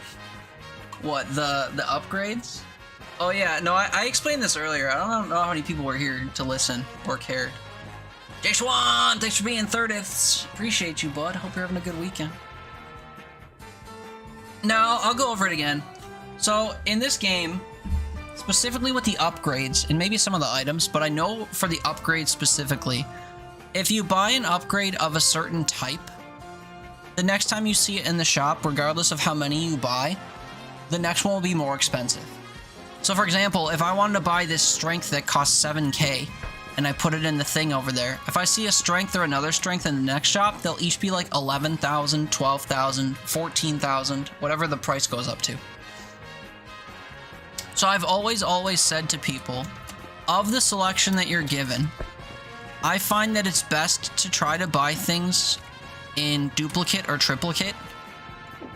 What, the upgrades? Oh yeah, no, I explained this earlier. I don't know how many people were here to listen or cared. J-Schwan, thanks for being 30th. Appreciate you, bud. Hope you're having a good weekend. Now, I'll go over it again. So, in this game, specifically with the upgrades, and maybe some of the items, but I know for the upgrades specifically, if you buy an upgrade of a certain type, the next time you see it in the shop, regardless of how many you buy, the next one will be more expensive. So for example, if I wanted to buy this strength that costs 7k, and I put it in the thing over there, if I see a strength or another strength in the next shop, they'll each be like 11,000, 12,000, 14,000, whatever the price goes up to. So I've always said to people, of the selection that you're given, I find that it's best to try to buy things in duplicate or triplicate.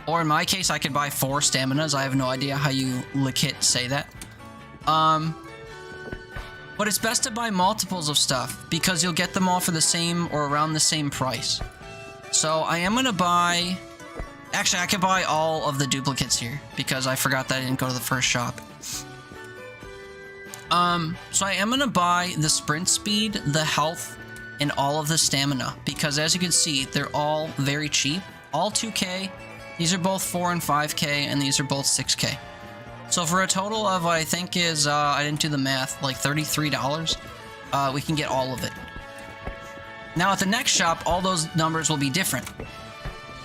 Or in my case, I could buy 4 staminas. I have no idea how you legit say that. But it's best to buy multiples of stuff because you'll get them all for the same or around the same price. So I am going to buy... Actually, I could buy all of the duplicates here because I forgot that I didn't go to the first shop. So I am going to buy the sprint speed, the health, and all of the stamina because as you can see, they're all very cheap. All 2k. These are both 4 and 5k, and these are both 6k. So for a total of what I think is, I didn't do the math, like $33, we can get all of it. Now at the next shop, all those numbers will be different.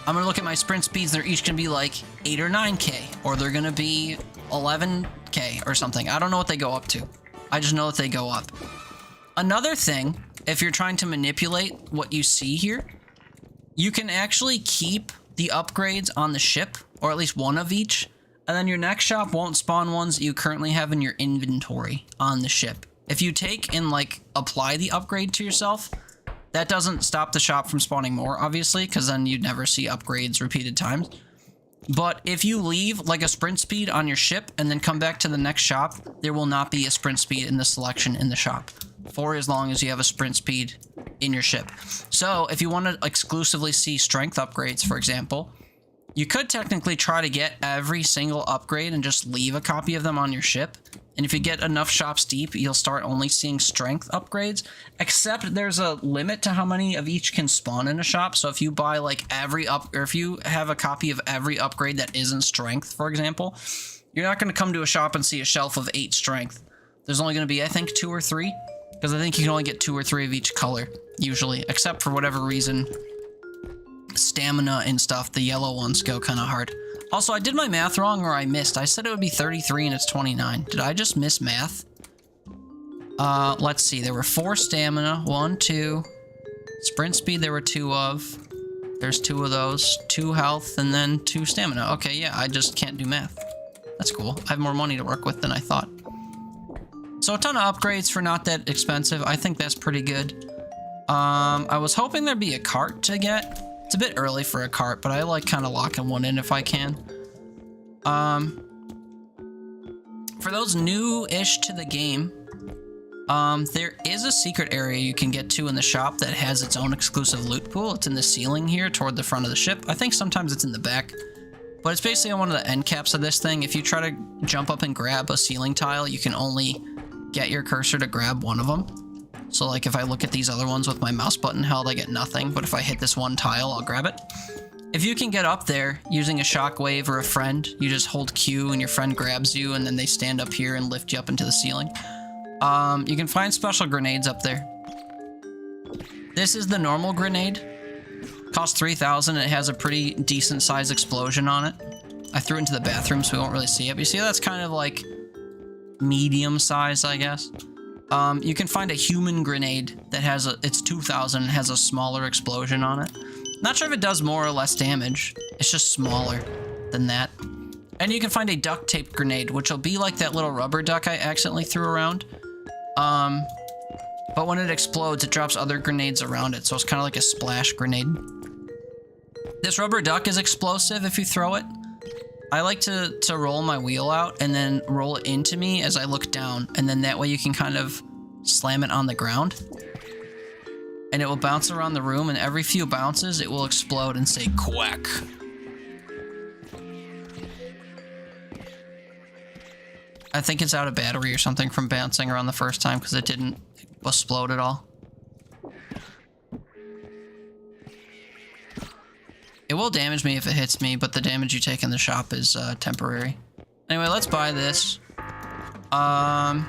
I'm gonna look at my sprint speeds. They're each gonna be like 8 or 9K, or they're gonna be 11K or something. I don't know what they go up to. I just know that they go up. Another thing, if you're trying to manipulate what you see here, you can actually keep the upgrades on the ship, or at least one of each, and then your next shop won't spawn ones that you currently have in your inventory on the ship. If you take and like apply the upgrade to yourself, that doesn't stop the shop from spawning more, obviously, because then you'd never see upgrades repeated times. But if you leave like a sprint speed on your ship and then come back to the next shop, there will not be a sprint speed in the selection in the shop for as long as you have a sprint speed in your ship. So if you want to exclusively see strength upgrades, for example, you could technically try to get every single upgrade and just leave a copy of them on your ship. And if you get enough shops deep, you'll start only seeing strength upgrades, except there's a limit to how many of each can spawn in a shop. So if you buy like or if you have a copy of every upgrade that isn't strength, for example, you're not going to come to a shop and see a shelf of 8 strength. There's only going to be, I think, 2 or 3, because I think you can only get 2 or 3 of each color, usually, except for whatever reason, stamina and stuff, the yellow ones go kind of hard. Also, I did my math wrong, or I missed. I said it would be 33 and it's 29. Did I just miss math? Let's see. There were 4 stamina. 1, 2. Sprint speed there were 2 of. There's 2 of those. 2 health and then 2 stamina. Okay, yeah, I just can't do math. That's cool. I have more money to work with than I thought. So a ton of upgrades for not that expensive. I think that's pretty good. I was hoping there'd be a cart to get. It's a bit early for a cart, but I like kind of locking one in if I can. For those new-ish to the game, there is a secret area you can get to in the shop that has its own exclusive loot pool. It's in the ceiling here toward the front of the ship. I think sometimes it's in the back, but it's basically on one of the end caps of this thing. If you try to jump up and grab a ceiling tile, you can only get your cursor to grab one of them. So like if I look at these other ones with my mouse button held, I get nothing. But if I hit this one tile, I'll grab it. If you can get up there using a shockwave or a friend, you just hold Q and your friend grabs you and then they stand up here and lift you up into the ceiling. You can find special grenades up there. This is the normal grenade. Costs 3,000 and it has a pretty decent size explosion on it. I threw it into the bathroom so we won't really see it. But you see that's kind of like medium size, I guess. You can find a human grenade that has it's 2,000 and has a smaller explosion on it. Not sure if it does more or less damage. It's just smaller than that. And you can find a duct tape grenade, which will be like that little rubber duck I accidentally threw around. But when it explodes, it drops other grenades around it, so it's kind of like a splash grenade. This rubber duck is explosive if you throw it. I like to roll my wheel out and then roll it into me as I look down, and then that way you can kind of slam it on the ground. And it will bounce around the room, and every few bounces, it will explode and say, quack. I think it's out of battery or something from bouncing around the first time, because it didn't explode at all. It will damage me if it hits me, but the damage you take in the shop is temporary. Anyway, let's buy this. I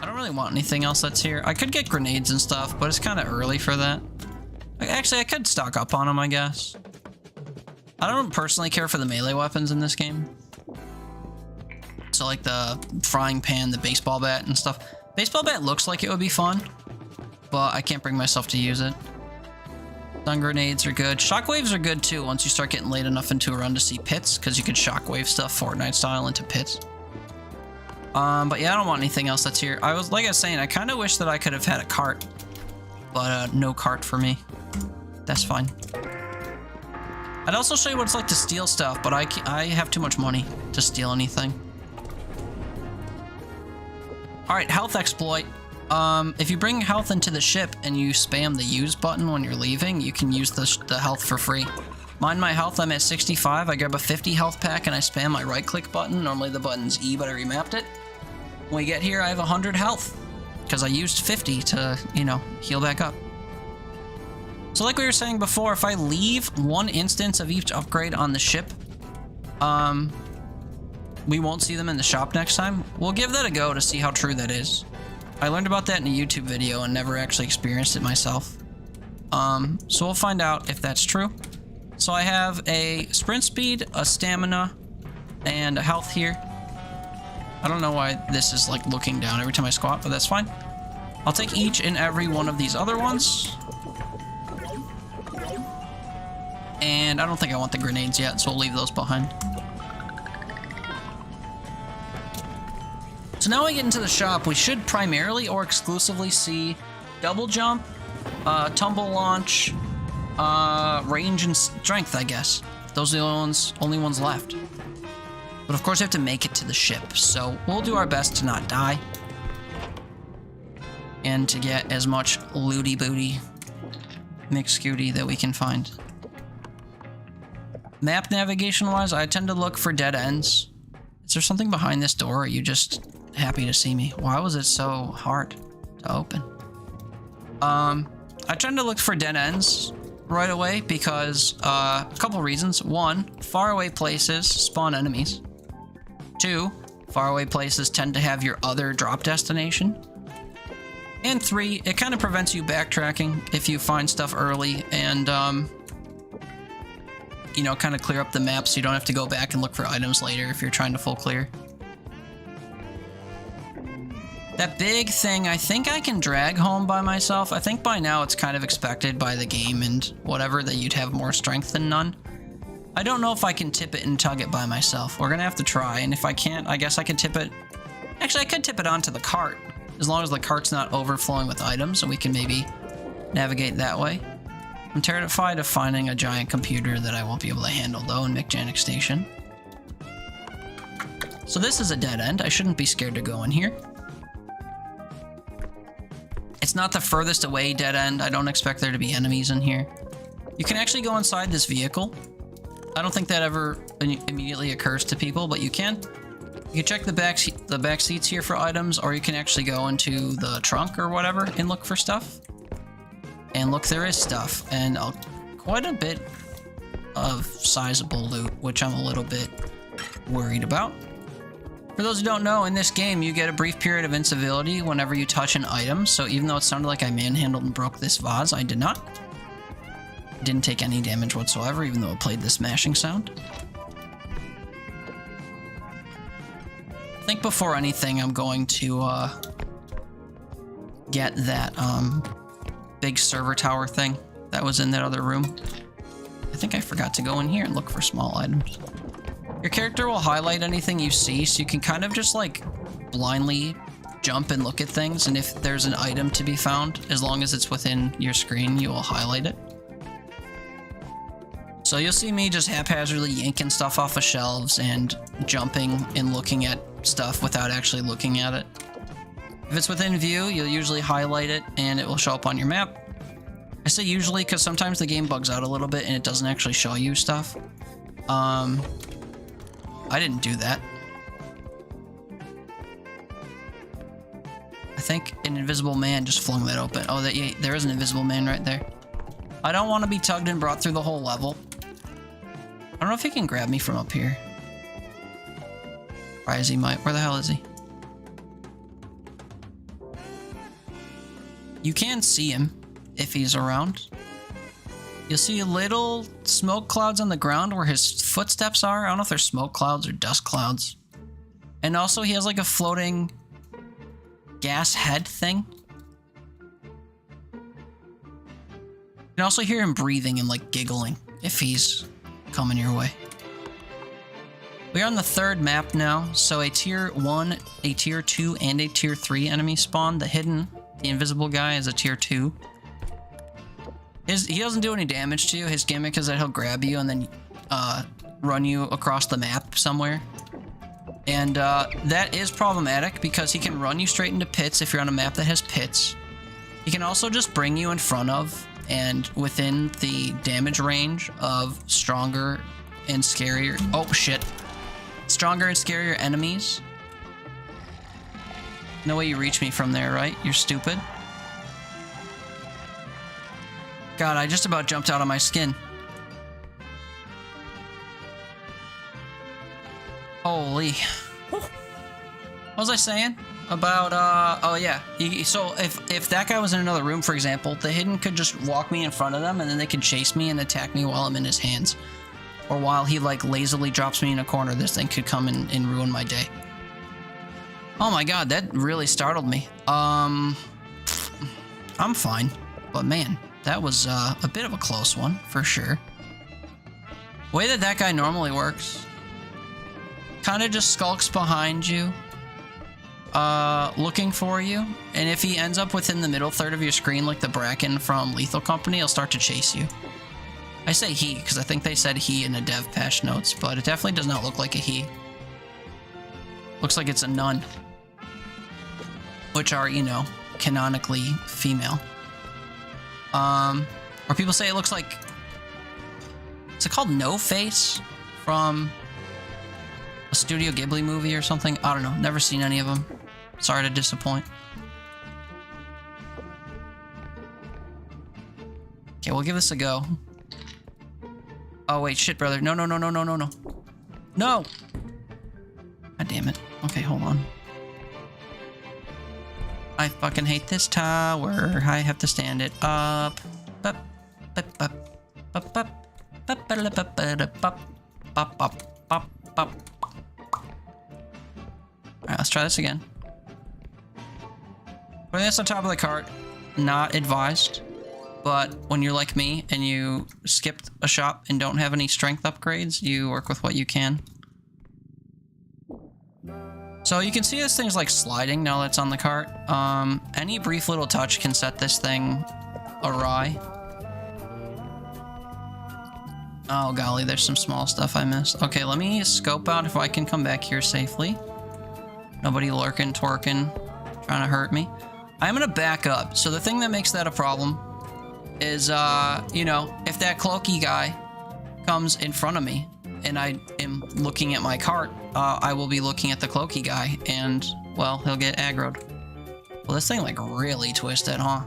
don't really want anything else that's here. I could get grenades and stuff, but it's kind of early for that. Actually, I could stock up on them, I guess. I don't personally care for the melee weapons in this game. So like the frying pan, the baseball bat and stuff. Baseball bat looks like it would be fun, but I can't bring myself to use it. Stun grenades are good. Shockwaves are good too once you start getting late enough into a run to see pits, because you can shockwave stuff Fortnite style into pits. But yeah, I don't want anything else that's here. Like I was saying, I kind of wish that I could have had a cart, but no cart for me. That's fine. I'd also show you what it's like to steal stuff, but I have too much money to steal anything. All right, health exploit. If you bring health into the ship and you spam the use button when you're leaving, you can use the health for free. Mind my health, I'm at 65. I grab a 50 health pack and I spam my right click button. Normally the button's E, but I remapped it. When we get here, I have 100 health because I used 50 to, you know, heal back up. So like we were saying before, if I leave one instance of each upgrade on the ship, we won't see them in the shop next time. We'll give that a go to see how true that is. I learned about that in a YouTube video and never actually experienced it myself. So we'll find out if that's true. So I have a sprint speed, a stamina, and a health here. I don't know why this is like looking down every time I squat, but that's fine. I'll take each and every one of these other ones. And I don't think I want the grenades yet, so we'll leave those behind. So now we get into the shop, we should primarily or exclusively see double jump, tumble launch, range and strength, I guess. Those are the only ones left. But of course, we have to make it to the ship, so we'll do our best to not die. And to get as much looty booty, McScooty that we can find. Map navigation-wise, I tend to look for dead ends. Is there something behind this door, or are you just happy to see me? Why was it so hard to open? I tend to look for dead ends right away because a couple reasons. One, faraway places spawn enemies. Two, faraway places tend to have your other drop destination. And three, it kind of prevents you backtracking if you find stuff early and, you know, kind of clear up the map so you don't have to go back and look for items later if you're trying to full clear. That big thing, I think I can drag home by myself. I think by now it's kind of expected by the game and whatever that you'd have more strength than none. I don't know if I can tip it and tug it by myself. We're gonna have to try, and if I can't, I guess I could tip it. Actually, I could tip it onto the cart, as long as the cart's not overflowing with items, and we can maybe navigate that way. I'm terrified of finding a giant computer that I won't be able to handle, though, in Mechanic Station. So this is a dead end. I shouldn't be scared to go in here. It's not the furthest away dead end. I don't expect there to be enemies in here. You can actually go inside this vehicle. I don't think that ever immediately occurs to people, but you can. You can check the back seats here for items, or you can actually go into the trunk or whatever and look for stuff. And look, there is stuff, and quite a bit of sizable loot, which I'm a little bit worried about. For those who don't know, in this game, you get a brief period of incivility whenever you touch an item, so even though it sounded like I manhandled and broke this vase, I did not. Didn't take any damage whatsoever, even though it played the smashing sound. I think before anything, I'm going to get that big server tower thing that was in that other room. I think I forgot to go in here and look for small items. Your character will highlight anything you see, so you can kind of just like blindly jump and look at things, and if there's an item to be found, as long as it's within your screen, you will highlight it. So you'll see me just haphazardly yanking stuff off of shelves and jumping and looking at stuff without actually looking at it. If it's within view, you'll usually highlight it and it will show up on your map. I say usually because sometimes the game bugs out a little bit and it doesn't actually show you stuff. I didn't do that. I think an invisible man just flung that open. Oh, yeah, there is an invisible man right there. I don't want to be tugged and brought through the whole level. I don't know if he can grab me from up here. Or is he might? Where the hell is he? You can see him if he's around. You'll see little smoke clouds on the ground where his footsteps are. I don't know if they're smoke clouds or dust clouds. And also he has like a floating gas head thing. You can also hear him breathing and like giggling if he's coming your way. We are on the third map now, so a tier 1, a tier 2, and a tier 3 enemy spawn. The invisible guy is a tier 2. He doesn't do any damage to you. His gimmick is that he'll grab you and then run you across the map somewhere. And that is problematic because he can run you straight into pits if you're on a map that has pits. He can also just bring you in front of and within the damage range of stronger and scarier... Oh, shit. Stronger and scarier enemies. No way you reach me from there, right? You're stupid. God, I just about jumped out of my skin. Holy. What was I saying? About, oh yeah. So if that guy was in another room, for example, the hidden could just walk me in front of them and then they could chase me and attack me while I'm in his hands. Or while he, like, lazily drops me in a corner, this thing could come and ruin my day. Oh my god, that really startled me. I'm fine. But man, that was a bit of a close one, for sure. The way that guy normally works, kind of just skulks behind you, looking for you, and if he ends up within the middle third of your screen, like the Bracken from Lethal Company, he'll start to chase you. I say he, because I think they said he in the dev patch notes, but it definitely does not look like a he. Looks like it's a nun. Which are, you know, canonically female. Or people say it looks like... Is it called No Face? From a Studio Ghibli movie or something? I don't know. Never seen any of them. Sorry to disappoint. Okay, we'll give this a go. Oh, wait, shit, brother. No, no, no, no, no, no, no. No! God damn it. Okay, hold on. I fucking hate this tower. I have to stand it up. Alright, let's try this again. Putting this on top of the cart, not advised. But when you're like me and you skipped a shop and don't have any strength upgrades, you work with what you can. So you can see this thing's like sliding now that it's on the cart. Any brief little touch can set this thing awry. Oh golly, there's some small stuff I missed. Okay, let me scope out if I can come back here safely. Nobody lurking, twerking, trying to hurt me. I'm gonna back up. So the thing that makes that a problem is, you know, if that cloaky guy comes in front of me and I am looking at my cart, I will be looking at the cloaky guy and, well, he'll get aggroed. Well, this thing, like, really twisted, huh?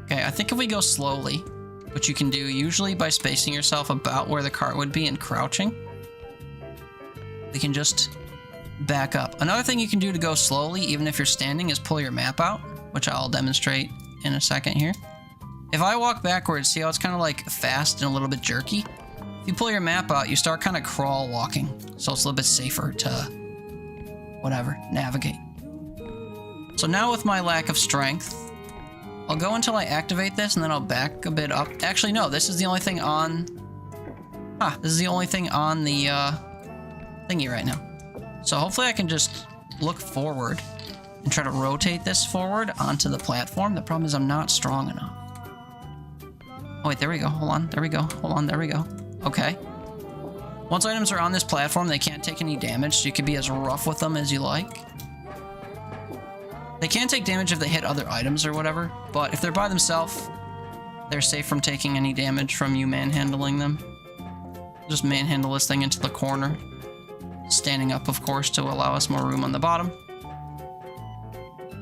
Okay, I think if we go slowly, which you can do usually by spacing yourself about where the cart would be and crouching, we can just back up. Another thing you can do to go slowly, even if you're standing, is pull your map out, which I'll demonstrate in a second here. If I walk backwards, see how it's kind of like fast and a little bit jerky? If you pull your map out, you start kind of crawl walking, so it's a little bit safer to, whatever, navigate. So now with my lack of strength, I'll go until I activate this and then I'll back a bit up. Actually, no, this is the only thing on... this is the only thing on the thingy right now. So hopefully I can just look forward and try to rotate this forward onto the platform. The problem is I'm not strong enough. Oh wait, there we go. Hold on. There we go. Hold on. There we go. Okay. Once items are on this platform, they can't take any damage, so you can be as rough with them as you like. They can take damage if they hit other items or whatever, but if they're by themselves, they're safe from taking any damage from you manhandling them. Just manhandle this thing into the corner. Standing up, of course, to allow us more room on the bottom.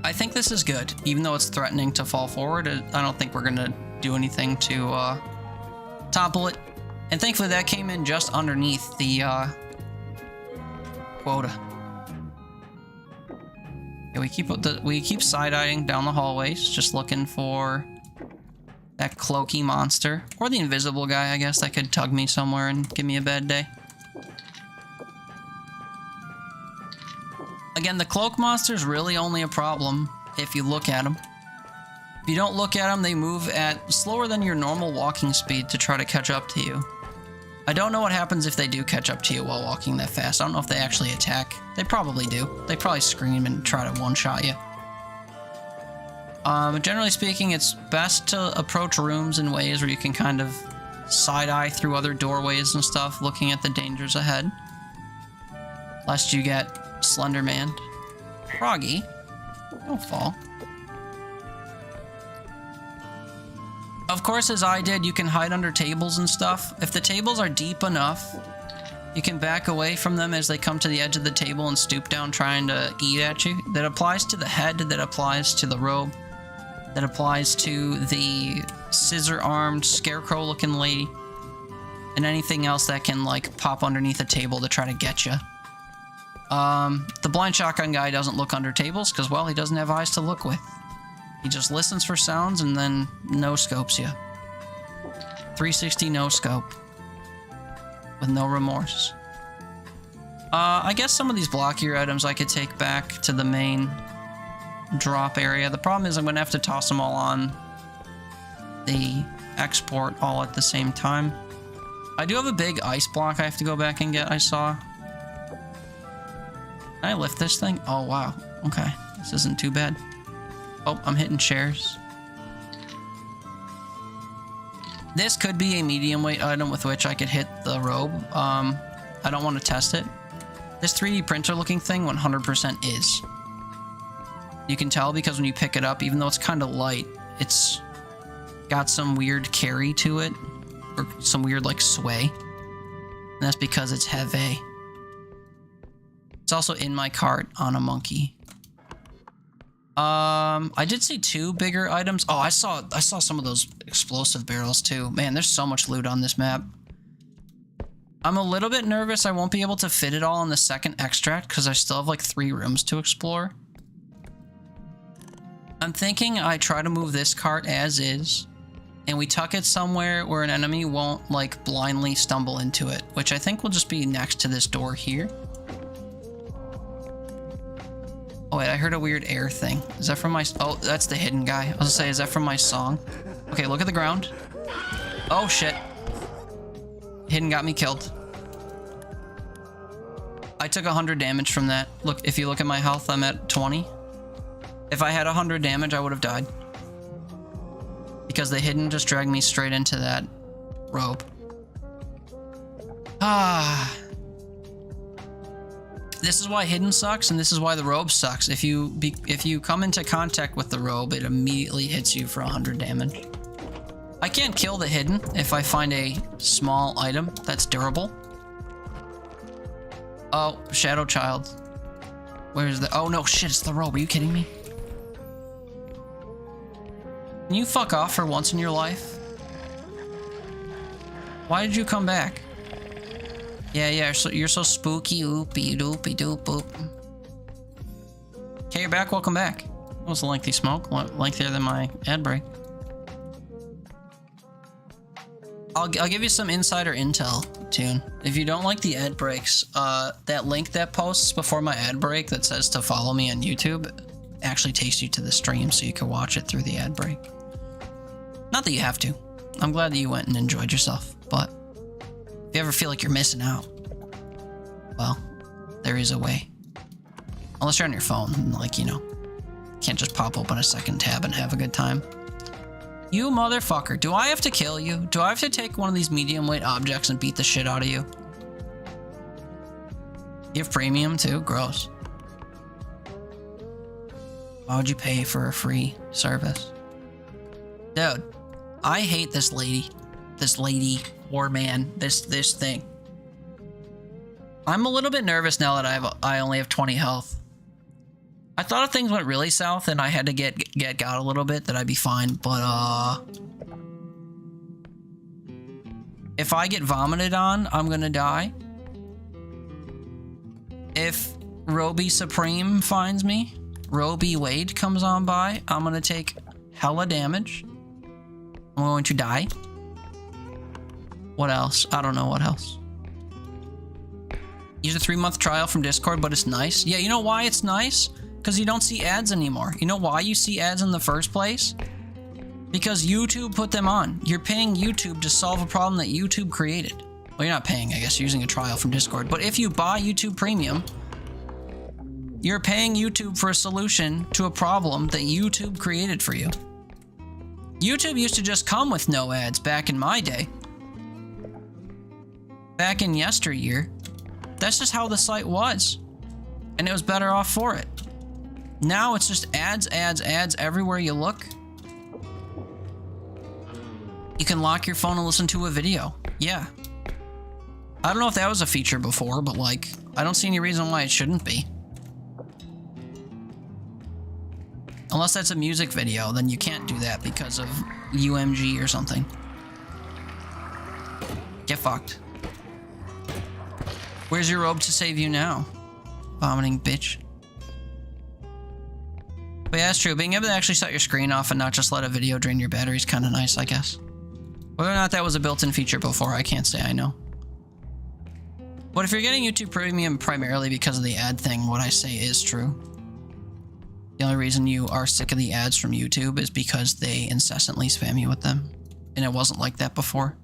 I think this is good, even though it's threatening to fall forward. I don't think we're gonna do anything to topple it. And thankfully that came in just underneath the quota. Yeah, we keep side-eyeing down the hallways, just looking for that cloaky monster. Or the invisible guy, I guess, that could tug me somewhere and give me a bad day. Again, the cloak monster's really only a problem if you look at them. If you don't look at them, they move at slower than your normal walking speed to try to catch up to you. I don't know what happens if they do catch up to you while walking that fast. I don't know if they actually attack. They probably do. They probably scream and try to one-shot you. Generally speaking, it's best to approach rooms in ways where you can kind of side-eye through other doorways and stuff, looking at the dangers ahead. Lest you get Slender Man. Froggy, don't fall. Of course, as I did, you can hide under tables and stuff. If the tables are deep enough, you can back away from them as they come to the edge of the table and stoop down trying to eat at you. That applies to the head, that applies to the robe, that applies to the scissor-armed, scarecrow-looking lady, and anything else that can, like, pop underneath a table to try to get you. The blind shotgun guy doesn't look under tables because, well, he doesn't have eyes to look with. He just listens for sounds and then no-scopes you. 360 no-scope. With no remorse. I guess some of these blockier items I could take back to the main drop area. The problem is I'm going to have to toss them all on the export all at the same time. I do have a big ice block I have to go back and get, I saw. Can I lift this thing? Oh, wow. Okay. This isn't too bad. Oh, I'm hitting chairs. This could be a medium weight item with which I could hit the robe. I don't want to test it. This 3D printer looking thing 100% is. You can tell because when you pick it up, even though it's kind of light, it's got some weird carry to it. Or some weird, like, sway. And that's because it's heavy. It's also in my cart on a monkey. I did see 2 bigger items. Oh, I saw some of those explosive barrels too. Man, there's so much loot on this map. I'm a little bit nervous I won't be able to fit it all in the second extract because I still have like 3 rooms to explore. I'm thinking I try to move this cart as is, and we tuck it somewhere where an enemy won't like blindly stumble into it, which I think will just be next to this door here. Oh wait, I heard a weird air thing. Is that from my... Oh, that's the hidden guy. I was gonna say, is that from my song? Okay, look at the ground. Oh shit. Hidden got me killed. I took 100 damage from that. Look, if you look at my health, I'm at 20. If I had 100 damage, I would have died. Because the hidden just dragged me straight into that robe. Ah... This is why hidden sucks, and this is why the robe sucks. If you come into contact with the robe, it immediately hits you for 100 damage. I can't kill the hidden if I find a small item that's durable. Oh, Shadow Child. Where's the... Oh no, shit, it's the robe. Are you kidding me? Can you fuck off for once in your life? Why did you come back? Yeah, you're so spooky, oopy doopy doop boop. Okay, you're back, welcome back. That was a lengthy smoke, lengthier than my ad break. I'll give you some insider intel, Tune. If you don't like the ad breaks, that link that posts before my ad break that says to follow me on YouTube actually takes you to the stream so you can watch it through the ad break. Not that you have to. I'm glad that you went and enjoyed yourself, but if you ever feel like you're missing out, well, there is a way. Unless you're on your phone, and like, you know, can't just pop open a second tab and have a good time. You motherfucker, do I have to kill you? Do I have to take one of these medium weight objects and beat the shit out of you? You have premium too? Gross. Why would you pay for a free service? Dude, I hate this lady. This lady or man, this thing. I'm a little bit nervous now that I only have 20 health. I thought if things went really south and I had to get got a little bit that I'd be fine, but if I get vomited on, I'm gonna die. If Roby Supreme finds me, Roby Wade comes on by, I'm gonna take hella damage. I'm going to die. What else? I don't know what else. Use a 3-month trial from Discord, but it's nice. Yeah, you know why it's nice? Because you don't see ads anymore. You know why you see ads in the first place? Because YouTube put them on. You're paying YouTube to solve a problem that YouTube created. Well, you're not paying, I guess, you're using a trial from Discord. But if you buy YouTube Premium, you're paying YouTube for a solution to a problem that YouTube created for you. YouTube used to just come with no ads back in my day. Back in yesteryear. That's just how the site was. And it was better off for it. Now it's just ads, ads, ads everywhere you look. You can lock your phone and listen to a video. Yeah. I don't know if that was a feature before, but like, I don't see any reason why it shouldn't be. Unless that's a music video, then you can't do that because of UMG or something. Get fucked. Where's your robe to save you now? Vomiting bitch. But yeah, that's true. Being able to actually shut your screen off and not just let a video drain your battery is kind of nice, I guess. Whether or not that was a built-in feature before, I can't say I know. But if you're getting YouTube Premium primarily because of the ad thing, what I say is true. The only reason you are sick of the ads from YouTube is because they incessantly spam you with them. And it wasn't like that before.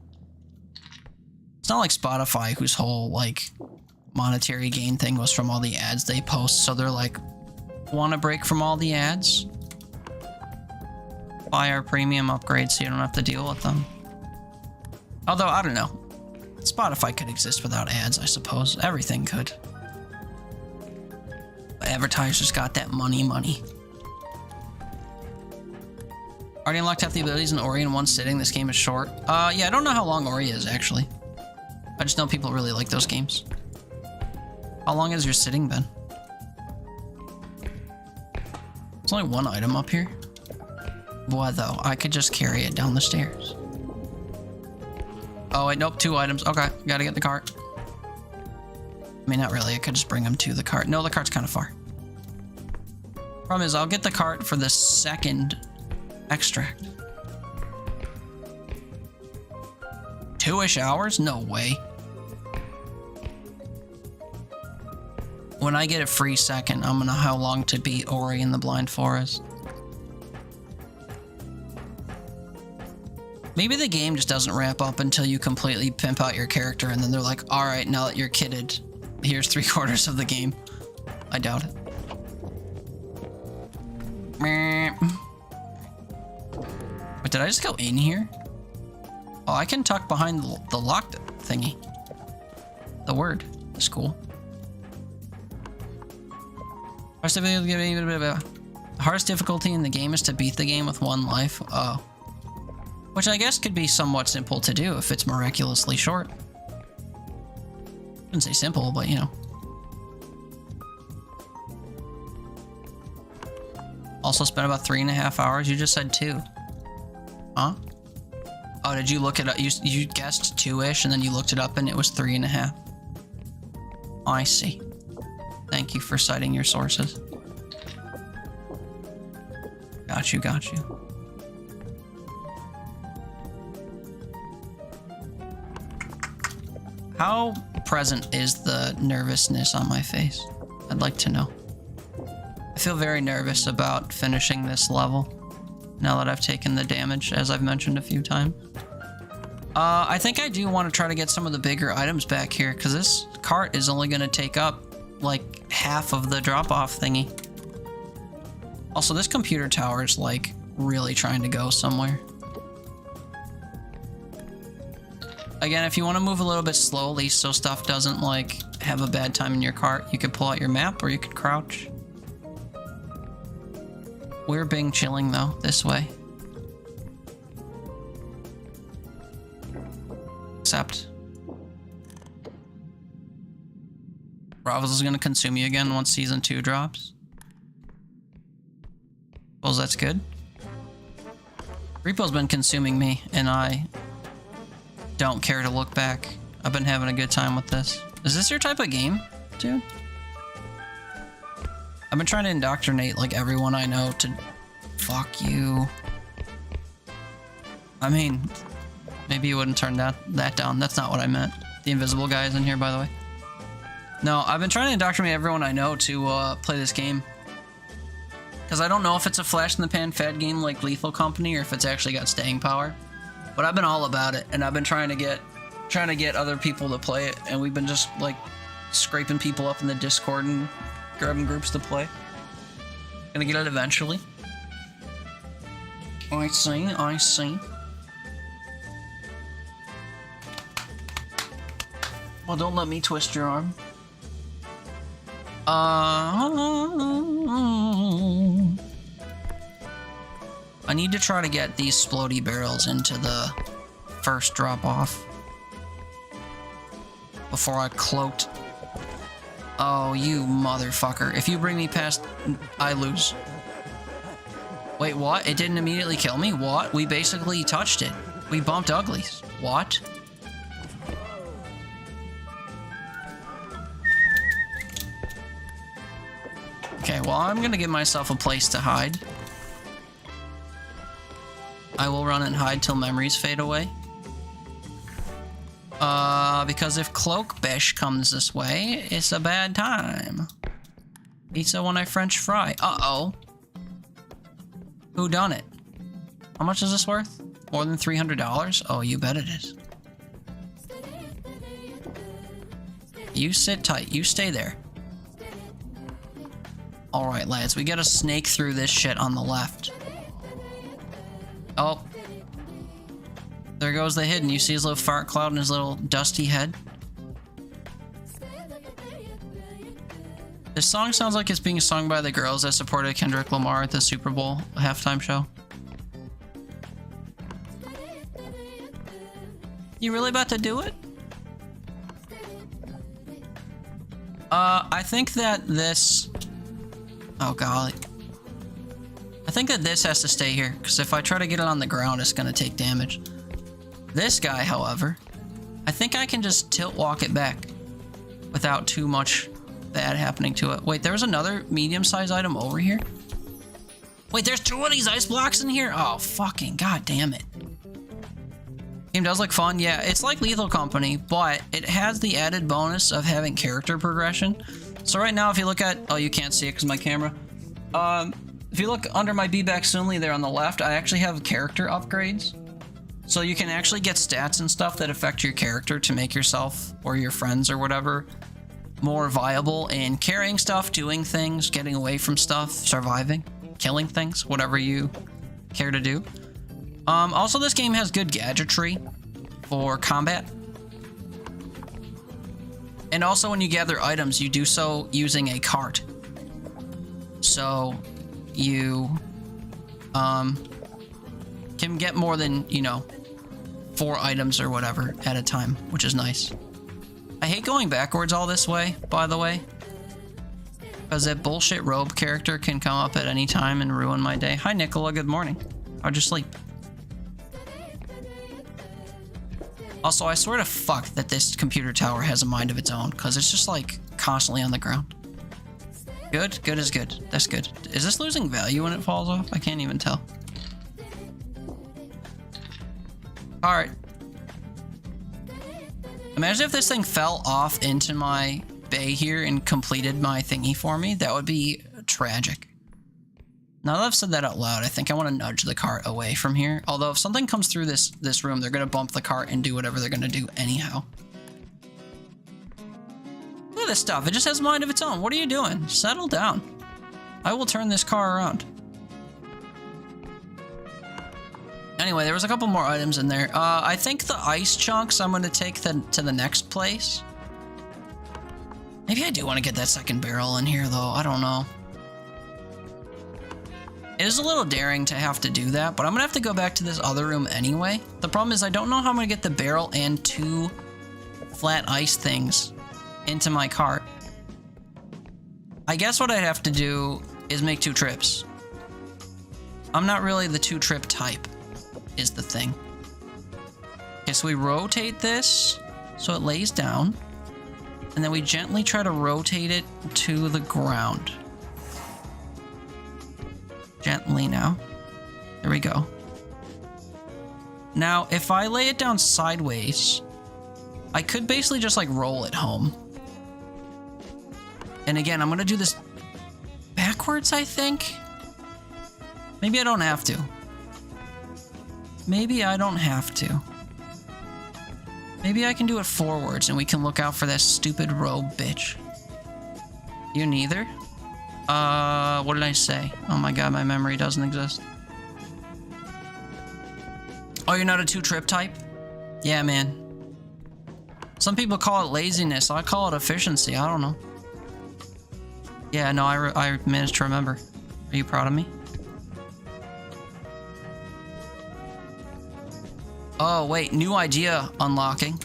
It's not like Spotify, whose whole, like, monetary gain thing was from all the ads they post. So they're like, want a break from all the ads? Buy our premium upgrade so you don't have to deal with them. Although, I don't know. Spotify could exist without ads, I suppose. Everything could. Advertisers got that money. Already unlocked half the abilities in Ori in one sitting. This game is short. Yeah, I don't know how long Ori is, actually. I just know people really like those games. How long has your sitting been? There's only one item up here. Boy, though, I could just carry it down the stairs. Oh, wait, nope, 2 items. Okay, gotta get the cart. I mean, not really. I could just bring them to the cart. No, the cart's kind of far. Problem is, I'll get the cart for the second extract. 2-ish hours? No way. When I get a free second, I'm gonna know how long to beat Ori in the Blind Forest. Maybe the game just doesn't wrap up until you completely pimp out your character and then they're like, alright, now that you're kitted, here's 3/4 of the game. I doubt it. Wait, did I just go in here? Oh, I can tuck behind the locked thingy. The word is cool. The hardest difficulty in the game is to beat the game with 1 life. Oh. Which I guess could be somewhat simple to do if it's miraculously short. I wouldn't say simple, but you know. Also spent about 3.5 hours. You just said 2. Huh? Oh, did you look it up? You guessed 2-ish and then you looked it up and it was 3.5. Oh, I see. Thank you for citing your sources. Got you. How present is the nervousness on my face? I'd like to know. I feel very nervous about finishing this level now that I've taken the damage, as I've mentioned a few times. I think I do want to try to get some of the bigger items back here, because this cart is only going to take up like half of the drop-off thingy. Also, this computer tower is like really trying to go somewhere. Again, if you want to move a little bit slowly so stuff doesn't like have a bad time in your cart, you could pull out your map or you could crouch. We're being chilling though, this way. Except Bravos is going to consume you again once Season 2 drops. Well, that's good. Repo's been consuming me, and I don't care to look back. I've been having a good time with this. Is this your type of game, dude? I've been trying to indoctrinate, like, everyone I know to... Fuck you. I mean, maybe you wouldn't turn that down. That's not what I meant. The invisible guy is in here, by the way. No, I've been trying to indoctrinate everyone I know to play this game. Because I don't know if it's a flash-in-the-pan fad game like Lethal Company or if it's actually got staying power. But I've been all about it, and I've been trying to get other people to play it, and we've been just, like, scraping people up in the Discord and grabbing groups to play. Gonna get it eventually. I see. Well, don't let me twist your arm. I need to try to get these splody barrels into the first drop-off before I cloaked. Oh, you motherfucker. If you bring me past, I lose. Wait, what? It didn't immediately kill me? What? We basically touched it. We bumped uglies. What? well, I'm gonna give myself a place to hide. I will run and hide till memories fade away. Because if Cloak Bish comes this way, it's a bad time. Pizza when I French fry. Uh-oh. Who done it? How much is this worth? More than $300? Oh, you bet it is. You sit tight. You stay there. Alright, lads. We gotta snake through this shit on the left. Oh. There goes the hidden. You see his little fart cloud and his little dusty head? This song sounds like it's being sung by the girls that supported Kendrick Lamar at the Super Bowl halftime show. You really about to do it? I think that this... Oh, golly. I think that this has to stay here, because if I try to get it on the ground, it's going to take damage. This guy, however, I think I can just tilt walk it back without too much bad happening to it. Wait, there's another medium-sized item over here? Wait, there's 2 of these ice blocks in here? Oh, fucking god damn it. Game does look fun. Yeah, it's like Lethal Company, but it has the added bonus of having character progression. So right now, if you look at... Oh, you can't see it because my camera. If you look under my Be Back Soonly there on the left, I actually have character upgrades. So you can actually get stats and stuff that affect your character to make yourself or your friends or whatever more viable in carrying stuff, doing things, getting away from stuff, surviving, killing things, whatever you care to do. Also, this game has good gadgetry for combat. And also, when you gather items, you do so using a cart. So, you can get more than, 4 items or whatever at a time, which is nice. I hate going backwards all this way, by the way. Because that bullshit robe character can come up at any time and ruin my day. Hi, Nicola. Good morning. How'd you sleep? Also, I swear to fuck that this computer tower has a mind of its own, because it's just, like, constantly on the ground. Good? Good is good. That's good. Is this losing value when it falls off? I can't even tell. Alright. Imagine if this thing fell off into my bay here and completed my thingy for me. That would be tragic. Now that I've said that out loud, I think I want to nudge the cart away from here. Although if something comes through this room, they're going to bump the cart and do whatever they're going to do anyhow. Look at this stuff. It just has a mind of its own. What are you doing? Settle down. I will turn this car around. Anyway, there was a couple more items in there. I think the ice chunks I'm going to take to the next place. Maybe I do want to get that second barrel in here, though. I don't know. It is a little daring to have to do that, but I'm going to have to go back to this other room anyway. The problem is I don't know how I'm going to get the barrel and 2 flat ice things into my cart. I guess what I'd have to do is make 2 trips. I'm not really the 2-trip type, is the thing. Okay, so we rotate this so it lays down, and then we gently try to rotate it to the ground. Gently now. There we go. Now, if I lay it down sideways, I could basically just like roll it home. And again, I'm gonna do this backwards, I think. Maybe I don't have to. Maybe I don't have to. Maybe I can do it forwards and we can look out for that stupid robe bitch. You neither? What did I say? Oh my god, my memory doesn't exist. Oh, you're not a 2-trip type? Yeah, man. Some people call it laziness. I call it efficiency. I don't know. Yeah, no, I managed to remember. Are you proud of me? Oh, wait. New idea unlocking.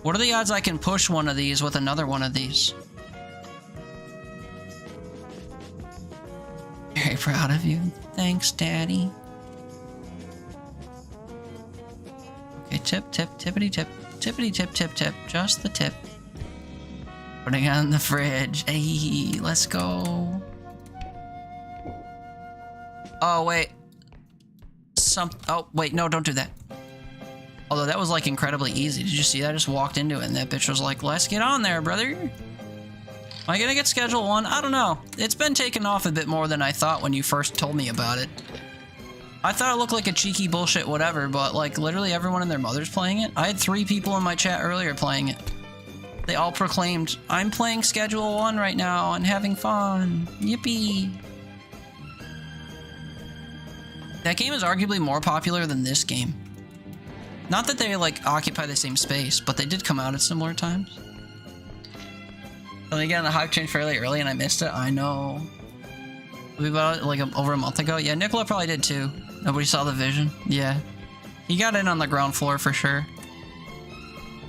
What are the odds I can push one of these with another one of these? Very proud of you. Thanks, Daddy. Okay, tip, tip, tippity, tip. Tippity, tip, tip, tip. Just the tip. Putting it on the fridge. Hey, let's go. Oh, wait. Oh, wait, no, don't do that. Although that was like incredibly easy. Did you see that? I just walked into it and that bitch was like, let's get on there, brother. Am I gonna get schedule 1? I don't know. It's been taken off a bit more than I thought when you first told me about it. I thought it looked like a cheeky bullshit whatever, but like literally everyone and their mother's playing it. I had 3 people in my chat earlier playing it. They all proclaimed, I'm playing schedule 1 right now and having fun. Yippee. That game is arguably more popular than this game. Not that they like occupy the same space, but they did come out at similar times. And again, the hype changed fairly early and I missed it. I know. We bought it like over a month ago. Yeah, Nicola probably did too. Nobody saw the vision. Yeah. He got in on the ground floor for sure.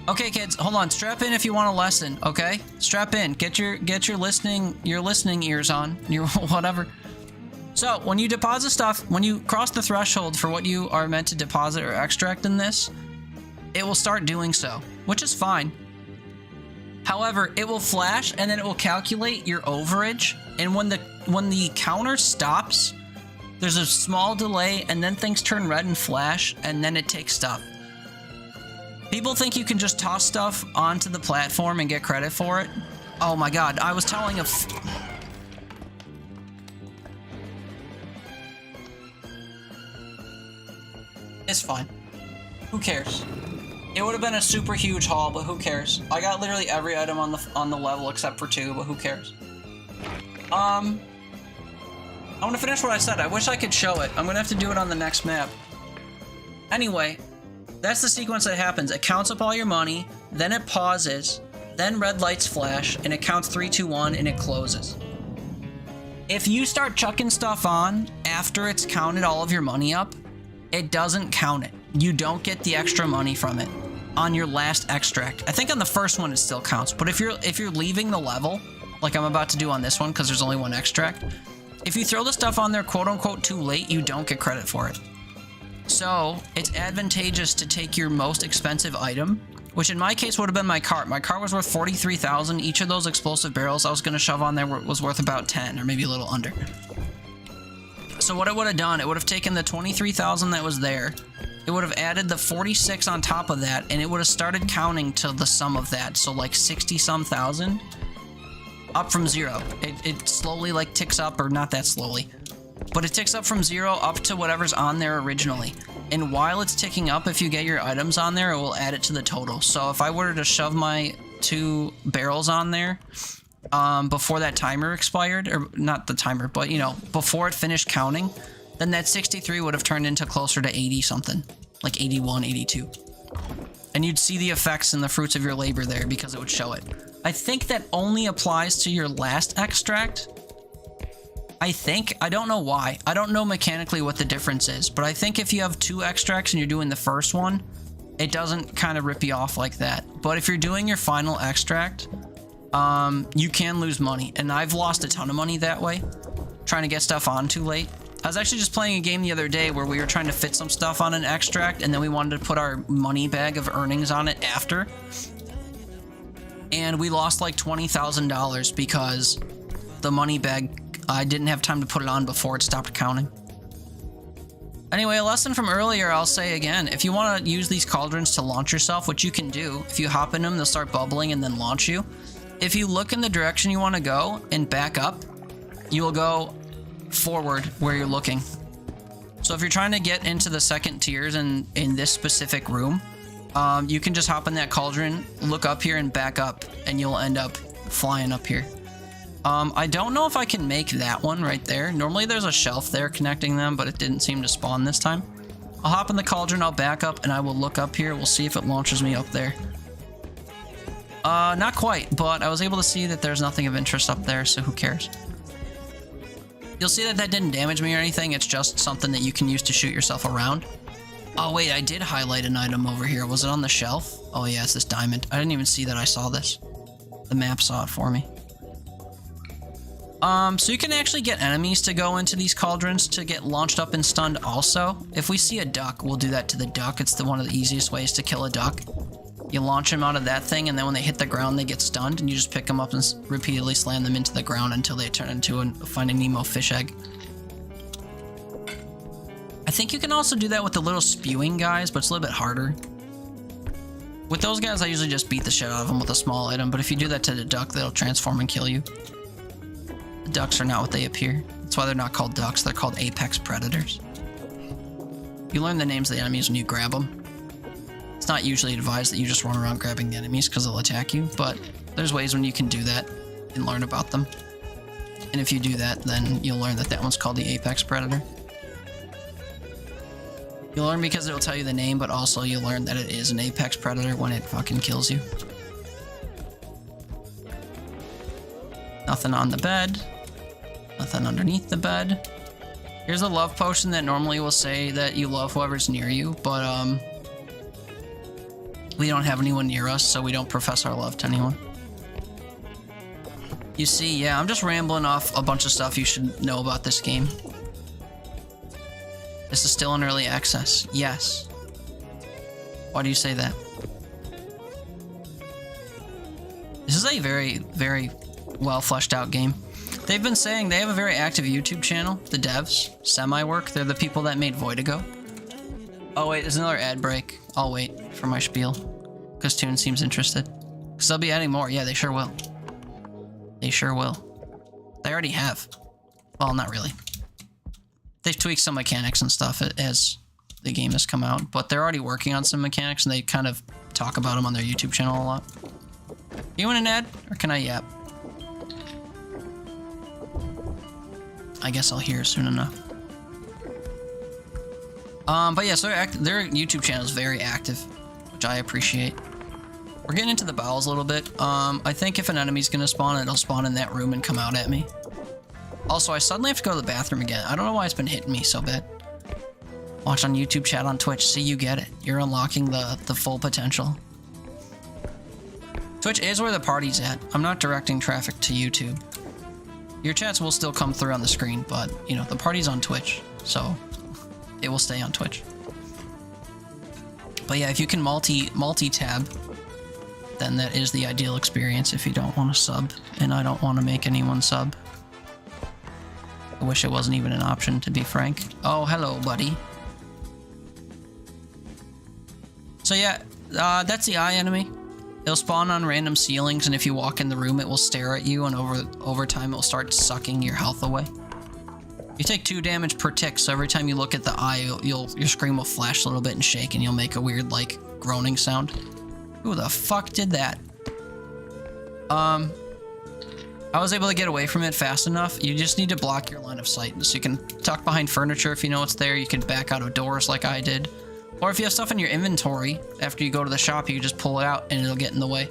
Okay, kids, hold on. Strap in if you want a lesson, okay? Strap in. Get your listening ears on. Your whatever. So, when you deposit stuff, when you cross the threshold for what you are meant to deposit or extract in this, it will start doing so, which is fine. However, it will flash and then it will calculate your overage, and when the counter stops, there's a small delay and then things turn red and flash and then it takes stuff. People think you can just toss stuff onto the platform and get credit for it. Oh my god, I was telling It's fine. Who cares? It would have been a super huge haul, but who cares? I got literally every item on the level except for 2, but who cares? I want to finish what I said. I wish I could show it. I'm gonna have to do it on the next map. Anyway, that's the sequence that happens. It counts up all your money, then it pauses, then red lights flash, and it counts 3, 2, 1, and it closes. If you start chucking stuff on after it's counted all of your money up, it doesn't count it. You don't get the extra money from it on your last extract. I think on the first one it still counts, but if you're leaving the level, like I'm about to do on this one because there's only 1 extract, if you throw the stuff on there quote-unquote too late, you don't get credit for it. So it's advantageous to take your most expensive item, which in my case would have been my cart. My cart was worth 43,000. Each of those explosive barrels I was going to shove on there was worth about 10 or maybe a little under. So what it would have done, it would have taken the 23,000 that was there, it would have added the 46 on top of that, and it would have started counting to the sum of that, so like 60-some thousand, up from 0. It slowly like ticks up, or not that slowly, but it ticks up from 0 up to whatever's on there originally. And while it's ticking up, if you get your items on there, it will add it to the total. So if I were to shove my 2 barrels on there, before that timer expired, or not the timer, but you know, before it finished counting, then that 63 would have turned into closer to 80 something, like 81, 82. And you'd see the effects and the fruits of your labor there because it would show it. I think that only applies to your last extract. I think. I don't know why. I don't know mechanically what the difference is, but I think if you have 2 extracts and you're doing the first one, it doesn't kind of rip you off like that. But if you're doing your final extract, you can lose money, and I've lost a ton of money that way, trying to get stuff on too late. I was actually just playing a game the other day where we were trying to fit some stuff on an extract, and then we wanted to put our money bag of earnings on it after, and we lost like $20,000 because the money bag, I didn't have time to put it on before it stopped counting. Anyway, a lesson from earlier, I'll say again, if you want to use these cauldrons to launch yourself, which you can do, if you hop in them, they'll start bubbling and then launch you. If you look in the direction you want to go and back up, you will go forward where you're looking. So if you're trying to get into the second tiers in this specific room, you can just hop in that cauldron, look up here and back up, and you'll end up flying up here. I don't know if I can make that one right there. Normally there's a shelf there connecting them, but it didn't seem to spawn this time. I'll hop in the cauldron, I'll back up, and I will look up here. We'll see if it launches me up there. Not quite, but I was able to see that there's nothing of interest up there, so who cares? You'll see that that didn't damage me or anything. It's just something that you can use to shoot yourself around. Oh wait, I did highlight an item over here. Was it on the shelf? Oh yeah, it's this diamond. I didn't even see that I saw this. The map saw it for me. So you can actually get enemies to go into these cauldrons to get launched up and stunned also. If we see a duck, we'll do that to the duck. It's one of the easiest ways to kill a duck. You launch them out of that thing, and then when they hit the ground, they get stunned, and you just pick them up and repeatedly slam them into the ground until they turn into a Finding Nemo fish egg. I think you can also do that with the little spewing guys, but it's a little bit harder. With those guys, I usually just beat the shit out of them with a small item, but if you do that to the duck, they'll transform and kill you. The ducks are not what they appear. That's why they're not called ducks, they're called apex predators. You learn the names of the enemies when you grab them. It's not usually advised that you just run around grabbing the enemies because they'll attack you, but there's ways when you can do that and learn about them. And if you do that, then you'll learn that that one's called the apex predator. You'll learn because it'll tell you the name, but also you'll learn that it is an apex predator when it fucking kills you. Nothing on the bed. Nothing underneath the bed. Here's a love potion that normally will say that you love whoever's near you, but we don't have anyone near us, so we don't profess our love to anyone. You see, yeah, I'm just rambling off a bunch of stuff you should know about this game. This is still in early access. Yes. Why do you say that? This is a very, very well fleshed out game. They've been saying they have a very active YouTube channel, the devs, Semi-Work. They're the people that made Voidigo. Oh wait, there's another ad break. I'll wait for my spiel, because Toon seems interested. Because they'll be adding more. Yeah, they sure will. They sure will. They already have. Well, not really. They've tweaked some mechanics and stuff as the game has come out, but they're already working on some mechanics, and they kind of talk about them on their YouTube channel a lot. You want an ad, or can I yap? I guess I'll hear soon enough. But yeah, so their YouTube channel is very active, which I appreciate. We're getting into the bowels a little bit. I think if an enemy's gonna spawn, it'll spawn in that room and come out at me. Also, I suddenly have to go to the bathroom again. I don't know why it's been hitting me so bad. Watch on YouTube, chat on Twitch. See, you get it. You're unlocking the full potential. Twitch is where the party's at. I'm not directing traffic to YouTube. Your chats will still come through on the screen, but, you know, the party's on Twitch, so it will stay on Twitch. But yeah, if you can multi-tab, then that is the ideal experience if you don't want to sub, and I don't want to make anyone sub. I wish it wasn't even an option, to be frank. Oh, hello, buddy. So yeah, that's the eye enemy. It'll spawn on random ceilings, and if you walk in the room, it will stare at you, and over time, it will start sucking your health away. You take 2 damage per tick, so every time you look at the eye, your screen will flash a little bit and shake, and you'll make a weird, like, groaning sound. Who the fuck did that? I was able to get away from it fast enough. You just need to block your line of sight, so you can tuck behind furniture if you know it's there. You can back out of doors like I did. Or if you have stuff in your inventory, after you go to the shop, you can just pull it out and it'll get in the way.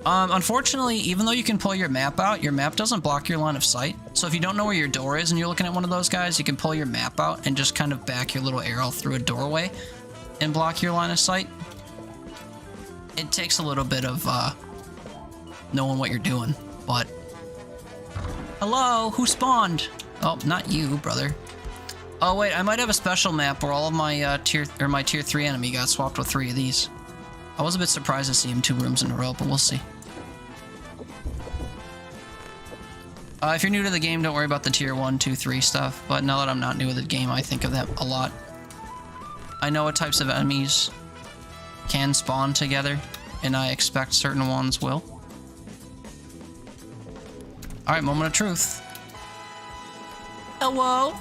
Unfortunately, even though you can pull your map out, your map doesn't block your line of sight. So if you don't know where your door is and you're looking at one of those guys, you can pull your map out and just kind of back your little arrow through a doorway and block your line of sight. It takes a little bit of knowing what you're doing, but... Hello? Who spawned? Oh, not you, brother. Oh wait, I might have a special map where all of my tier 3 enemy got swapped with 3 of these. I was a bit surprised to see him 2 rooms in a row, but we'll see. If you're new to the game, don't worry about the tier 1, 2, 3 stuff, but now that I'm not new to the game, I think of that a lot. I know what types of enemies can spawn together, and I expect certain ones will. Alright, moment of truth. Hello?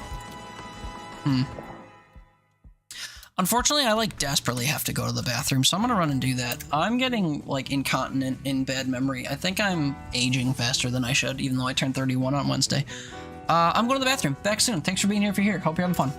Unfortunately, I like desperately have to go to the bathroom, so I'm gonna run and do that. I'm getting like incontinent in bad memory. I think I'm aging faster than I should, even though I turned 31 on Wednesday. I'm going to the bathroom. Back soon. Thanks for being here if you're here. Hope you're having fun.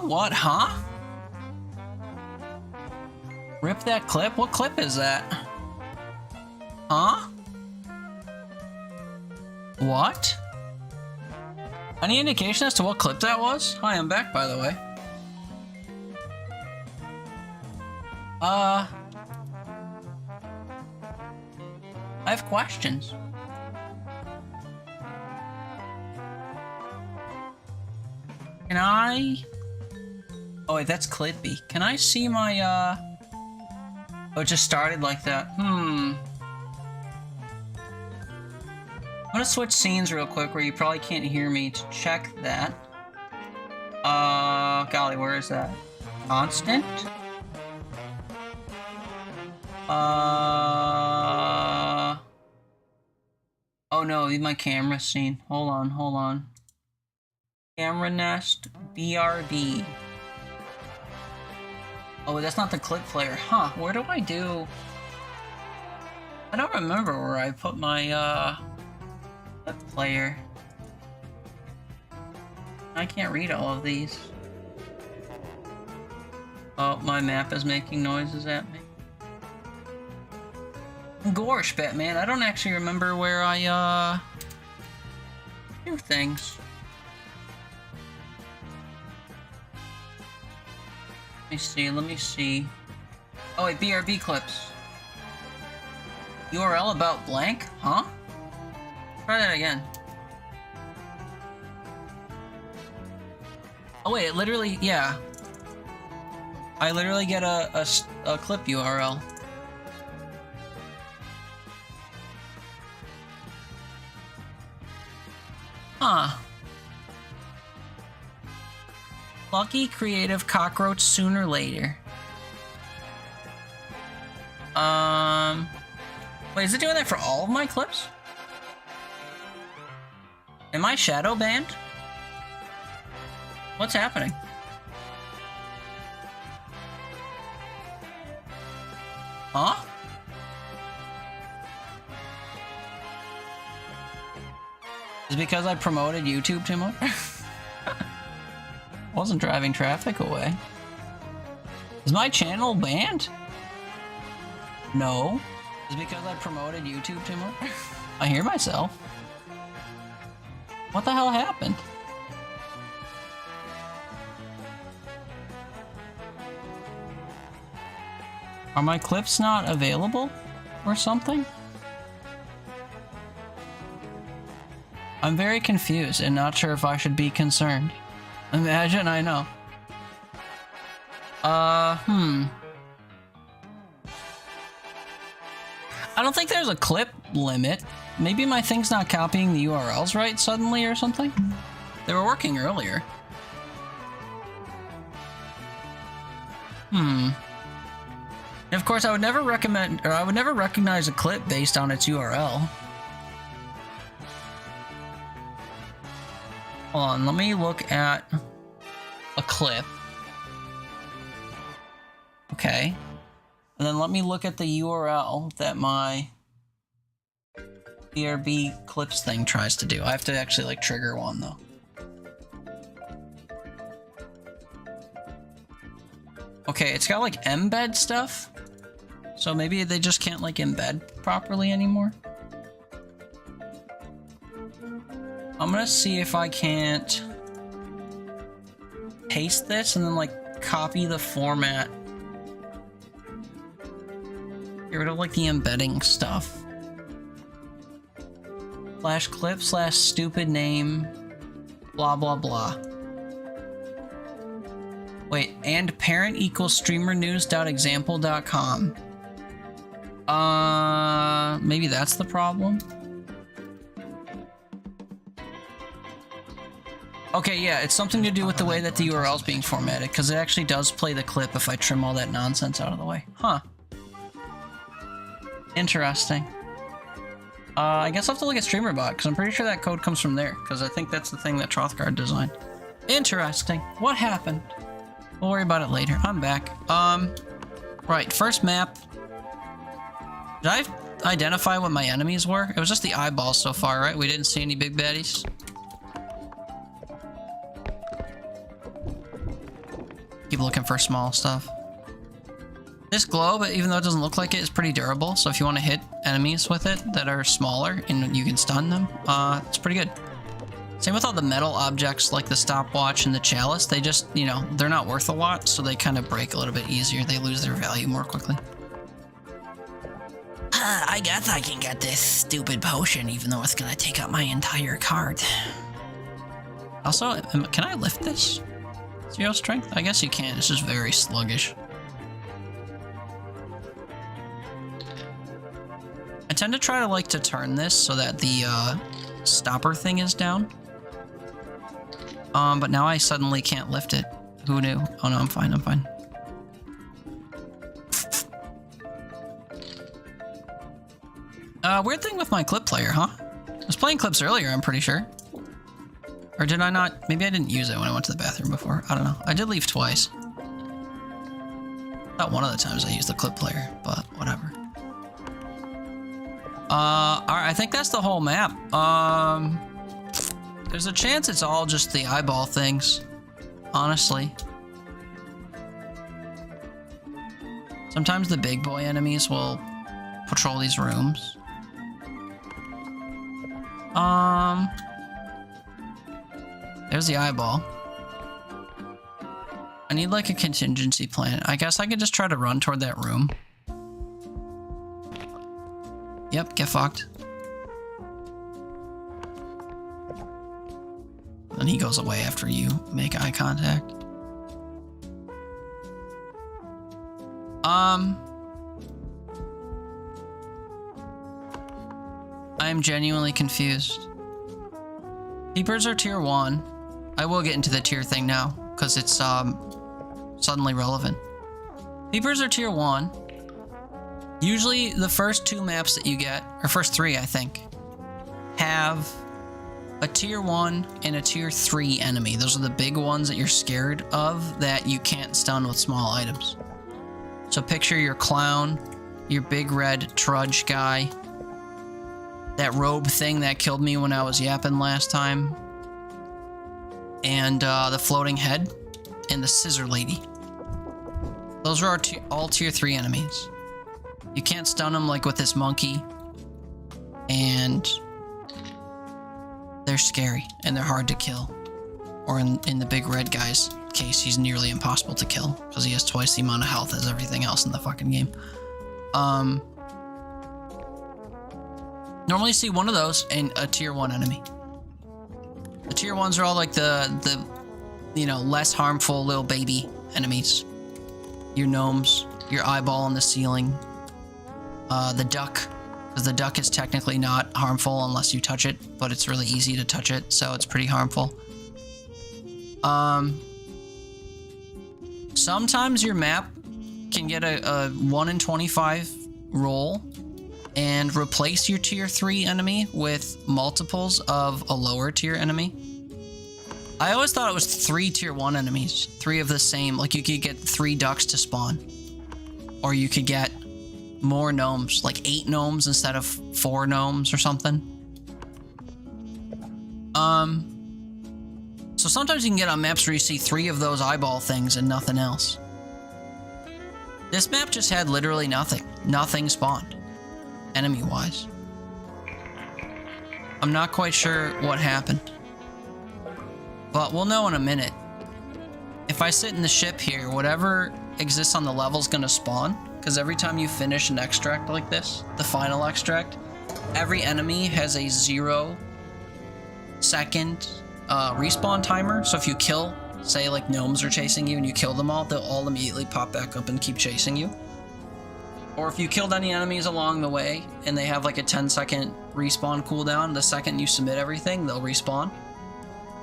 What? Huh? Rip that clip? What clip is that? Huh? What? Any indication as to what clip that was? Hi, I'm back, by the way. I have questions. Can I... Oh wait, that's Clippy. Can I see my, Oh, it just started like that. I'm gonna switch scenes real quick where you probably can't hear me to check that. Golly, where is that? Constant? Oh no, my camera scene. Hold on. Camera nest, BRD. Oh, that's not the clip player. Huh, where do I do... I don't remember where I put my, clip player. I can't read all of these. Oh, my map is making noises at me. Gosh, Batman, I don't actually remember where I, do things. Let me see. Oh wait, BRB clips. URL about blank? Huh? Try that again. Oh wait, it literally, yeah. I literally get a clip URL. Huh. Lucky creative cockroach sooner or later. Wait, is it doing that for all of my clips? Am I shadow banned? What's happening? Huh? Is it because I promoted YouTube too much? Wasn't driving traffic away. Is my channel banned? No. Is it because I promoted YouTube too much? I hear myself. What the hell happened? Are my clips not available or something? I'm very confused and not sure if I should be concerned. Imagine I know. I don't think there's a clip limit. Maybe my thing's not copying the URLs right suddenly or something. They were working earlier. And of course, I would never recommend, or I would never recognize a clip based on its URL. Hold on, let me look at a clip. Okay. And then let me look at the URL that my BRB clips thing tries to do. I have to actually like trigger one though. Okay, it's got like embed stuff. So maybe they just can't like embed properly anymore. I'm gonna see if I can't paste this and then like copy the format. Get rid of like the embedding stuff. Slash clip slash stupid name blah blah blah. Wait, and parent equals streamernews.example.com. Maybe that's the problem. Okay, yeah, it's something to do with the way that the URL is being formatted, because it actually does play the clip if I trim all that nonsense out of the way. Huh. Interesting. I guess I'll have to look at StreamerBot, because I'm pretty sure that code comes from there, because I think that's the thing that Trothgard designed. Interesting. What happened? We'll worry about it later. I'm back. Right, first map. Did I identify what my enemies were? It was just the eyeballs so far, right? We didn't see any big baddies. keep looking for small stuff. This globe, even though it doesn't look like it, is pretty durable. So if you want to hit enemies with it that are smaller and you can stun them, it's pretty good. Same with all the metal objects like the stopwatch and the chalice. They just, you know, they're not worth a lot, so they kind of break a little bit easier. They lose their value more quickly. I guess I can get this stupid potion, even though it's gonna take up my entire card. Also, can I lift this? 0 strength? I guess you can. It's just very sluggish. I tend to try to like to turn this so that the stopper thing is down. But now I suddenly can't lift it. Who knew? Oh no, I'm fine, I'm fine. Weird thing with my clip player, huh? I was playing clips earlier, I'm pretty sure. Or did I not? Maybe I didn't use it when I went to the bathroom before. I don't know. I did leave twice. Not one of the times I used the clip player, but whatever. Alright, I think that's the whole map. There's a chance it's all just the eyeball things, honestly. Sometimes the big boy enemies will patrol these rooms. There's the eyeball. I need like a contingency plan. I guess I could just try to run toward that room. Yep, get fucked. And he goes away after you make eye contact. I am genuinely confused. Peepers are tier 1. I will get into the tier thing now, because it's suddenly relevant. Peepers are tier 1. Usually the first 2 maps that you get, or first 3 I think, have a tier 1 and a tier 3 enemy. Those are the big ones that you're scared of that you can't stun with small items. So picture your clown, your big red trudge guy, that robe thing that killed me when I was yapping last time, and the floating head, and the scissor lady. Those are all tier 3 enemies. You can't stun them like with this monkey, and they're scary, and they're hard to kill. Or in the big red guy's case, he's nearly impossible to kill, because he has twice the amount of health as everything else in the fucking game. Normally see one of those and a tier 1 enemy. The tier 1s are all like the you know, less harmful little baby enemies. Your gnomes, your eyeball on the ceiling, the duck, because the duck is technically not harmful unless you touch it, but it's really easy to touch it, so it's pretty harmful. Sometimes your map can get a 1 in 25 roll and replace your tier 3 enemy with multiples of a lower tier enemy. I always thought it was 3 tier 1 enemies, 3 of the same, like you could get 3 ducks to spawn. Or you could get more gnomes, like 8 gnomes instead of 4 gnomes or something. So sometimes you can get on maps where you see 3 of those eyeball things and nothing else. This map just had literally nothing. Nothing spawned, enemy-wise. I'm not quite sure what happened, but we'll know in a minute. If I sit in the ship here, whatever exists on the level is gonna spawn, because every time you finish an extract like this, the final extract, every enemy has a 0-second respawn timer. So if you kill, say like gnomes are chasing you and you kill them all, they'll all immediately pop back up and keep chasing you. Or if you killed any enemies along the way and they have like a 10-second respawn cooldown, the second you submit everything, they'll respawn.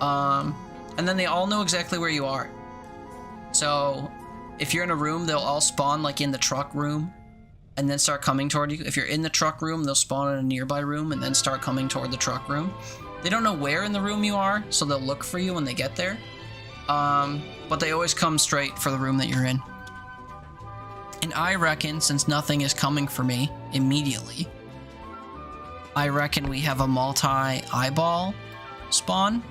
And then they all know exactly where you are. So if you're in a room, they'll all spawn like in the truck room and then start coming toward you. If you're in the truck room, they'll spawn in a nearby room and then start coming toward the truck room. They don't know where in the room you are, so they'll look for you when they get there. But they always come straight for the room that you're in. And I reckon, since nothing is coming for me immediately, I reckon we have a multi-eyeball spawn.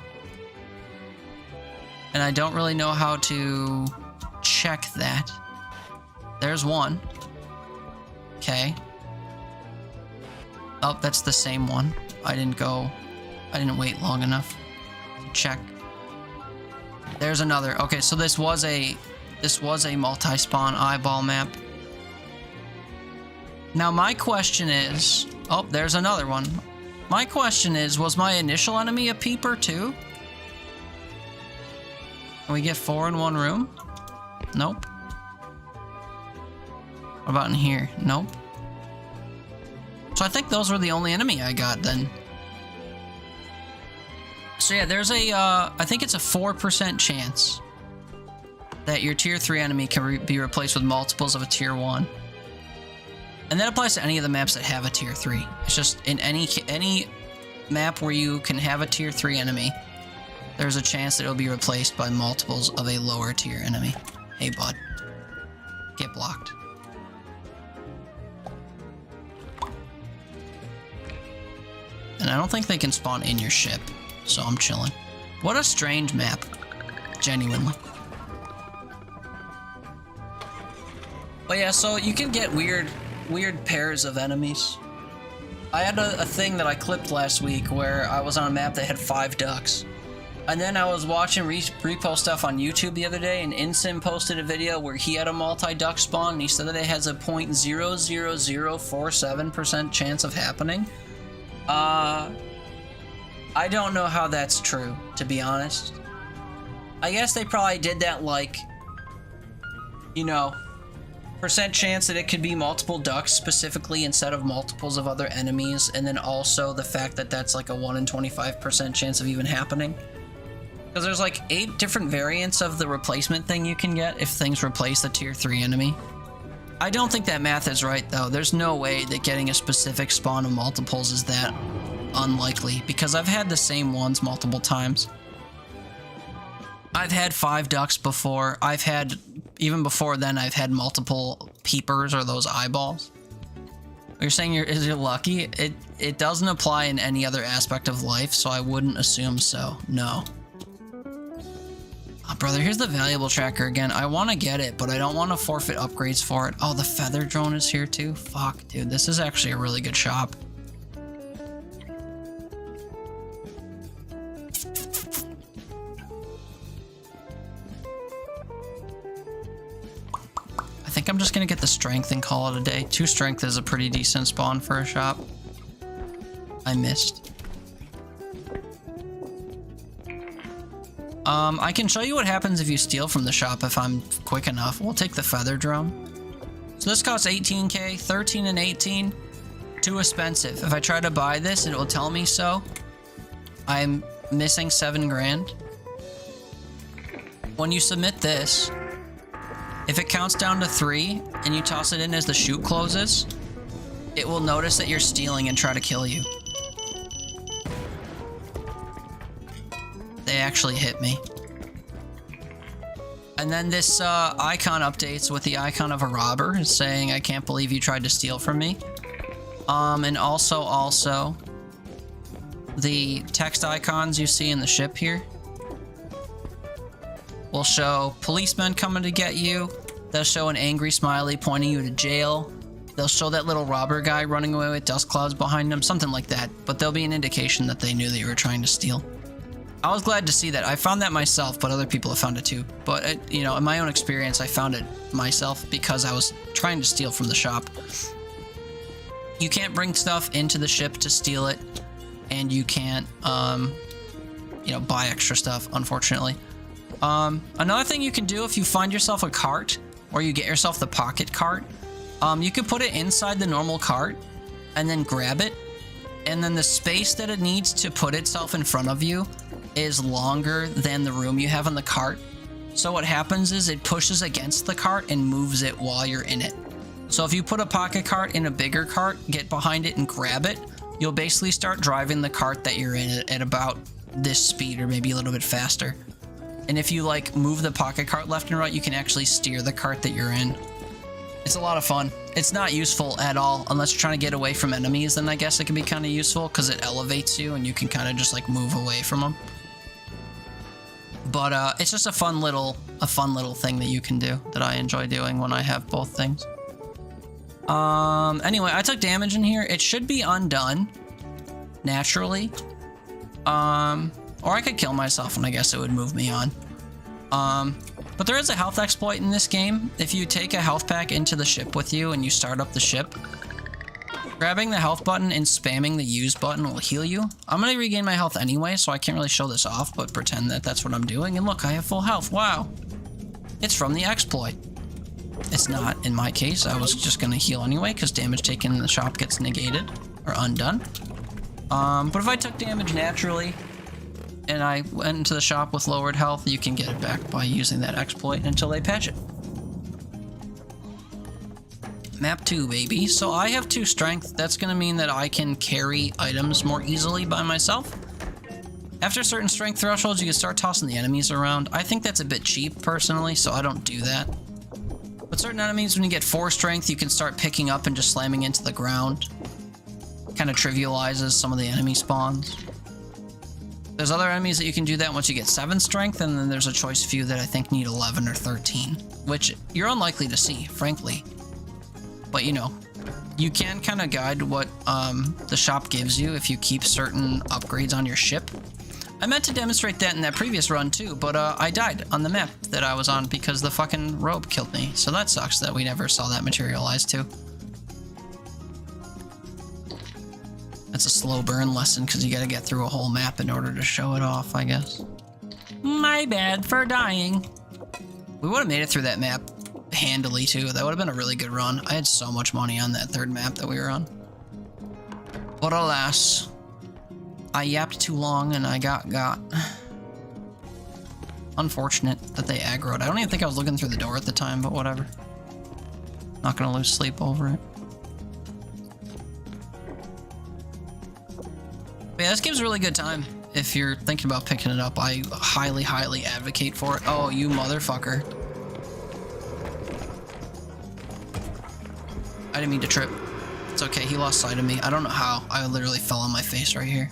And I don't really know how to check that. There's one. Okay. Oh, that's the same one. I didn't wait long enough to check. There's another. Okay, so this was a multi-spawn eyeball map. Now my question is, oh, there's another one. My question is, was my initial enemy a peeper too? Can we get 4 in one room? Nope. What about in here? Nope. So I think those were the only enemy I got then. So yeah, there's a, I think it's a 4% chance that your tier 3 enemy can be replaced with multiples of a tier 1. And that applies to any of the maps that have a tier 3. It's just in any map where you can have a tier 3 enemy, there's a chance that it'll be replaced by multiples of a lower tier enemy. Hey bud. Get blocked. And I don't think they can spawn in your ship, so I'm chilling. What a strange map. Genuinely. But yeah, so you can get weird pairs of enemies. I had a thing that I clipped last week where I was on a map that had 5 ducks. And then I was watching repo stuff on YouTube the other day, and Insim posted a video where he had a multi-duck spawn, and he said that it has a 0.00047% chance of happening. I don't know how that's true, to be honest. I guess they probably did that like, you know, percent chance that it could be multiple ducks specifically instead of multiples of other enemies, and then also the fact that that's like a 1 in 25% chance of even happening. Because there's like 8 different variants of the replacement thing you can get if things replace the tier 3 enemy. I don't think that math is right though. There's no way that getting a specific spawn of multiples is that unlikely, because I've had the same ones multiple times. I've had 5 ducks before. Even before then, I've had multiple peepers or those eyeballs. You're saying you're lucky? It doesn't apply in any other aspect of life, so I wouldn't assume so. No. Oh, brother, here's the valuable tracker again. I want to get it, but I don't want to forfeit upgrades for it. Oh, the feather drone is here too? Fuck, dude. This is actually a really good shop. I think I'm just going to get the strength and call it a day. 2 strength is a pretty decent spawn for a shop. I missed. I can show you what happens if you steal from the shop if I'm quick enough. We'll take the feather drone. So this costs 18k, 13 and 18. Too expensive. If I try to buy this, it will tell me so. I'm missing 7 grand. When you submit this, if it counts down to 3 and you toss it in as the chute closes, it will notice that you're stealing and try to kill you. They actually hit me. And then this icon updates with the icon of a robber saying, I can't believe you tried to steal from me. And also the text icons you see in the ship here will show policemen coming to get you. They'll show an angry smiley pointing you to jail. They'll show that little robber guy running away with dust clouds behind him, something like that. But there'll be an indication that they knew that you were trying to steal. I was glad to see that. I found that myself, but other people have found it too. But, you know, in my own experience, I found it myself because I was trying to steal from the shop. You can't bring stuff into the ship to steal it, and you can't, you know, buy extra stuff, unfortunately. Another thing you can do if you find yourself a cart, or you get yourself the pocket cart, you can put it inside the normal cart, and then grab it, and then the space that it needs to put itself in front of you is longer than the room you have in the cart. So what happens is it pushes against the cart and moves it while you're in it. So if you put a pocket cart in a bigger cart, get behind it and grab it, you'll basically start driving the cart that you're in at about this speed or maybe a little bit faster. And if you like move the pocket cart left and right, you can actually steer the cart that you're in. It's a lot of fun. It's not useful at all unless you're trying to get away from enemies, then I guess it can be kind of useful because it elevates you and you can kind of just like move away from them. But it's just a fun little a fun little thing that you can do that I enjoy doing when I have both things. Anyway, I took damage in here. It should be undone naturally. Or I could kill myself and I guess it would move me on. But there is a health exploit in this game. If you take a health pack into the ship with you and you start up the ship, grabbing the health button and spamming the use button will heal you. I'm gonna regain my health anyway, so I can't really show this off, but pretend that that's what I'm doing. And look, I have full health. Wow. It's from the exploit. It's not in my case. I was just gonna heal anyway because damage taken in the shop gets negated or undone. But if I took damage naturally and I went into the shop with lowered health, you can get it back by using that exploit until they patch it. Map 2, baby. So I have 2 strength. That's gonna mean that I can carry items more easily by myself. After certain strength thresholds, you can start tossing the enemies around. I think that's a bit cheap, personally, so I don't do that. But certain enemies, when you get 4 strength, you can start picking up and just slamming into the ground. Kind of trivializes some of the enemy spawns. There's other enemies that you can do that once you get 7 strength, and then there's a choice few that I think need 11 or 13, which you're unlikely to see, frankly. But you know, you can kind of guide what the shop gives you if you keep certain upgrades on your ship. I meant to demonstrate that in that previous run too, but I died on the map that I was on because the fucking robe killed me. So that sucks that we never saw that materialize too. That's a slow burn lesson because you gotta get through a whole map in order to show it off, I guess. My bad for dying. We would have made it through that map handily too. That would have been a really good run. I had so much money on that 3rd map that we were on. But alas, I yapped too long and I got. Unfortunate that they aggroed. I don't even think I was looking through the door at the time, but whatever. Not gonna lose sleep over it. But yeah, this game's a really good time. If you're thinking about picking it up, I highly, highly advocate for it. Oh, you motherfucker. I didn't mean to trip. It's okay, he lost sight of me. I don't know how. I literally fell on my face right here.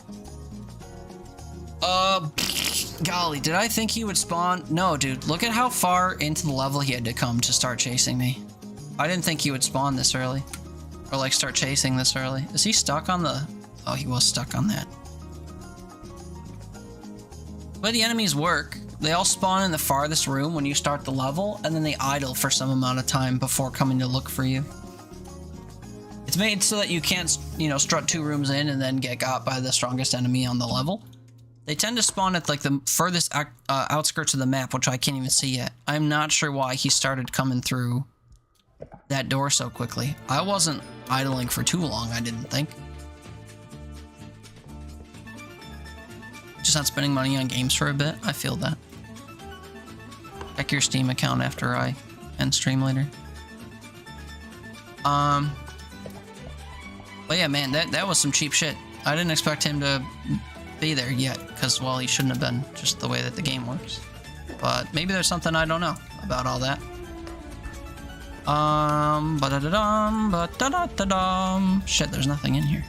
Golly, did I think he would spawn? No, dude, look at how far into the level he had to come to start chasing me. I didn't think he would spawn this early. Or like start chasing this early. Is he stuck on the... Oh, he was stuck on that. The way the enemies work, they all spawn in the farthest room when you start the level, and then they idle for some amount of time before coming to look for you. It's made so that you can't, you know, strut 2 rooms in and then get got by the strongest enemy on the level. They tend to spawn at like the furthest outskirts of the map, which I can't even see yet. I'm not sure why he started coming through that door so quickly. I wasn't idling for too long, I didn't think. Just not spending money on games for a bit. I feel that. Check your Steam account after I end stream later. But yeah, man, that was some cheap shit. I didn't expect him to be there yet, because, well, he shouldn't have been, just the way that the game works. But maybe there's something I don't know about all that. Shit, there's nothing in here.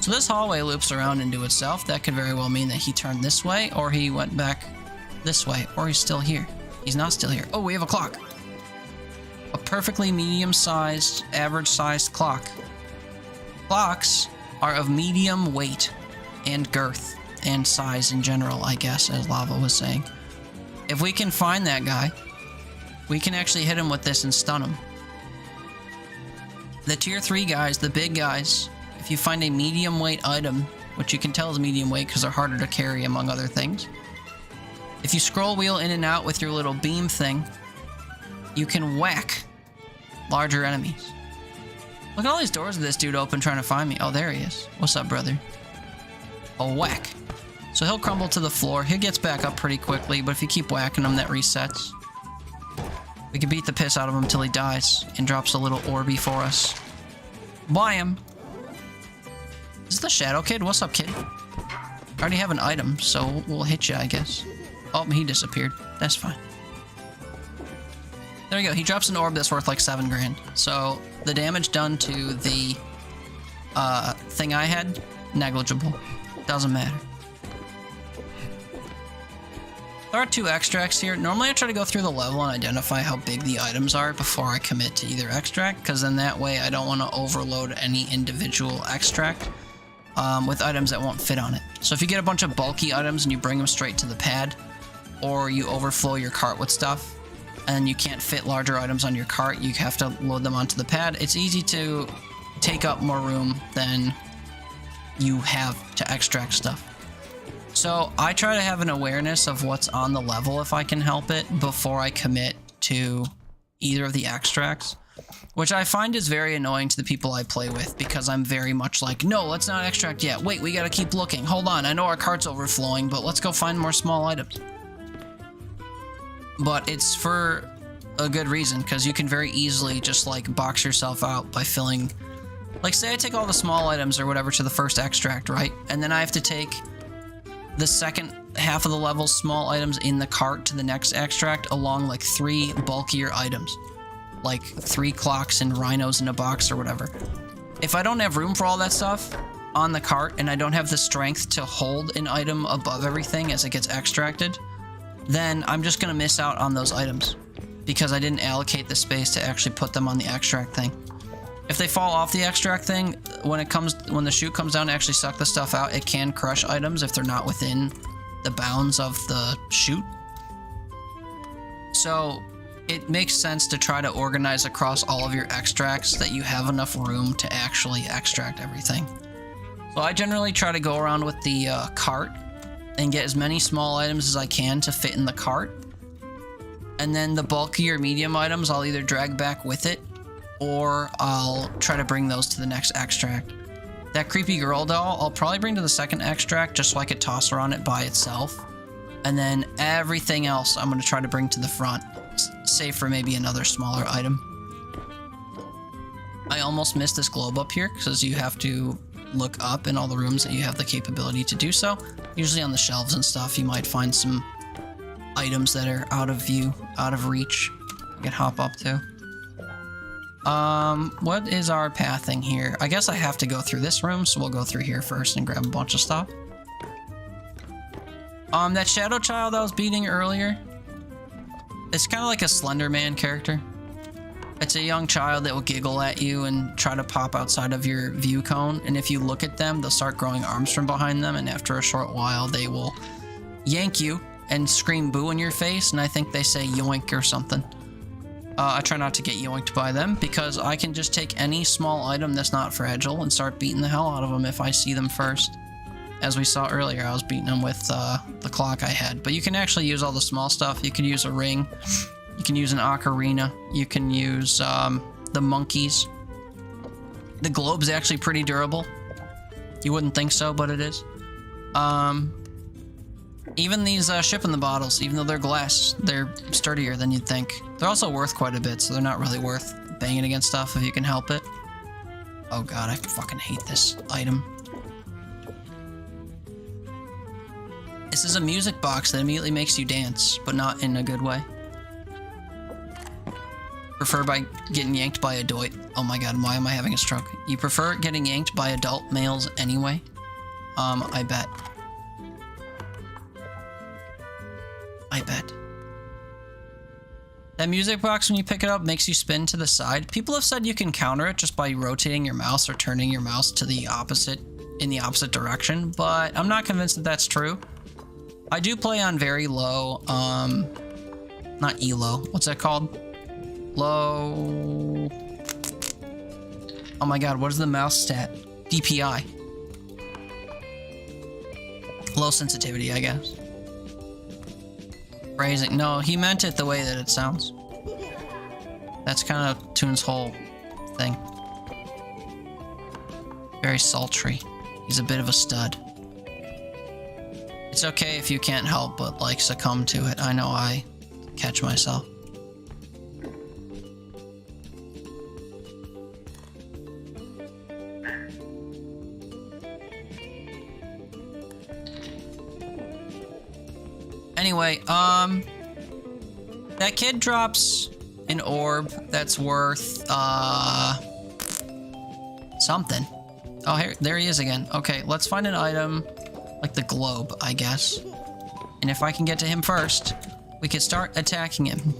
So this hallway loops around into itself. That could very well mean that he turned this way, or he went back this way, or he's still here. He's not still here. Oh, we have a clock. A perfectly medium-sized, average-sized clock. Clocks are of medium weight and girth and size in general, I guess, as Lava was saying. If we can find that guy, we can actually hit him with this and stun him. The tier 3 guys, the big guys, if you find a medium weight item, which you can tell is medium weight because they're harder to carry among other things, if you scroll wheel in and out with your little beam thing, you can whack larger enemies. Look at all these doors of this dude open trying to find me. Oh, there he is. What's up, brother? A whack. So he'll crumble to the floor. He gets back up pretty quickly, but if you keep whacking him, that resets. We can beat the piss out of him until he dies and drops a little orby for us. Buy him. Is this the Shadow Kid? What's up, kid? I already have an item, so we'll hit you, I guess. Oh, he disappeared. That's fine. There we go. He drops an orb that's worth like 7 grand. So the damage done to the thing I had, negligible. Doesn't matter. There are 2 extracts here. Normally I try to go through the level and identify how big the items are before I commit to either extract, because then that way I don't want to overload any individual extract with items that won't fit on it. So if you get a bunch of bulky items and you bring them straight to the pad, or you overflow your cart with stuff, and you can't fit larger items on your cart, you have to load them onto the pad. It's easy to take up more room than you have to extract stuff. So I try to have an awareness of what's on the level if I can help it before I commit to either of the extracts, which I find is very annoying to the people I play with, because I'm very much like, no, let's not extract yet. Wait, we gotta keep looking. Hold on, I know our cart's overflowing, but let's go find more small items. But it's for a good reason, because you can very easily just like box yourself out by filling, like say I take all the small items or whatever to the first extract, right? And then I have to take the second half of the level's small items in the cart to the next extract, along like 3 bulkier items, like 3 clocks and rhinos in a box or whatever. If I don't have room for all that stuff on the cart and I don't have the strength to hold an item above everything as it gets extracted, then I'm just gonna miss out on those items because I didn't allocate the space to actually put them on the extract thing. If they fall off the extract thing, when the chute comes down to actually suck the stuff out, it can crush items if they're not within the bounds of the chute. So it makes sense to try to organize across all of your extracts that you have enough room to actually extract everything. So I generally try to go around with the cart and get as many small items as I can to fit in the cart. And then the bulkier medium items I'll either drag back with it, or I'll try to bring those to the next extract. That creepy girl doll, I'll probably bring to the second extract just so I could toss her on it by itself. And then everything else I'm going to try to bring to the front, save for maybe another smaller item. I almost missed this globe up here because you have to look up in all the rooms that you have the capability to do so. Usually on the shelves and stuff, you might find some items that are out of view, out of reach, you can hop up to. What is our pathing here? I guess I have to go through this room, so we'll go through here first and grab a bunch of stuff. That shadow child I was beating earlier, it's kind of like a Slender Man character. It's a young child that will giggle at you and try to pop outside of your view cone, and if you look at them, they'll start growing arms from behind them, and after a short while, they will yank you and scream boo in your face, and I think they say yoink or something. I try not to get yoinked by them because I can just take any small item that's not fragile and start beating the hell out of them if I see them first. As we saw earlier, I was beating them with the clock I had. But you can actually use all the small stuff. You can use a ring. You can use an ocarina. You can use the monkeys. The globe's actually pretty durable. You wouldn't think so, but it is. Even these ship in the bottles, even though they're glass, they're sturdier than you'd think. They're also worth quite a bit, so they're not really worth banging against stuff if you can help it. Oh god, I fucking hate this item. This is a music box that immediately makes you dance, but not in a good way. Prefer by getting yanked by a doit. Oh my god, why am I having a stroke? You prefer getting yanked by adult males anyway? I bet. I bet. That music box, when you pick it up, makes you spin to the side. People have said you can counter it just by rotating your mouse or turning your mouse to the opposite, in the opposite direction, but I'm not convinced that that's true. I do play on very low, not ELO, what's that called? Low... Oh my god, what is the mouse stat? DPI. Low sensitivity, I guess. Phrasing. No, he meant it the way that it sounds. That's kind of Toon's whole thing. Very sultry. He's a bit of a stud. It's okay if you can't help but, like, succumb to it. I know I catch myself. Anyway, that kid drops an orb that's worth, something. Oh, here, there he is again. Okay, let's find an item, like the globe, I guess. And if I can get to him first, we can start attacking him.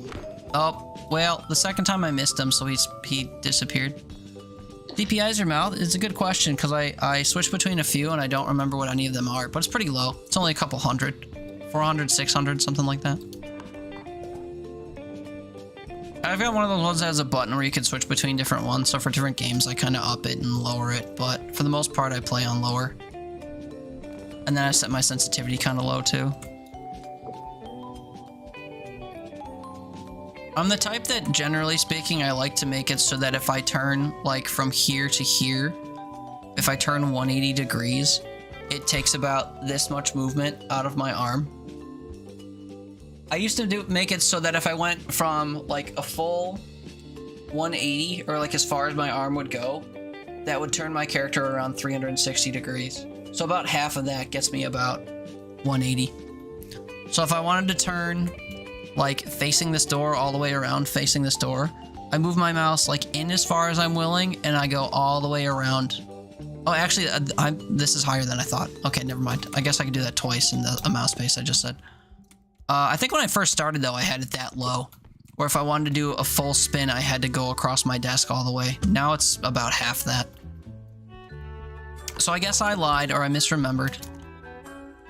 Oh, well, the second time I missed him, so he disappeared. DPIs or mouth? It's a good question, because I switch between a few and I don't remember what any of them are, but it's pretty low. It's only a couple hundred. 400, 600, something like that. I've got one of those ones that has a button where you can switch between different ones, so for different games I kind of up it and lower it, but for the most part I play on lower. And then I set my sensitivity kind of low too. I'm the type that, generally speaking, I like to make it so that if I turn, like, from here to here, if I turn 180 degrees, it takes about this much movement out of my arm. I used to make it so that if I went from, like, a full 180, or, like, as far as my arm would go, that would turn my character around 360 degrees. So about half of that gets me about 180. So if I wanted to turn, like, facing this door all the way around facing this door, I move my mouse, like, in as far as I'm willing, and I go all the way around. Oh, actually, this is higher than I thought. Okay, never mind. I guess I could do that twice in the mouse space I just said. I think when I first started, though, I had it that low, where if I wanted to do a full spin, I had to go across my desk all the way. Now it's about half that. So I guess I lied, or I misremembered.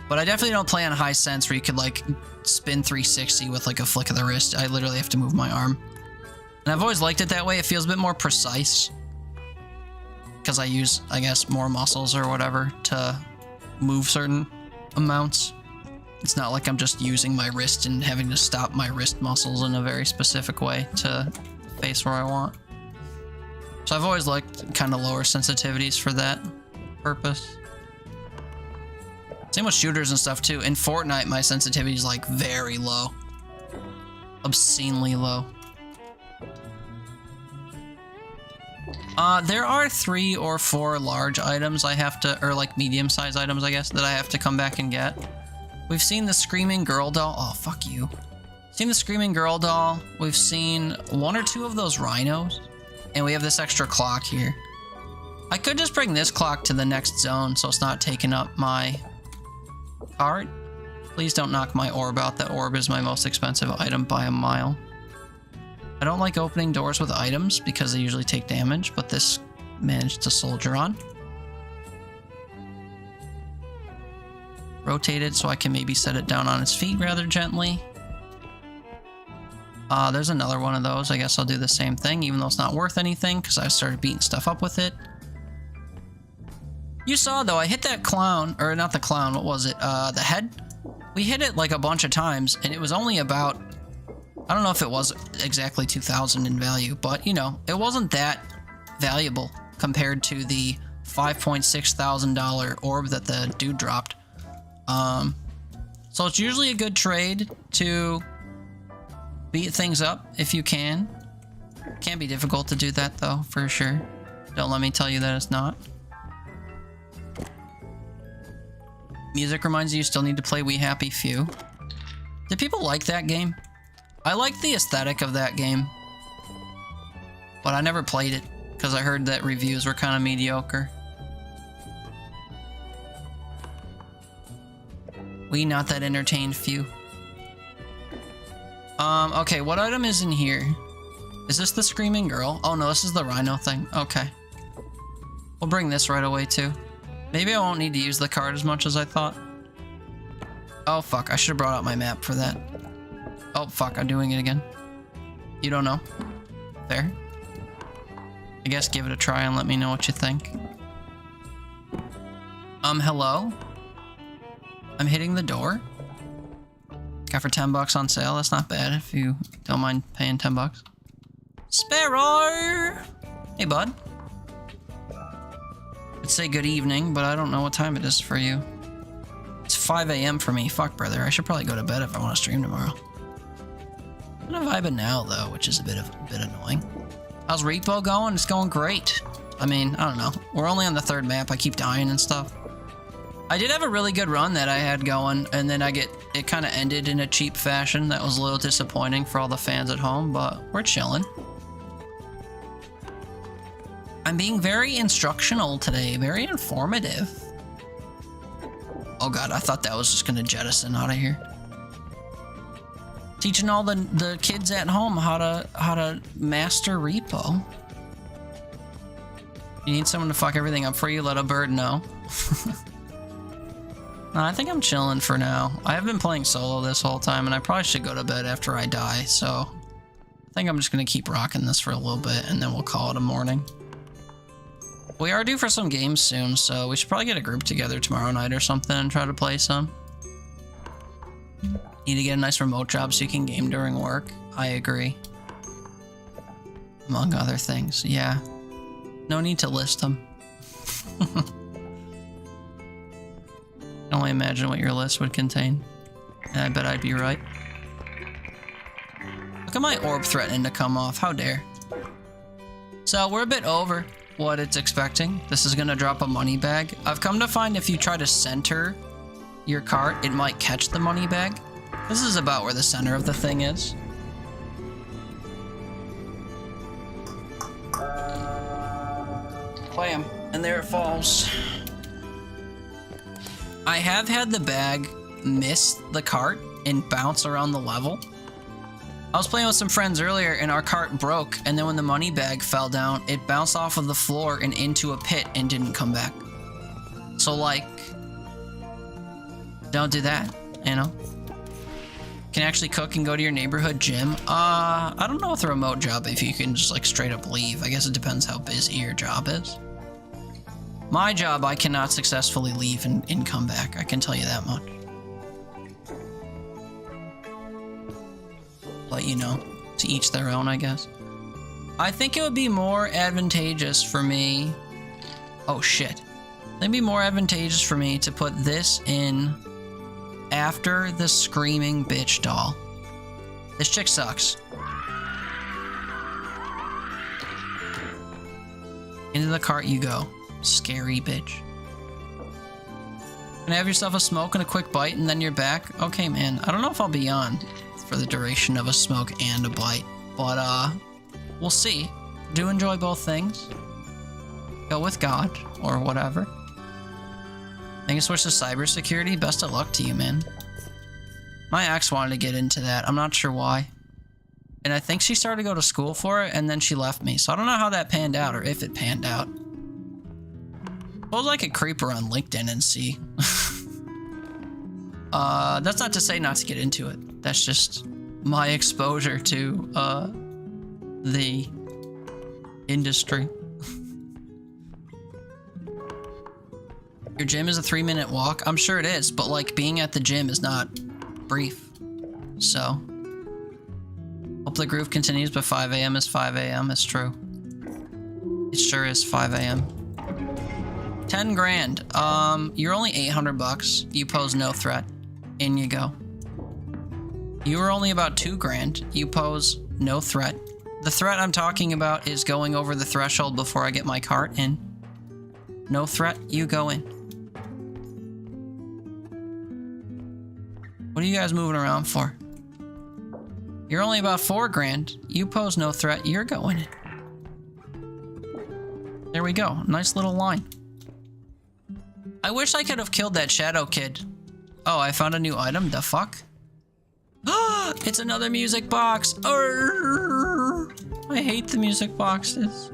But I definitely don't play on high sense where you could, like, spin 360 with, like, a flick of the wrist. I literally have to move my arm. And I've always liked it that way. It feels a bit more precise. Because I use, I guess, more muscles or whatever to move certain amounts. It's not like I'm just using my wrist and having to stop my wrist muscles in a very specific way to face where I want. So I've always liked kind of lower sensitivities for that purpose. Same with shooters and stuff too. In Fortnite, my sensitivity is like very low. Obscenely low. There are 3 or 4 large items I have to, or like medium-sized items, I guess, that I have to come back and get. We've seen the Screaming Girl doll. Oh, fuck you. Seen the Screaming Girl doll. We've seen 1 or 2 of those rhinos. And we have this extra clock here. I could just bring this clock to the next zone so it's not taking up my cart. Please don't knock my orb out. That orb is my most expensive item by a mile. I don't like opening doors with items because they usually take damage, but this managed to soldier on. Rotate it so I can maybe set it down on its feet rather gently. There's another one of those. I guess I'll do the same thing, even though it's not worth anything because I started beating stuff up with it. You saw, though, I hit that clown, or not the clown, what was it? The head? We hit it like a bunch of times, and it was only about, I don't know if it was exactly 2,000 in value, but, you know, it wasn't that valuable compared to the $5,600 orb that the dude dropped. So it's usually a good trade to beat things up if you can. Can be difficult to do that, though, for sure. Don't let me tell you that it's not. Music reminds you still need to play We Happy Few. Did people like that game? I liked the aesthetic of that game, but I never played it because I heard that reviews were kind of mediocre. We not that entertained few. Okay, what item is in here? Is this the Screaming Girl? Oh no, this is the rhino thing. Okay. We'll bring this right away too. Maybe I won't need to use the card as much as I thought. Oh fuck, I should have brought out my map for that. Oh fuck, I'm doing it again. You don't know? Fair. I guess give it a try and let me know what you think. Hello? I'm hitting the door. Got for 10 bucks on sale. That's not bad if you don't mind paying 10 bucks. Sparrow! Hey, bud. I'd say good evening, but I don't know what time it is for you. It's 5 a.m. for me. Fuck, brother. I should probably go to bed if I want to stream tomorrow. I'm kind of vibing now, though, which is a bit annoying. How's REPO going? It's going great. I mean, I don't know. We're only on the 3rd map. I keep dying and stuff. I did have a really good run that I had going, and then it kind of ended in a cheap fashion. That was a little disappointing for all the fans at home, but we're chilling. I'm being very instructional today, very informative. Oh god, I thought that was just gonna jettison out of here. Teaching all the kids at home how to master repo. You need someone to fuck everything up for you, let a bird know. No, I think I'm chilling for now. I have been playing solo this whole time, and I probably should go to bed after I die, so I think I'm just gonna keep rocking this for a little bit, and then we'll call it a morning. We are due for some games soon, so we should probably get a group together tomorrow night or something and try to play some. Need to get a nice remote job so you can game during work. I agree. Among other things, yeah. No need to list them. I can only imagine what your list would contain. And I bet I'd be right. Look at my orb threatening to come off. How dare. So we're a bit over what it's expecting. This is going to drop a money bag. I've come to find if you try to center your cart, it might catch the money bag. This is about where the center of the thing is. Bam. And there it falls. I have had the bag miss the cart and bounce around the level. I was playing with some friends earlier and our cart broke, and then when the money bag fell down, it bounced off of the floor and into a pit and didn't come back. So like, don't do that, you know? Can actually cook and go to your neighborhood gym. I don't know with a remote job if you can just like straight up leave. I guess it depends how busy your job is. My job, I cannot successfully leave and come back. I can tell you that much. But you know, to each their own, I guess. I think it would be more advantageous for me. Oh shit. It'd be more advantageous for me to put this in after the screaming bitch doll. This chick sucks. Into the cart you go. Scary bitch. Can have yourself a smoke and a quick bite and then you're back? Okay, man. I don't know if I'll be on for the duration of a smoke and a bite, but we'll see. Do enjoy both things. Go with God or whatever. I think I switch to cybersecurity. Best of luck to you, man. My ex wanted to get into that. I'm not sure why. And I think she started to go to school for it, and then she left me. So I don't know how that panned out, or if it panned out. Suppose I could creep her on LinkedIn and see. That's not to say not to get into it. That's just my exposure to the industry. Your gym is a 3-minute walk? I'm sure it is, but like being at the gym is not brief. So, hope the groove continues, but 5 a.m. is 5 a.m. It's true. It sure is 5 a.m. 10 grand. You're only 800 bucks. You pose no threat. In you go. You were only about 2 grand. You pose no threat. The threat I'm talking about is going over the threshold before I get my cart in. No threat, you go in. What are you guys moving around for? You're only about 4 grand. You pose no threat, you're going in. There we go, nice little line. I wish I could have killed that shadow kid. Oh, I found a new item, the fuck? It's another music box. Arrgh. I hate the music boxes.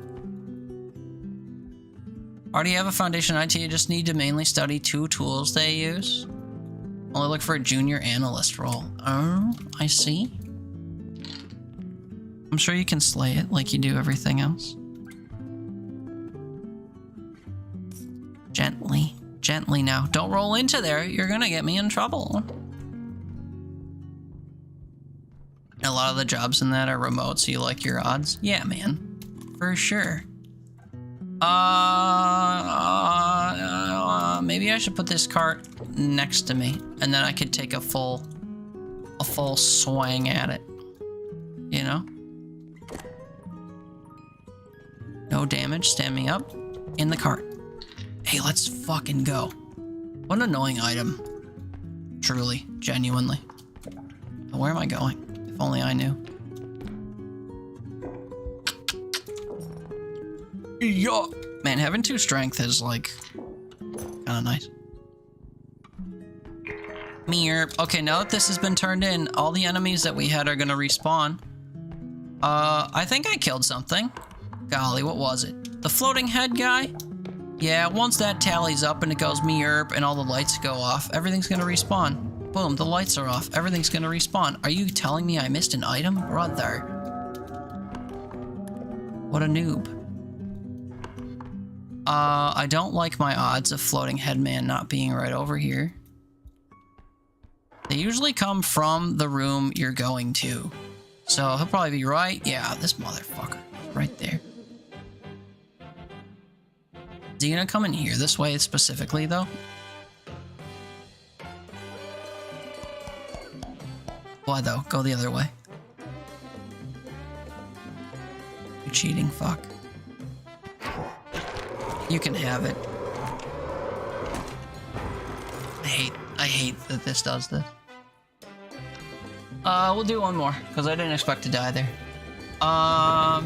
Already have a foundation in IT, you just need to mainly study 2 tools they use. Only look for a junior analyst role. Oh, I see. I'm sure you can slay it like you do everything else. Gently. Gently now. Don't roll into there. You're gonna get me in trouble. A lot of the jobs in that are remote, so you like your odds? Yeah, man. For sure. Maybe I should put this cart next to me, and then I could take a full swing at it. You know? No damage, stand me up. In the cart. Hey, let's fucking go. What an annoying item. Truly, genuinely. Where am I going? If only I knew. Yo! Man, having 2 strength is like kinda nice. Meerp. Okay, now that this has been turned in, all the enemies that we had are gonna respawn. I think I killed something. Golly, what was it? The floating head guy? Yeah, once that tallies up and it goes Meerp and all the lights go off, everything's gonna respawn. Boom, the lights are off. Everything's gonna respawn. Are you telling me I missed an item? Brother. What a noob. I don't like my odds of floating headman not being right over here. They usually come from the room you're going to. So he'll probably be right. Yeah, this motherfucker. Right there. Is he gonna come in here this way specifically, though? Why, though? Go the other way. You cheating fuck. You can have it. I hate that this does this. We'll do one more, because I didn't expect to die there. Well,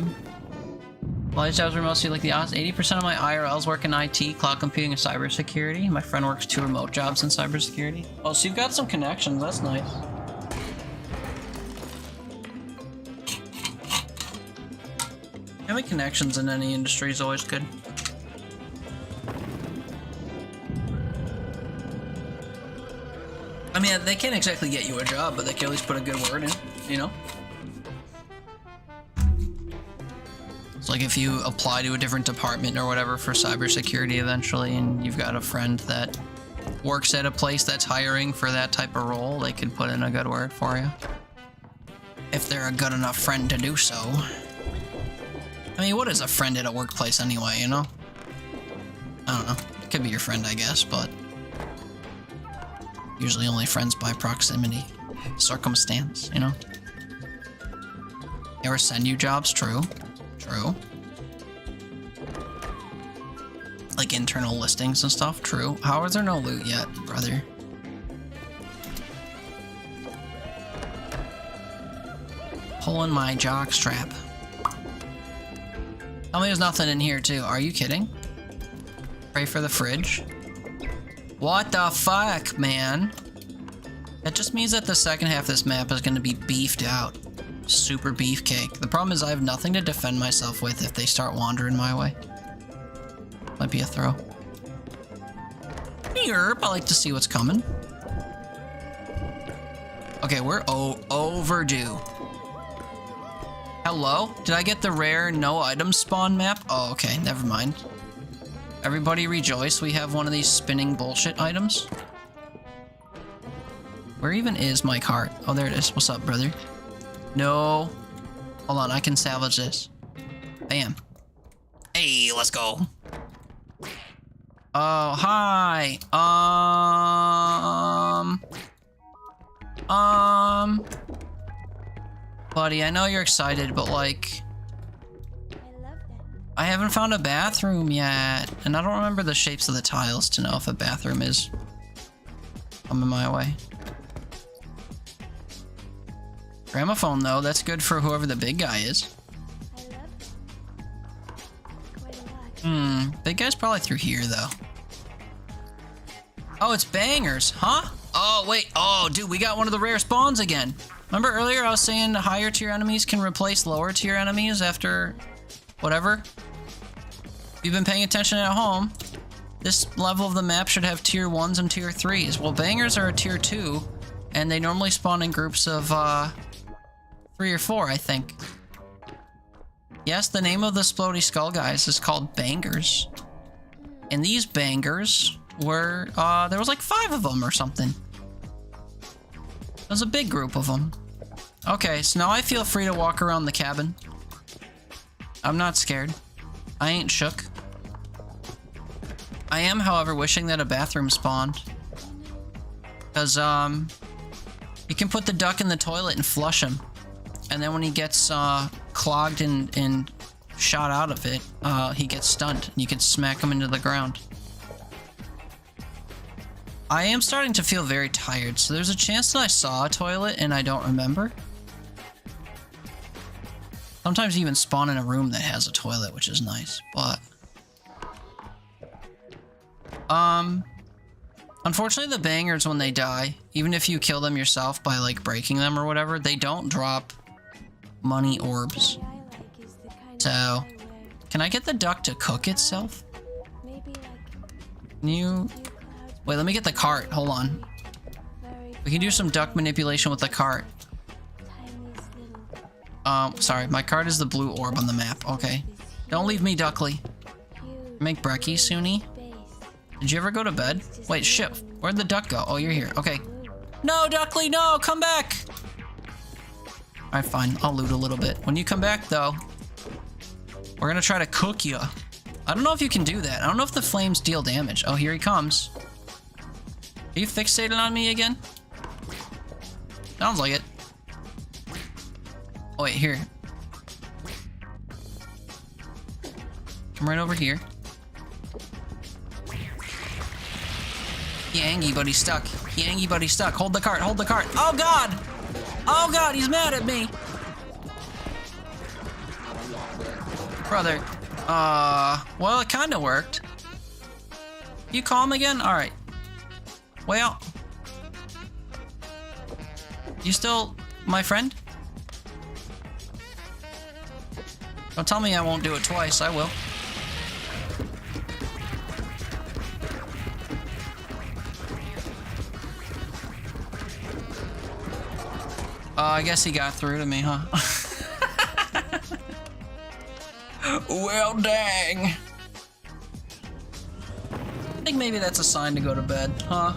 these jobs were mostly like the odds. 80% of my IRLs work in IT, cloud computing, and cybersecurity. My friend works 2 remote jobs in cybersecurity. Oh, so you've got some connections. That's nice. Having connections in any industry is always good. I mean, they can't exactly get you a job, but they can at least put a good word in, you know? It's like if you apply to a different department or whatever for cybersecurity eventually, and you've got a friend that works at a place that's hiring for that type of role, they could put in a good word for you. If they're a good enough friend to do so. I mean, what is a friend at a workplace anyway, you know? I don't know. It could be your friend, I guess, but usually only friends by proximity. Circumstance, you know? They ever send you jobs? True. True. Like internal listings and stuff? True. How is there no loot yet, brother? Pulling my jock strap. Tell me there's nothing in here too. Are you kidding? Pray for the fridge. What the fuck, man? That just means that the second half of this map is going to be beefed out. Super beefcake. The problem is I have nothing to defend myself with if they start wandering my way. Might be a throw. Yerp, I like to see what's coming. Okay, we're overdue. Hello? Did I get the rare no items spawn map? Oh, okay, never mind. Everybody rejoice, we have one of these spinning bullshit items. Where even is my cart? Oh, there it is. What's up, brother? No. Hold on, I can salvage this. Bam. Hey, let's go. Oh, hi. Buddy, I know you're excited, but like, I haven't found a bathroom yet, and I don't remember the shapes of the tiles to know if a bathroom is coming my way. Gramophone, though, that's good for whoever the big guy is. Big guy's probably through here, though. Oh, it's bangers, huh? Oh, wait. Oh, dude, we got one of the rare spawns again. Remember earlier I was saying higher tier enemies can replace lower tier enemies after whatever? If you've been paying attention at home, this level of the map should have tier 1s and tier 3s. Well, bangers are a tier 2, and they normally spawn in groups of 3 or 4, I think. Yes, the name of the Splody Skull guys is called Bangers. And these bangers were, there was like 5 of them or something. There's a big group of them. Okay, so now I feel free to walk around the cabin. I'm not scared. I ain't shook. I am, however, wishing that a bathroom spawned. Because, you can put the duck in the toilet and flush him. And then when he gets, clogged and shot out of it, he gets stunned. You can smack him into the ground. I am starting to feel very tired, so there's a chance that I saw a toilet and I don't remember. Sometimes you even spawn in a room that has a toilet, which is nice, but... Unfortunately, the bangers, when they die, even if you kill them yourself by, like, breaking them or whatever, they don't drop money orbs. So, can I get the duck to cook itself? Can you... Wait, let me get the cart. Hold on. We can do some duck manipulation with the cart. Sorry, my cart is the blue orb on the map. Okay. Don't leave me, Duckly. Make brekkie, Suni. Did you ever go to bed? Wait, shit. Where'd the duck go? Oh, you're here. Okay. No, Duckly, no! Come back! Alright, fine. I'll loot a little bit. When you come back, though, we're gonna try to cook you. I don't know if you can do that. I don't know if the flames deal damage. Oh, here he comes. Are you fixated on me again? Sounds like it. Oh, wait, here. Come right over here. Yangy, but he's stuck. Yangy, but he's stuck. Hold the cart, hold the cart. Oh, God! Oh, God, he's mad at me. Brother. Well, it kind of worked. You calm again? All right. Well. You still my friend? Don't tell me I won't do it twice. I will. I guess he got through to me, huh? Well, dang. I think maybe that's a sign to go to bed, huh?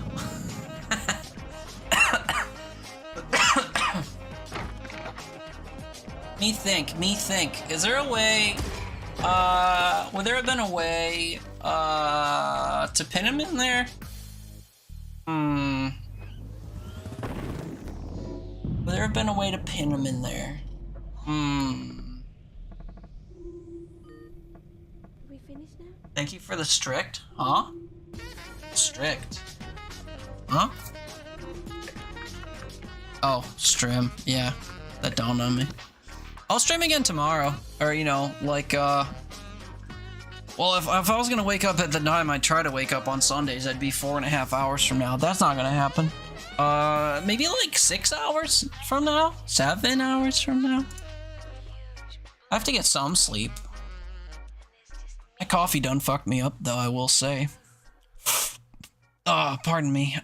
Me think. Is there a way, would there have been a way, to pin him in there? Would there have been a way to pin him in there? We finished now? Thank you for the strict, huh? Strict. Huh? Oh, stream. Yeah, that dawned on me. I'll stream again tomorrow. Or, you know, like, well, if I was gonna wake up at the time I try to wake up on Sundays, I'd be 4.5 hours from now. That's not gonna happen. Maybe like 6 hours from now? 7 hours from now? I have to get some sleep. My coffee done fucked me up, though, I will say. Oh, pardon me.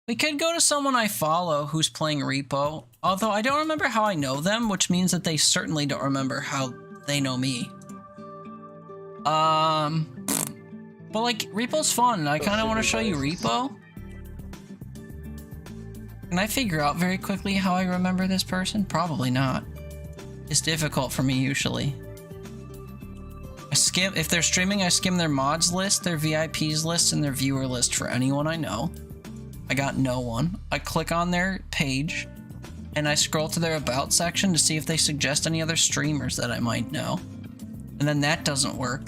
We could go to someone I follow who's playing Repo, although I don't remember how I know them, which means that they certainly don't remember how they know me. But like, Repo's fun, and I kind of want to show you Repo. Can I figure out very quickly how I remember this person? Probably not. It's difficult for me usually. I skim, if they're streaming, I skim their mods list, their VIPs list, and their viewer list for anyone I know. I got no one. I click on their page, and I scroll to their about section to see if they suggest any other streamers that I might know. And then that doesn't work.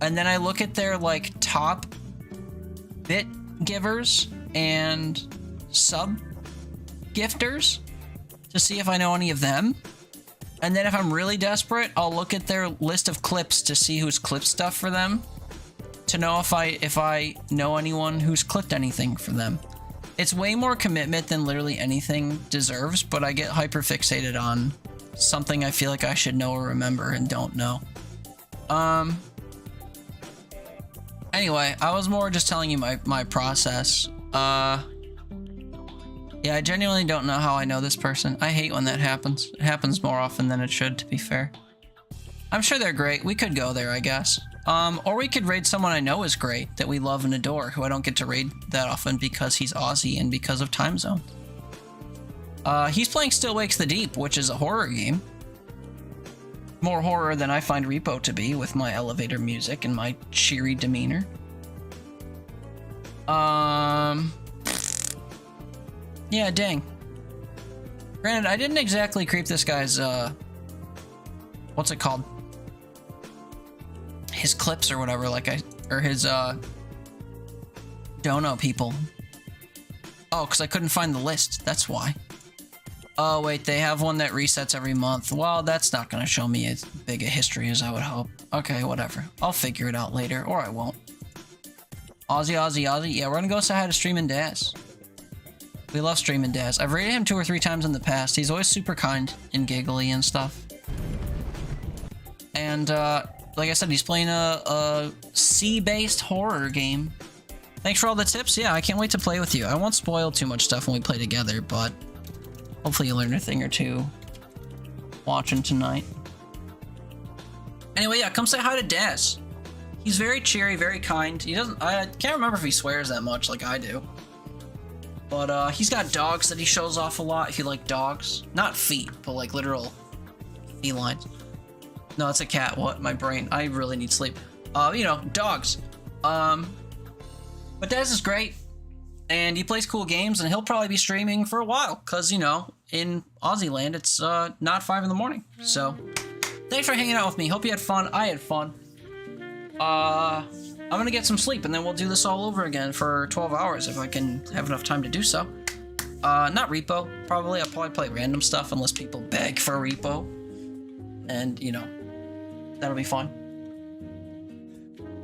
And then I look at their, like, top bit givers and sub gifters to see if I know any of them. And then if I'm really desperate, I'll look at their list of clips to see who's clipped stuff for them, to know if I know anyone who's clipped anything for them. It's way more commitment than literally anything deserves, but I get hyper fixated on something I feel like I should know or remember and don't know. Anyway, I was more just telling you my process. Yeah, I genuinely don't know how I know this person. I hate when that happens. It happens more often than it should, to be fair. I'm sure they're great. We could go there, I guess. Or we could raid someone I know is great, that we love and adore, who I don't get to raid that often because he's Aussie and because of time zone. He's playing Still Wakes the Deep, which is a horror game. More horror than I find Repo to be, with my elevator music and my cheery demeanor. Yeah, dang. Granted, I didn't exactly creep this guy's, what's it called? His clips or whatever, or his, dono people. Oh, because I couldn't find the list, that's why. Oh, wait, they have one that resets every month. Well, that's not going to show me as big a history as I would hope. Okay, whatever. I'll figure it out later, or I won't. Aussie. Yeah, we're gonna go say hi to Streamin' Daz. We love Streamin' Daz. I've rated him 2 or 3 times in the past. He's always super kind and giggly and stuff. And, like I said, he's playing a sea-based horror game. Thanks for all the tips. Yeah, I can't wait to play with you. I won't spoil too much stuff when we play together, but hopefully you learn a thing or two watching tonight. Anyway, yeah, come say hi to Daz. He's very cheery, very kind. I can't remember if he swears that much like I do. But, he's got dogs that he shows off a lot if you like dogs. Not feet, but like literal felines. No, it's a cat. What? My brain. I really need sleep. You know, dogs. But Dez is great, and he plays cool games, and he'll probably be streaming for a while, because, you know, in Aussie land, it's not 5 in the morning. So, thanks for hanging out with me. Hope you had fun. I had fun. I'm gonna get some sleep, and then we'll do this all over again for 12 hours, if I can have enough time to do so. Not repo, probably. I'll probably play random stuff, unless people beg for repo. And, you know, that'll be fun.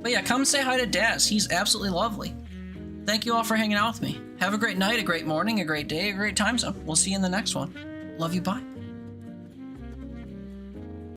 But yeah, come say hi to Daz. He's absolutely lovely. Thank you all for hanging out with me. Have a great night, a great morning, a great day, a great time zone. We'll see you in the next one. Love you, bye.